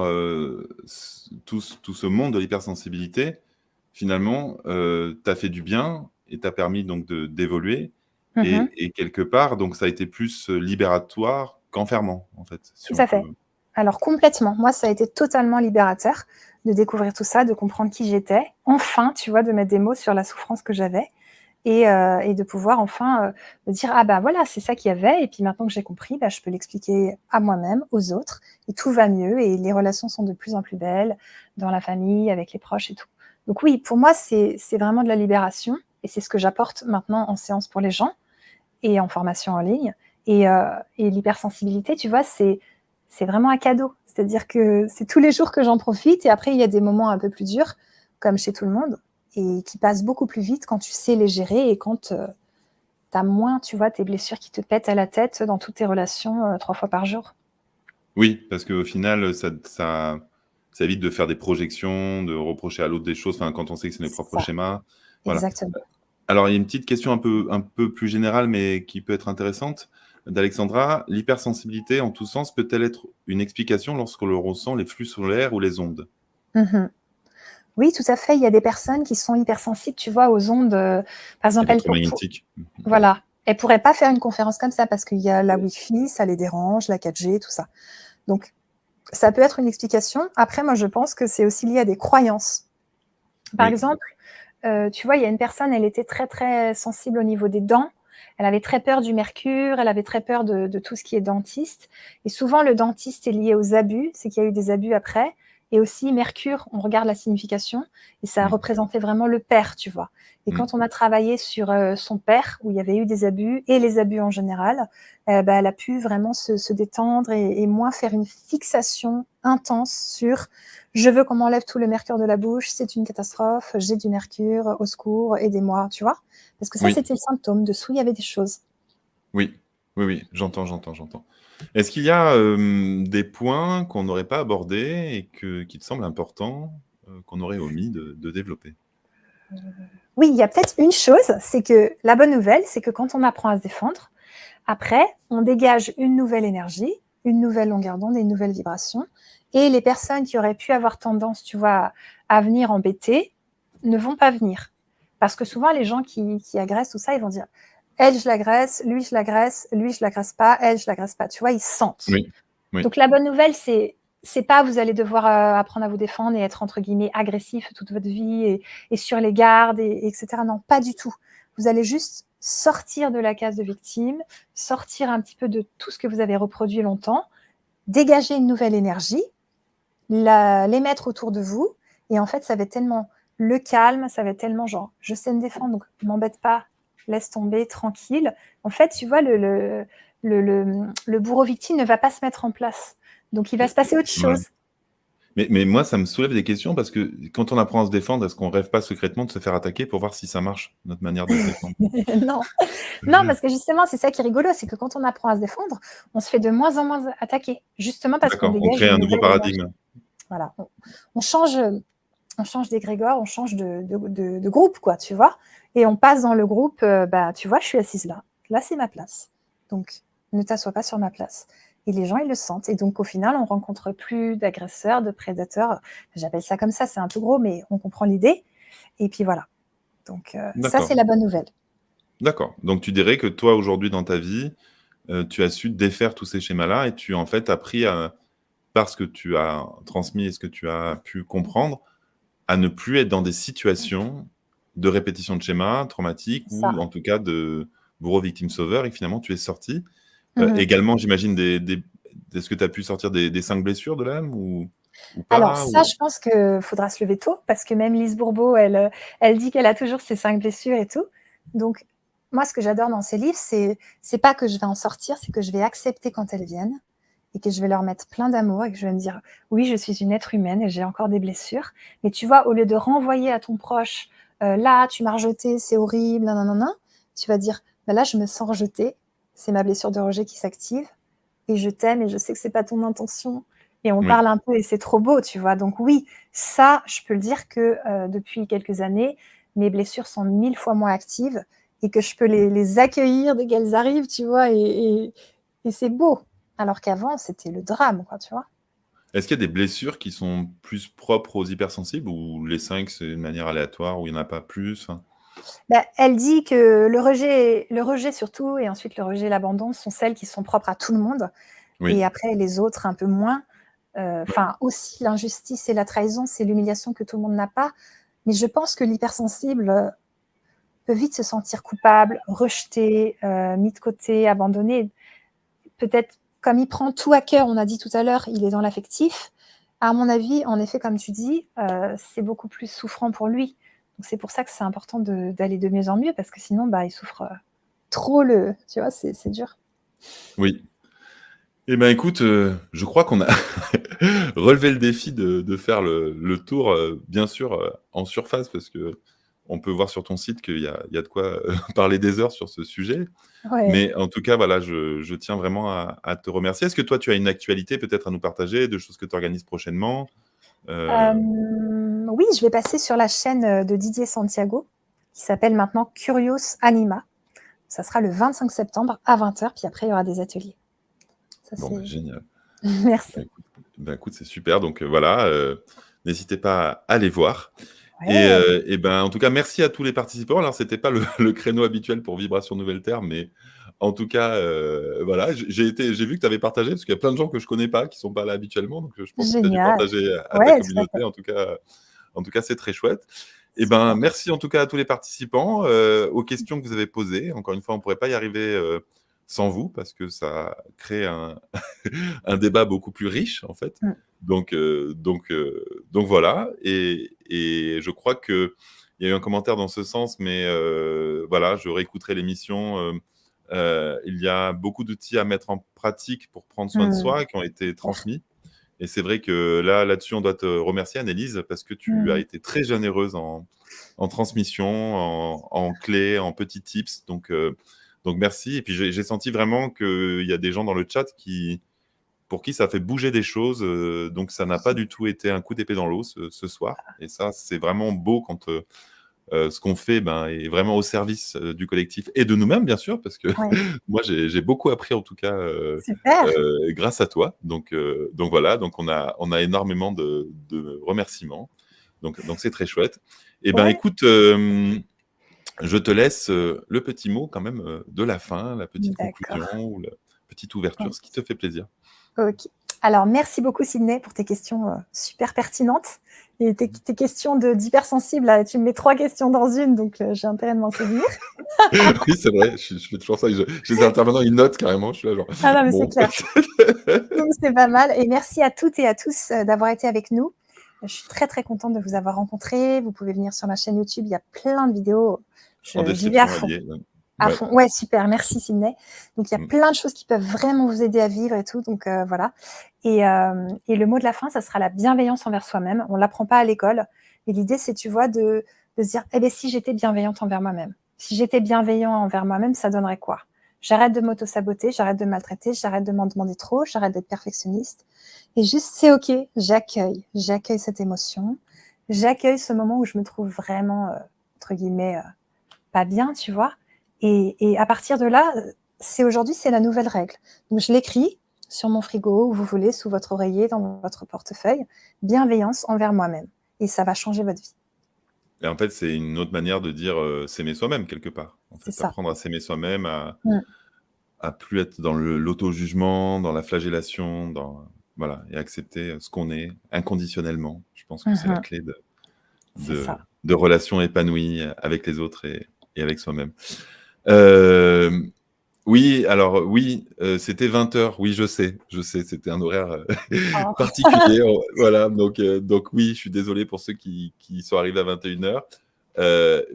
tout ce monde de l'hypersensibilité, finalement, t'a fait du bien et t'a permis donc d'évoluer Mmh. et quelque part, donc ça a été plus, libératoire qu'enfermant, en fait, si Tout on à peut fait. Alors complètement. Moi, ça a été totalement libérateur de découvrir tout ça, de comprendre qui j'étais. Enfin, tu vois, de mettre des mots sur la souffrance que j'avais et de pouvoir enfin, me dire: «Ah bah, voilà, c'est ça qu'il y avait et puis maintenant que j'ai compris, bah, je peux l'expliquer à moi-même, aux autres et tout va mieux et les relations sont de plus en plus belles dans la famille, avec les proches et tout». Donc oui, pour moi, c'est vraiment de la libération et c'est ce que j'apporte maintenant en séance pour les gens et en formation en ligne Et l'hypersensibilité, tu vois, c'est vraiment un cadeau. C'est-à-dire que c'est tous les jours que j'en profite. Et après, il y a des moments un peu plus durs, comme chez tout le monde, et qui passent beaucoup plus vite quand tu sais les gérer et quand tu as moins, tu vois, tes blessures qui te pètent à la tête dans toutes tes relations 3 fois par jour. Oui, parce qu'au final, ça évite de faire des projections, de reprocher à l'autre des choses, enfin, quand on sait que c'est nos C'est propres ça, schémas. Voilà. exactement. Alors, il y a une petite question un peu plus générale, mais qui peut être intéressante, d'Alexandra. L'hypersensibilité, en tous sens, peut-elle être une explication lorsque l'on ressent les flux solaires ou les ondes Mhm. Oui, tout à fait. Il y a des personnes qui sont hypersensibles, tu vois, aux ondes. Par exemple, électromagnétiques? voilà, elles pourraient pas faire une conférence comme ça parce qu'il y a la Wi-Fi, ça les dérange, la 4G, tout ça. Donc, ça peut être une explication. Après, moi, je pense que c'est aussi lié à des croyances. Par Oui, exemple, tu vois, il y a une personne, elle était très, très sensible au niveau des dents. Elle avait très peur du mercure, elle avait très peur de tout ce qui est dentiste. Et souvent, le dentiste est lié aux abus, c'est qu'il y a eu des abus après. Et aussi, mercure, on regarde la signification, et ça oui, représentait vraiment le père, tu vois. Et oui, quand on a travaillé sur son père, où il y avait eu des abus, et les abus en général, bah, elle a pu vraiment se détendre et moins faire une fixation intense sur je veux qu'on m'enlève tout le mercure de la bouche, c'est une catastrophe, j'ai du mercure, au secours, aidez-moi, tu vois. Parce que ça, oui, c'était le symptôme. Dessous, il y avait des choses. oui, oui, oui, j'entends. Est-ce qu'il y a des points qu'on n'aurait pas abordés et qui te semblent importants, qu'on aurait omis de développer? Oui, il y a peut-être une chose, c'est que la bonne nouvelle, c'est que quand on apprend à se défendre, après, on dégage une nouvelle énergie, une nouvelle longueur d'onde et une nouvelle vibration. Et les personnes qui auraient pu avoir tendance, tu vois, à venir embêter, ne vont pas venir. Parce que souvent, les gens qui agressent tout ça, ils vont dire elle, je l'agresse, lui, je l'agresse pas, elle, je l'agresse pas. Tu vois, ils sentent. Oui, oui, Donc la bonne nouvelle, c'est pas vous allez devoir apprendre à vous défendre et être entre guillemets agressif toute votre vie et sur les gardes etc. Non, pas du tout. Vous allez juste sortir de la case de victime, sortir un petit peu de tout ce que vous avez reproduit longtemps, dégager une nouvelle énergie, les mettre autour de vous et en fait ça va être tellement le calme, ça va être tellement genre je sais me défendre donc m'embête pas, laisse tomber, tranquille. En fait, tu vois, le bourreau victime ne va pas se mettre en place. Donc, il va se passer autre ouais. chose. Mais moi, ça me soulève des questions parce que quand on apprend à se défendre, est-ce qu'on rêve pas secrètement de se faire attaquer pour voir si ça marche, notre manière de se défendre? Non, non, parce que justement, c'est ça qui est rigolo, c'est que quand on apprend à se défendre, on se fait de moins en moins attaquer, justement parce qu'on D'accord, on dégage crée une un nouveau nouvelle énergie. paradigme. Voilà, on change, on change d'égrégore, on change de groupe, quoi, tu vois. Et on passe dans le groupe, bah, tu vois, je suis assise là. Là, c'est ma place. Donc, ne t'assois pas sur ma place. Et les gens, ils le sentent. Et donc, au final, on rencontre plus d'agresseurs, de prédateurs. J'appelle ça comme ça, c'est un peu gros, mais on comprend l'idée. Et puis voilà. Donc, ça, c'est D'accord, la bonne nouvelle. d'accord. Donc tu dirais que toi, aujourd'hui, dans ta vie, tu as su défaire tous ces schémas-là et tu as en fait appris à parce que tu as transmis et ce que tu as pu comprendre, à ne plus être dans des situations de répétition de schémas traumatiques C'est ou ça. en tout cas de bourreau victime sauveur et que finalement tu es sorti. Mhm. Également, j'imagine est-ce que tu as pu sortir des 5 blessures de l'âme ou Alors pas? ça, Ou je pense qu'il faudra se lever tôt, parce que même Lise Bourbeau, elle dit qu'elle a toujours ses 5 blessures et tout. Donc, moi, ce que j'adore dans ces livres, c'est pas que je vais en sortir, c'est que je vais accepter quand elles viennent et que je vais leur mettre plein d'amour et que je vais me dire, oui, je suis une être humaine et j'ai encore des blessures. Mais tu vois, au lieu de renvoyer à ton proche, là, tu m'as rejeté, c'est horrible, nanana, tu vas dire, bah là, je me sens rejetée, c'est ma blessure de rejet qui s'active et je t'aime et je sais que c'est pas ton intention et on oui, parle un peu et c'est trop beau, tu vois. Donc oui, ça, je peux le dire que depuis quelques années, mes blessures sont 1000 fois moins actives et que je peux les accueillir dès qu'elles arrivent, tu vois, et c'est beau. Alors qu'avant, c'était le drame, quoi, tu vois. est-ce qu'il y a des blessures qui sont plus propres aux hypersensibles ou les 5 c'est une manière aléatoire où il y en a pas plus? Enfin, Bah, elle dit que le rejet surtout, et ensuite le rejet et l'abandon sont celles qui sont propres à tout le monde. Et oui, après, les autres, un peu moins. ouais, Enfin, aussi, l'injustice et la trahison, c'est l'humiliation que tout le monde n'a pas. Mais je pense que l'hypersensible peut vite se sentir coupable, rejeté, mis de côté, abandonné. Peut-être, comme il prend tout à cœur, on a dit tout à l'heure, il est dans l'affectif. À mon avis, en effet, comme tu dis, c'est beaucoup plus souffrant pour lui. Donc c'est pour ça que c'est important d'aller de mieux en mieux, parce que sinon, bah, il souffre trop tu vois, c'est dur. Oui. Eh ben, écoute, je crois qu'on a relevé le défi de faire le tour, bien sûr, en surface parce qu'on peut voir sur ton site qu'il y a de quoi, parler des heures sur ce sujet. Ouais. Mais en tout cas, voilà, je tiens vraiment à te remercier. Est-ce que toi, tu as une actualité peut-être à nous partager, de choses que tu organises prochainement? Heu, Oui, je vais passer sur la chaîne, de Didier Santiago, qui s'appelle maintenant Curios Anima. Ça sera le 25 septembre à 20h, puis après il y aura des ateliers. Ça bon, bah, c'est génial. Bah, merci. écoute, c'est super donc voilà, n'hésitez pas à aller voir Ouais, et ben, en tout cas, merci à tous les participants. Alors, c'était pas le le créneau habituel pour Vibration Nouvelle Terre, mais en tout cas, voilà, j'ai vu que tu avais partagé parce qu'il y a plein de gens que je connais pas qui sont pas là habituellement, donc je pense que tu as dû génial. partager à ta Ouais, tout à fait. communauté. En tout cas, c'est très chouette. Et ben, Super. merci en tout cas à tous les participants, aux questions que vous avez posées. Encore une fois, on ne pourrait pas y arriver, sans vous parce que ça crée un un débat beaucoup plus riche, en fait. Mmh. Donc voilà et je crois qu'il y a eu un commentaire dans ce sens, mais voilà, je réécouterai l'émission, il y a beaucoup d'outils à mettre en pratique pour prendre soin de Mmh. soi qui ont été Clair. transmis et c'est vrai que là-dessus, on doit te remercier, Annelise, parce que tu as Mmh. été très généreuse en transmission, en clés, en petits tips. Donc merci. Et puis j'ai senti vraiment qu'il y a des gens dans le chat pour qui ça fait bouger des choses. Donc ça n'a pas du tout été un coup d'épée dans l'eau ce soir. Et ça, c'est vraiment beau quand ce qu'on fait ben, est vraiment au service du collectif et de nous-mêmes, bien sûr, parce que Ouais, moi, j'ai beaucoup appris, en tout cas, super. grâce à toi. Donc voilà, donc on a énormément de remerciements. Donc c'est très chouette. Eh ben, Ouais, écoute, je te laisse le petit mot quand même de la fin, la petite conclusion d'accord. ou la petite ouverture, ce qui te fait plaisir. OK. Alors merci beaucoup Sydney pour tes questions, super pertinentes et tes questions d'hypersensible là, tu me mets 3 questions dans une donc j'ai intérêt de m'en souvenir. Oui, c'est vrai, je fais toujours ça. J'ai des intervenants, ils notent carrément. Je suis là genre, Ah non mais c'est bon. clair. Donc c'est pas mal et merci à toutes et à tous, d'avoir été avec nous. Je suis très, très contente de vous avoir rencontrés. Vous pouvez venir sur ma chaîne YouTube, il y a plein de vidéos. En J'y vais à description, fond. allié. À Ouais. fond. Ouais, super, merci Sydney. Donc il y a Mm. plein de choses qui peuvent vraiment vous aider à vivre et tout, donc voilà. Et le mot de la fin, ça sera la bienveillance envers soi-même. On l'apprend pas à l'école. Et l'idée, c'est, tu vois, de se dire, eh ben si j'étais bienveillante envers moi-même, si j'étais bienveillant envers moi-même, ça donnerait quoi? J'arrête de m'auto-saboter, j'arrête de maltraiter, j'arrête de m'en demander trop, j'arrête d'être perfectionniste. Et juste, c'est OK, j'accueille cette émotion, j'accueille ce moment où je me trouve vraiment, entre guillemets, pas bien, tu vois. Et à partir de là, c'est aujourd'hui, c'est la nouvelle règle. Donc je l'écris sur mon frigo, où vous voulez, sous votre oreiller, dans votre portefeuille. Bienveillance envers moi-même. Et ça va changer votre vie. Et en fait, c'est une autre manière de dire s'aimer soi-même, quelque part. En C'est fait, ça. apprendre à s'aimer soi-même, Mmh. à plus être dans l'auto-jugement, dans la flagellation, voilà, et accepter ce qu'on est inconditionnellement. Je pense que c'est la Mmh. clé C'est ça. de relations épanouies avec les autres et avec soi-même. Euh, oui, alors oui, c'était 20h. Oui, je sais, c'était un horaire Oh. particulier. Voilà, donc oui, je suis désolé pour ceux qui sont arrivés à 21h.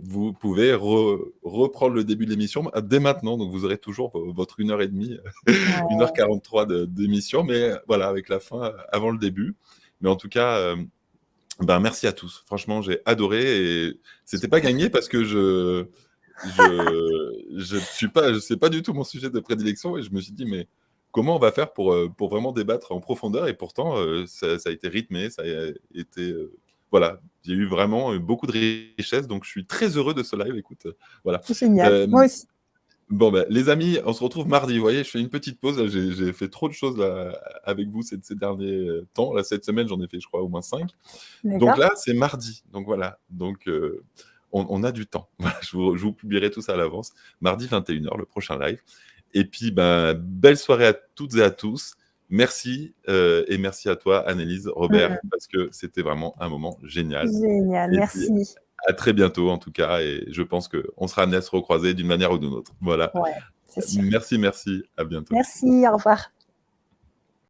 Vous pouvez reprendre le début de l'émission dès maintenant, donc vous aurez toujours votre 1h30, Ouais. 1h43 d'émission, mais voilà, avec la fin avant le début. Mais en tout cas, ben, merci à tous. Franchement, j'ai adoré et c'était pas Super. gagné parce que je ne suis pas, c'est pas du tout mon sujet de prédilection et je me suis dit, mais comment on va faire pour vraiment débattre en profondeur? Et pourtant, ça a été rythmé, ça a été, voilà, j'ai eu vraiment beaucoup de richesse, donc je suis très heureux de ce live. Écoute, voilà. Génial. Moi Hem, aussi. bon, bah, les amis, on se retrouve mardi. Vous voyez, je fais une petite pause, là, j'ai fait trop de choses là avec vous ces derniers temps. Là, cette semaine, j'en ai fait, je crois, au moins 5. Donc D'accord. là, c'est mardi. Donc voilà. Donc on a du temps. Voilà, je vous publierai tout ça à l'avance. Mardi 21h, le prochain live. Et puis, ben, belle soirée à toutes et à tous. Merci et merci à toi, Annelise, Robert, Mmh. parce que c'était vraiment un moment génial. Génial. Et puis, Merci. à très bientôt, en tout cas. Et je pense qu'on sera amené à se recroiser d'une manière ou d'une autre. Voilà. Ouais, c'est sûr. Merci, merci. À bientôt. Merci. Au revoir.